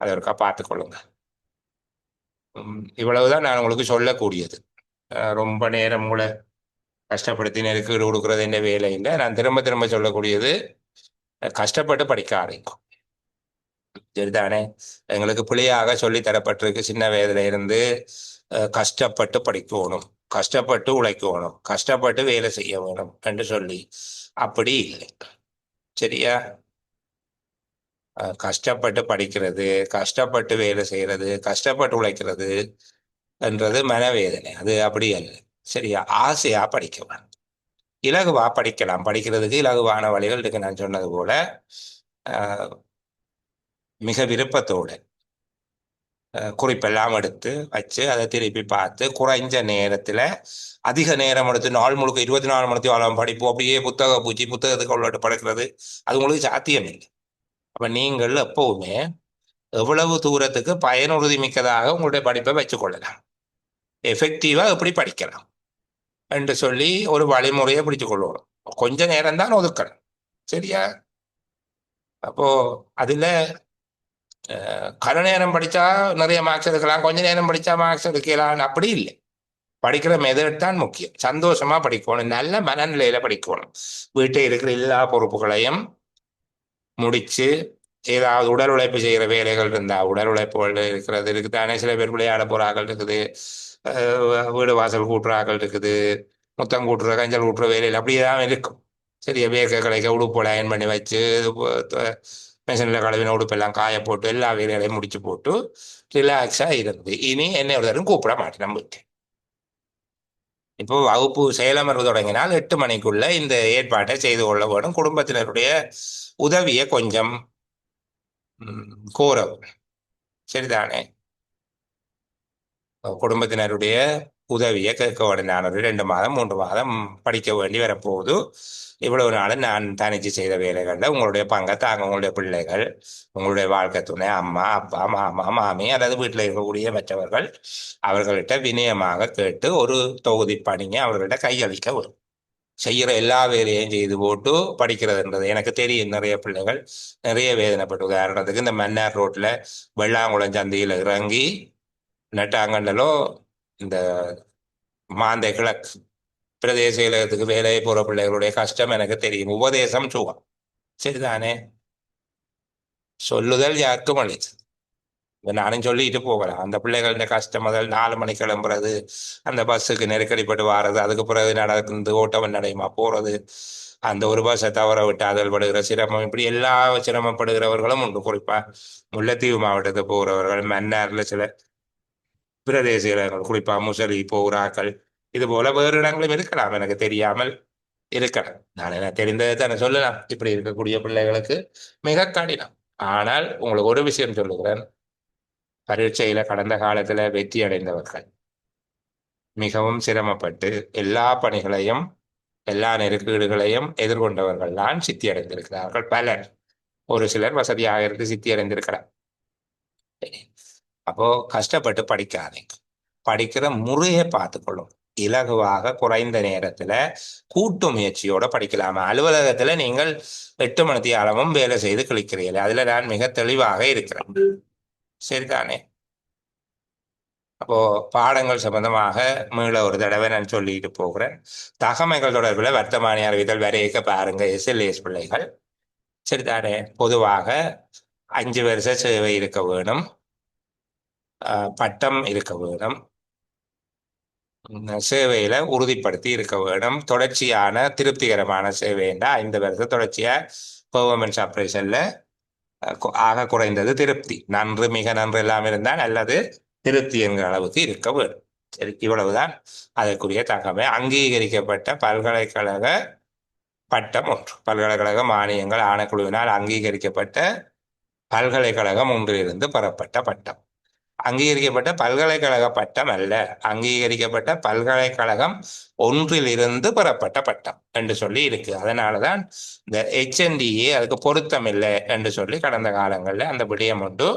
அதை ஒருக்கா பார்த்து கொள்ளுங்க. இவ்வளவுதான் நான் உங்களுக்கு சொல்லக்கூடியது. ரொம்ப நேரம் உங்களை கஷ்டப்படுத்தி நெருக்கீடு கொடுக்கறது என்ற வேலை இல்லை. நான் திரும்ப திரும்ப சொல்லக்கூடியது, கஷ்டப்பட்டு படிக்க ஆரம்பிக்கும். சரிதானே? எங்களுக்கு பிள்ளையாக சொல்லி தரப்பட்டிருக்கு சின்ன வயதுல இருந்து, கஷ்டப்பட்டு படிக்கணும், கஷ்டப்பட்டு உழைக்கணும், கஷ்டப்பட்டு வேலை செய்ய வேணும் என்று சொல்லி. அப்படி இல்லை. சரியா? கஷ்டப்பட்டு படிக்கிறது, கஷ்டப்பட்டு வேலை செய்யறது, கஷ்டப்பட்டு உழைக்கிறது என்றது மனவேதனை. அது அப்படி அல்ல. சரியா? ஆசையா படிக்க வேணும், இலகுவா படிக்கலாம். படிக்கிறதுக்கு இலகுவான வழிகள் இருக்கு. நான் சொன்னது போல மிக விருப்பத்தோடு குறிப்பெல்லாம் எடுத்து வச்சு அதை திருப்பி பார்த்து குறைஞ்ச நேரத்தில் அதிக நேரம் எடுத்து நாள் முழுக்க 24 மணி நேரம் படிப்போம். அப்படியே புத்தக பூச்சி புத்தகத்துக்கு உள்ளட்டு படுக்கிறது அது உங்களுக்கு சாத்தியம் இல்லை. அப்போ நீங்கள் எப்பவுமே எவ்வளவு தூரத்துக்கு பயனுறுதி மிக்கதாக உங்களுடைய படிப்பை வச்சுக்கொள்ளலாம், எஃபெக்டிவாக எப்படி படிக்கலாம் என்று சொல்லி ஒரு வழிமுறையை பிடிச்சு கொள்ளணும். கொஞ்ச நேரம் தான் ஒதுக்கணும். சரியா? அப்போ அதுல கன நேரம் படித்தா நிறைய மார்க்ஸ் எடுக்கலாம், கொஞ்ச நேரம் படித்தா மார்க்ஸ் எடுக்கலாம். அப்படி இல்லை. படிக்கிற மெதட் தான் முக்கியம். சந்தோஷமா படிக்கணும், நல்ல மனநிலையில படிக்கணும். வீட்டில் இருக்கிற எல்லா பொறுப்புகளையும் முடிச்சு, ஏதாவது உடல் உழைப்பு செய்கிற வேலைகள் இருந்தா உடல் உழைப்புகள் இருக்கிறது இருக்குதானே. சில பேர் விளையாட போறார்கள் இருக்குது, வீடு வாசல் கூட்டுறாக்கள் இருக்குது, முத்தம் கூட்டுற கஞ்சல் கூட்டுற வேலையில் அப்படியே தான் இருக்கும். சரியா வேர்க்க கலைக்க உடுப்போல அயன் பண்ணி வச்சு மிஷினில் கழுவின உடுப்பெல்லாம் காய போட்டு எல்லா வேலைகளையும் முடிச்சு போட்டு ரிலாக்ஸாக இருந்து இனி என்னை ஒரு தரம் கூப்பிட மாட்டேன் நம்பிட்டு இப்போ வகுப்பு செயலமர்வு தொடங்கினால் 8 மணிக்குள்ள இந்த ஏற்பாட்டை செய்து கொள்ள வேணும். குடும்பத்தினருடைய உதவியை கொஞ்சம் கோரவும். சரிதானே? குடும்பத்தினருடைய உதவியை கேட்க வேணும். நான் ஒரு 2 மாதம் 3 மாதம் படிக்க வேண்டி வரப்போகுது. இவ்வளவு நாளும் நான் தனிச்சு செய்த வேலைகளில் உங்களுடைய பங்கை தாங்க. உங்களுடைய பிள்ளைகள், உங்களுடைய வாழ்க்கை துணை, அம்மா அப்பா மாமா மாமி அல்லது வீட்டில் இருக்கக்கூடிய மற்றவர்கள் அவர்கள்ட்ட வினயமாக கேட்டு ஒரு தொகுதி பணியை அவர்கள்ட்ட கையளிக்க வரும். செய்கிற எல்லா வேலையும் செய்து போட்டு படிக்கிறதுன்றது எனக்கு தெரியும். நிறைய பிள்ளைகள் நிறைய வேதனைப்பட்டு, உதாரணத்துக்கு இந்த மன்னார் ரோட்ல வெள்ளாங்குளம் சந்தையில் இறங்கி நட்டாங்கண்டலோ இந்த மாந்தை கிழக்கு பிரதேச செயலகத்துக்கு வேலையை போற பிள்ளைகளுடைய கஷ்டம் எனக்கு தெரியும். உபதேசம் சுகம். சரிதானே? சொல்லுதல் யாருக்கும் அளிச்சு நானும் சொல்லிட்டு போகலாம். அந்த பிள்ளைகளோட கஷ்டம் முதல் 4 மணிக்கு கிளம்புறது, அந்த பஸ்ஸுக்கு நெருக்கடிப்பட்டு வாரது, அதுக்கு பிறகு நடந்து ஓட்டவன் நடையுமா போறது, அந்த ஒரு பஸ்ஸை தவற விட்டு அதில் படுகிற சிரமம், இப்படி எல்லா சிரமப்படுகிறவர்களும் உண்டு. குறிப்பா முல்லைத்தீவு மாவட்டத்துக்கு போகிறவர்கள், மன்னார்ல சில பிரதேச இடங்கள், குறிப்பா முசலி போராக்கள், இது போல வேறு இடங்களும் இருக்கலாம், எனக்கு தெரியாமல் இருக்கலாம். நான் என்ன தெரிந்ததை தானே சொல்லலாம். இப்படி இருக்கக்கூடிய பிள்ளைகளுக்கு மிக கடினம். ஆனால் உங்களுக்கு ஒரு விஷயம் சொல்லுகிறேன். பரீட்சையில கடந்த காலத்துல வெற்றி அடைந்தவர்கள் மிகவும் சிரமப்பட்டு எல்லா பணிகளையும் எல்லா நெருக்கீடுகளையும் எதிர்கொண்டவர்கள் தான் சித்தி அடைந்திருக்கிறார்கள் பலர். ஒரு சிலர் வசதியாக இருந்து சித்தி அடைந்திருக்கிறார். அப்போ கஷ்டப்பட்டு படிக்காதீங்க. படிக்கிற முறையை பார்த்துக்கொள்ளும். இலகுவாக குறைந்த நேரத்துல கூட்டு முயற்சியோட படிக்கலாமா? அலுவலகத்துல நீங்கள் 8 மணி நேரமும் வேலை செய்து கழிக்கிறீர்கள். அதுல நான் மிக தெளிவாக இருக்கிறேன். சரிதானே? அப்போ பாடங்கள் சம்பந்தமாக மீள ஒரு தடவை நான் சொல்லிட்டு போகிறேன். தகமைகள் தொடர்பில் வர்த்தமானி அறிவித்தல் வரையக்க பாருங்க. எஸ்எல்ஏஎஸ் பிள்ளைகள் சரிதானே? பொதுவாக 5 வருஷ சேவை இருக்க வேணும். பட்டம் இருக்க வேணும். சேவையில உறுதிப்படுத்தி இருக்க வேணும். தொடர்ச்சியான திருப்திகரமான சேவைண்டா 5 வருஷம் தொடர்ச்சியா பெர்ஃபார்மன்ஸ் ஆப்ரேஷன்ல ஆக குறைந்தது திருப்தி, நன்று மிக நன்று எல்லாம் இருந்தால் அல்லது திருப்தி என்கிற அளவுக்கு இருக்க வேண்டும். சரி, இவ்வளவுதான் அதற்குரிய தகவல். அங்கீகரிக்கப்பட்ட பல்கலைக்கழக பட்டம் ஒன்று, பல்கலைக்கழக மானியங்கள் ஆணைக்குழுவினால் அங்கீகரிக்கப்பட்ட பல்கலைக்கழகம் ஒன்றிலிருந்து பெறப்பட்ட பட்டம். அங்கீகரிக்கப்பட்ட பல்கலைக்கழக பட்டம் அல்ல, அங்கீகரிக்கப்பட்ட பல்கலைக்கழகம் ஒன்றிலிருந்து பெறப்பட்ட பட்டம் என்று சொல்லி இருக்கு. அதனாலதான் இந்த HNDA அதுக்கு பொருத்தம் இல்லை என்று சொல்லி கடந்த காலங்களில் அந்த விடயம் ஒன்று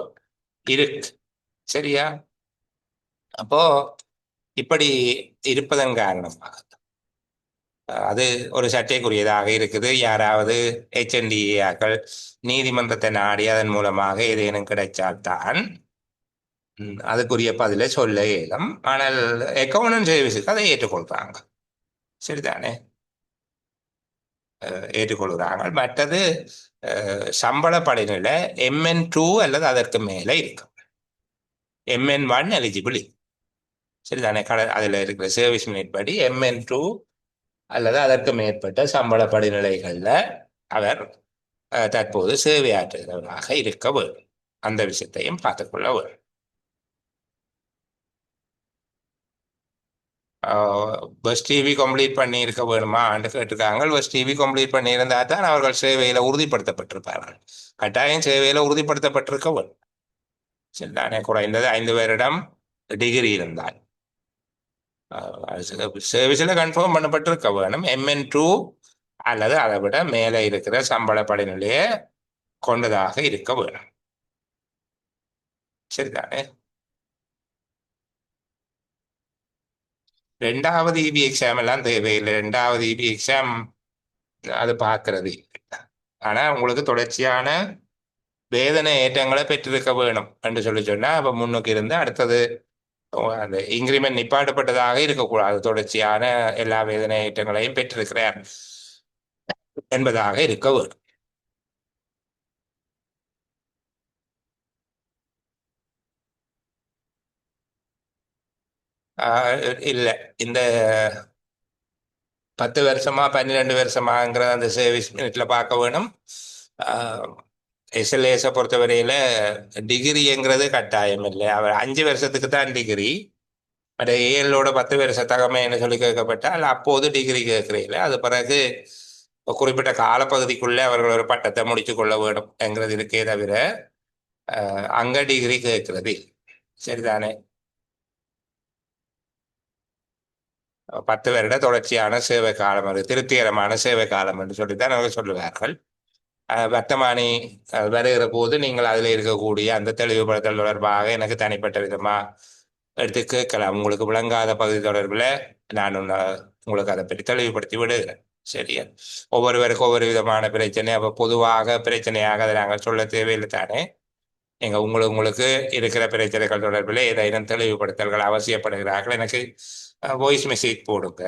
இருக்கு. சரியா? அப்போ இப்படி இருப்பதன் காரணமாக அது ஒரு சர்ச்சைக்குரியதாக இருக்குது. யாராவது HNDAக்கள் நீதிமன்றத்தை நாடி அதன் மூலமாக ஏதேனும் கிடைச்சால்தான் அதுக்குரிய பதிலை சொல்ல இயலும். ஆனால் அக்கவுண்டன்ட் சர்வீஸுக்கு அதை ஏற்றுக்கொள்றாங்க. சரிதானே? ஏற்றுக்கொள்கிறாங்க. மற்றது சம்பள படிநில MN2 அல்லது அதற்கு மேலே இருக்கும். MN1 eligible. சரிதானே? அதில் இருக்கிற சர்வீஸ் மினிட் படி MN2 அல்லது அதற்கு மேற்பட்ட சம்பள படிநிலைகளில் அவர் தற்போது சேவையாற்றுகிறவராக இருக்க வேண்டும். அந்த விஷயத்தையும் பார்த்துக்கொள்ள வேண்டும். பஸ் டிவி கம்ப்ளீட் பண்ணி இருக்க வேணுமான்னு கேட்டிருக்காங்க. பஸ் டிவி கம்ப்ளீட் பண்ணியிருந்தா தான் அவர்கள் சேவையில உறுதிப்படுத்தப்பட்டிருப்பார்கள். கட்டாயம் சேவையில உறுதிப்படுத்தப்பட்டிருக்க வேண்டும். சரிதானே? குறைந்தது 5 வருடம் டிகிரி இருந்தால் சர்வீஸில் கன்ஃபார்ம் பண்ணப்பட்டிருக்க வேணும். MN2 அல்லது அதை விட மேலே இருக்கிற சம்பள படிநிலையை கொண்டதாக இருக்க வேணும். சரிதானே? 2வது EB எக்ஸாம் எல்லாம் தேவையில்லை. 2வது EB எக்ஸாம் அது பார்க்கறது. ஆனா உங்களுக்கு தொடர்ச்சியான வேதனை ஏற்றங்களை பெற்றிருக்க வேணும் என்று சொல்லி சொன்னா அப்ப முன்னுக்கு இருந்து அடுத்தது அந்த இன்கிரிமெண்ட் நிப்பாட்டப்பட்டதாக இருக்கக்கூடாது. தொடர்ச்சியான எல்லா வேதனை ஏற்றங்களையும் பெற்றிருக்கிறார் என்பதாக இருக்க வேண்டும். இல்லை, இந்த 10 வருஷமா 12 வருஷமாங்கிற அந்த சர்வீஸ் மினிட்ல பார்க்க வேணும். எஸ்எல்ஏஸை பொறுத்தவரையில டிகிரிங்கிறது கட்டாயம் இல்லை. அவர் 5 வருஷத்துக்கு தான் டிகிரி. பட் ஏஎல்லோட 10 வருஷ தகமைன்னு சொல்லி கேட்கப்பட்டால் அப்போது டிகிரி கேட்கிறீங்கள, அது பிறகு குறிப்பிட்ட காலப்பகுதிக்குள்ளே அவர்கள் ஒரு பட்டத்தை முடிச்சு கொள்ள வேண்டும் என்கிறது இருக்கே தவிர அங்க டிகிரி கேட்கிறது சரிதானே. 10 வருட தொடர்ச்சியான சேவை காலம், அது திருப்திகரமான சேவை காலம் என்று சொல்லித்தான் அவங்க சொல்லுவார்கள். வர்த்தமானி வருகிற போது நீங்கள் அதில் இருக்கக்கூடிய அந்த தெளிவுபடுத்தல் தொடர்பாக எனக்கு தனிப்பட்ட விதமா எடுத்து கேட்கலாம். உங்களுக்கு விளங்காத பகுதி தொடர்பில் நான் உங்களுக்கு அதை பற்றி தெளிவுபடுத்தி விடுகிறேன். சரியா, ஒவ்வொருவருக்கும் ஒவ்வொரு விதமான பிரச்சனை. அப்போ பொதுவாக பிரச்சனையாக அதை நாங்கள் சொல்ல தேவையில்லை தானே. நீங்கள் உங்களுக்கு இருக்கிற பிரச்சனைகள் தொடர்பில் ஏதேனும் தெளிவுபடுத்தல்கள் அவசியப்படுகிறார்கள், எனக்கு வாய்ஸ் மெசேஜ் போடுங்க.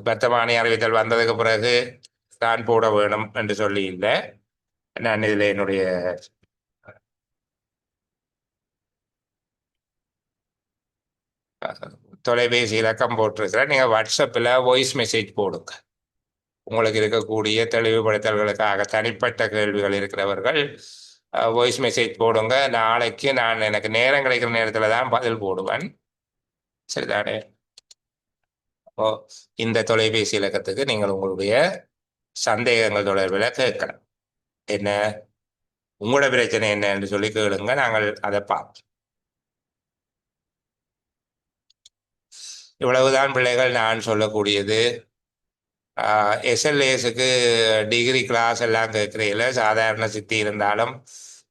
வர்த்தமானி அறிவித்தல் வந்ததுக்கு பிறகு தான் போட வேணும் என்று சொல்லி இல்லை. நான் இதில் என்னுடைய தொலைபேசி இலக்கம் போட்டிருக்கிறேன். நீங்கள் வாட்ஸ்அப்பில் வாய்ஸ் மெசேஜ் போடுங்க. உங்களுக்கு இருக்கக்கூடிய தெளிவுபடுத்தல்களுக்காக தனிப்பட்ட கேள்விகள் இருக்கிறவர்கள் வாய்ஸ் மெசேஜ் போடுங்க. நாளைக்கு நான் எனக்கு நேரம் கிடைக்கிற நேரத்தில் தான் பதில் போடுவேன். சரிதானே. ஓ, இந்த தொலைபேசி இலக்கத்துக்கு நீங்கள் உங்களுடைய சந்தேகங்கள் தொடர்பில் கேட்கலாம். என்ன உங்களோட பிரச்சனை என்ன என்று சொல்லி கேளுங்க, நாங்கள் அதை பார்ப்போம். இவ்வளவுதான் பிள்ளைகள் நான் சொல்லக்கூடியது. எஸ்எல்ஏஸுக்கு டிகிரி கிளாஸ் எல்லாம் கேட்குறீங்கள, சாதாரண சித்தி இருந்தாலும்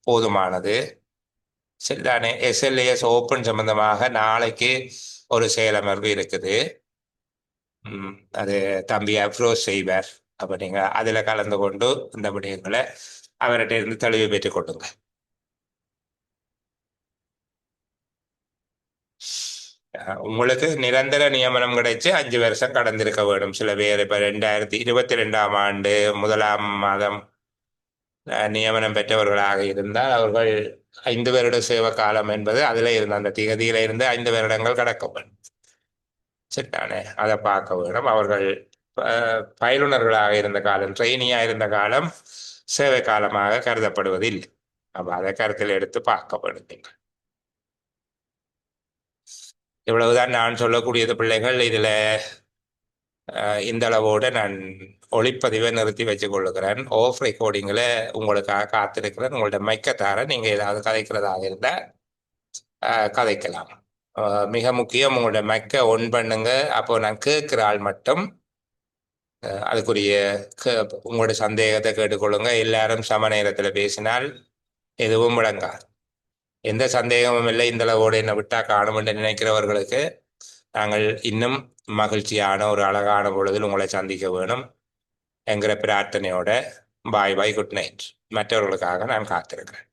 போதுமானது. சரிதானே. எஸ்எல்ஏஎஸ் ஓப்பன் சம்பந்தமாக நாளைக்கு ஒரு செயலமர்வு இருக்குது. அது தம்பி அப்ரோச் செய்வார். அப்போ நீங்கள் அதில் கலந்து கொண்டு இந்த விடயங்களை அவர்கிட்ட இருந்து தெளிவு பெற்றுக் கொள்ளுங்க. உங்களுக்கு நிரந்தர நியமனம் கிடைச்சு 5 வருஷம் கடந்திருக்க வேண்டும். சில பேர் இப்போ 2022ஆம் ஆண்டு 1ஆம் மாதம் நியமனம் பெற்றவர்களாக இருந்தால் அவர்கள் 5 வருட சேவை காலம் என்பது அதில் இருந்த அந்த திகதியில இருந்து 5 வருடங்கள் கடக்கும். சரிதானே. அதை பார்க்க வேண்டும். அவர்கள் பயிலுனர்களாக இருந்த காலம், ட்ரெயினியாக இருந்த காலம் சேவை காலமாக கருதப்படுவதில்லை. அப்போ அதை கருத்தில் எடுத்து பார்க்கப்படுங்க. இவ்வளவுதான் நான் சொல்லக்கூடியது பிள்ளைகள். இதில் இந்த அளவோடு நான் ஒளிப்பதிவை நிறுத்தி வச்சு கொள்ளுகிறேன். ஆஃப் ரெக்கார்டிங்கில் உங்களுக்காக காத்திருக்கிறேன். உங்கள்ட்ட மைக்க தர நீங்கள் ஏதாவது கதைக்கிறதாக இருந்தால் கதைக்கலாம். மிக முக்கியம், உங்களோட மைக்கை ஒன் பண்ணுங்க. அப்போ நான் கேட்குற ஆள் மட்டும் அதுக்குரிய உங்களோட சந்தேகத்தை கேட்டுக்கொள்ளுங்க. எல்லாரும் சம நேரத்தில் பேசினால் எதுவும் விளங்காது. எந்த சந்தேகமும் இல்லை. இந்த அளவோடு என்னை விட்டா காணும் என்று நினைக்கிறவர்களுக்கு நாங்கள் இன்னும் மகிழ்ச்சியான ஒரு அழகான பொழுதில் உங்களை சந்திக்க வேணும் என்கிற பிரார்த்தனையோட பாய் பாய், குட் நைட். மற்றவர்களுக்காக நான் காத்திருக்கிறேன்.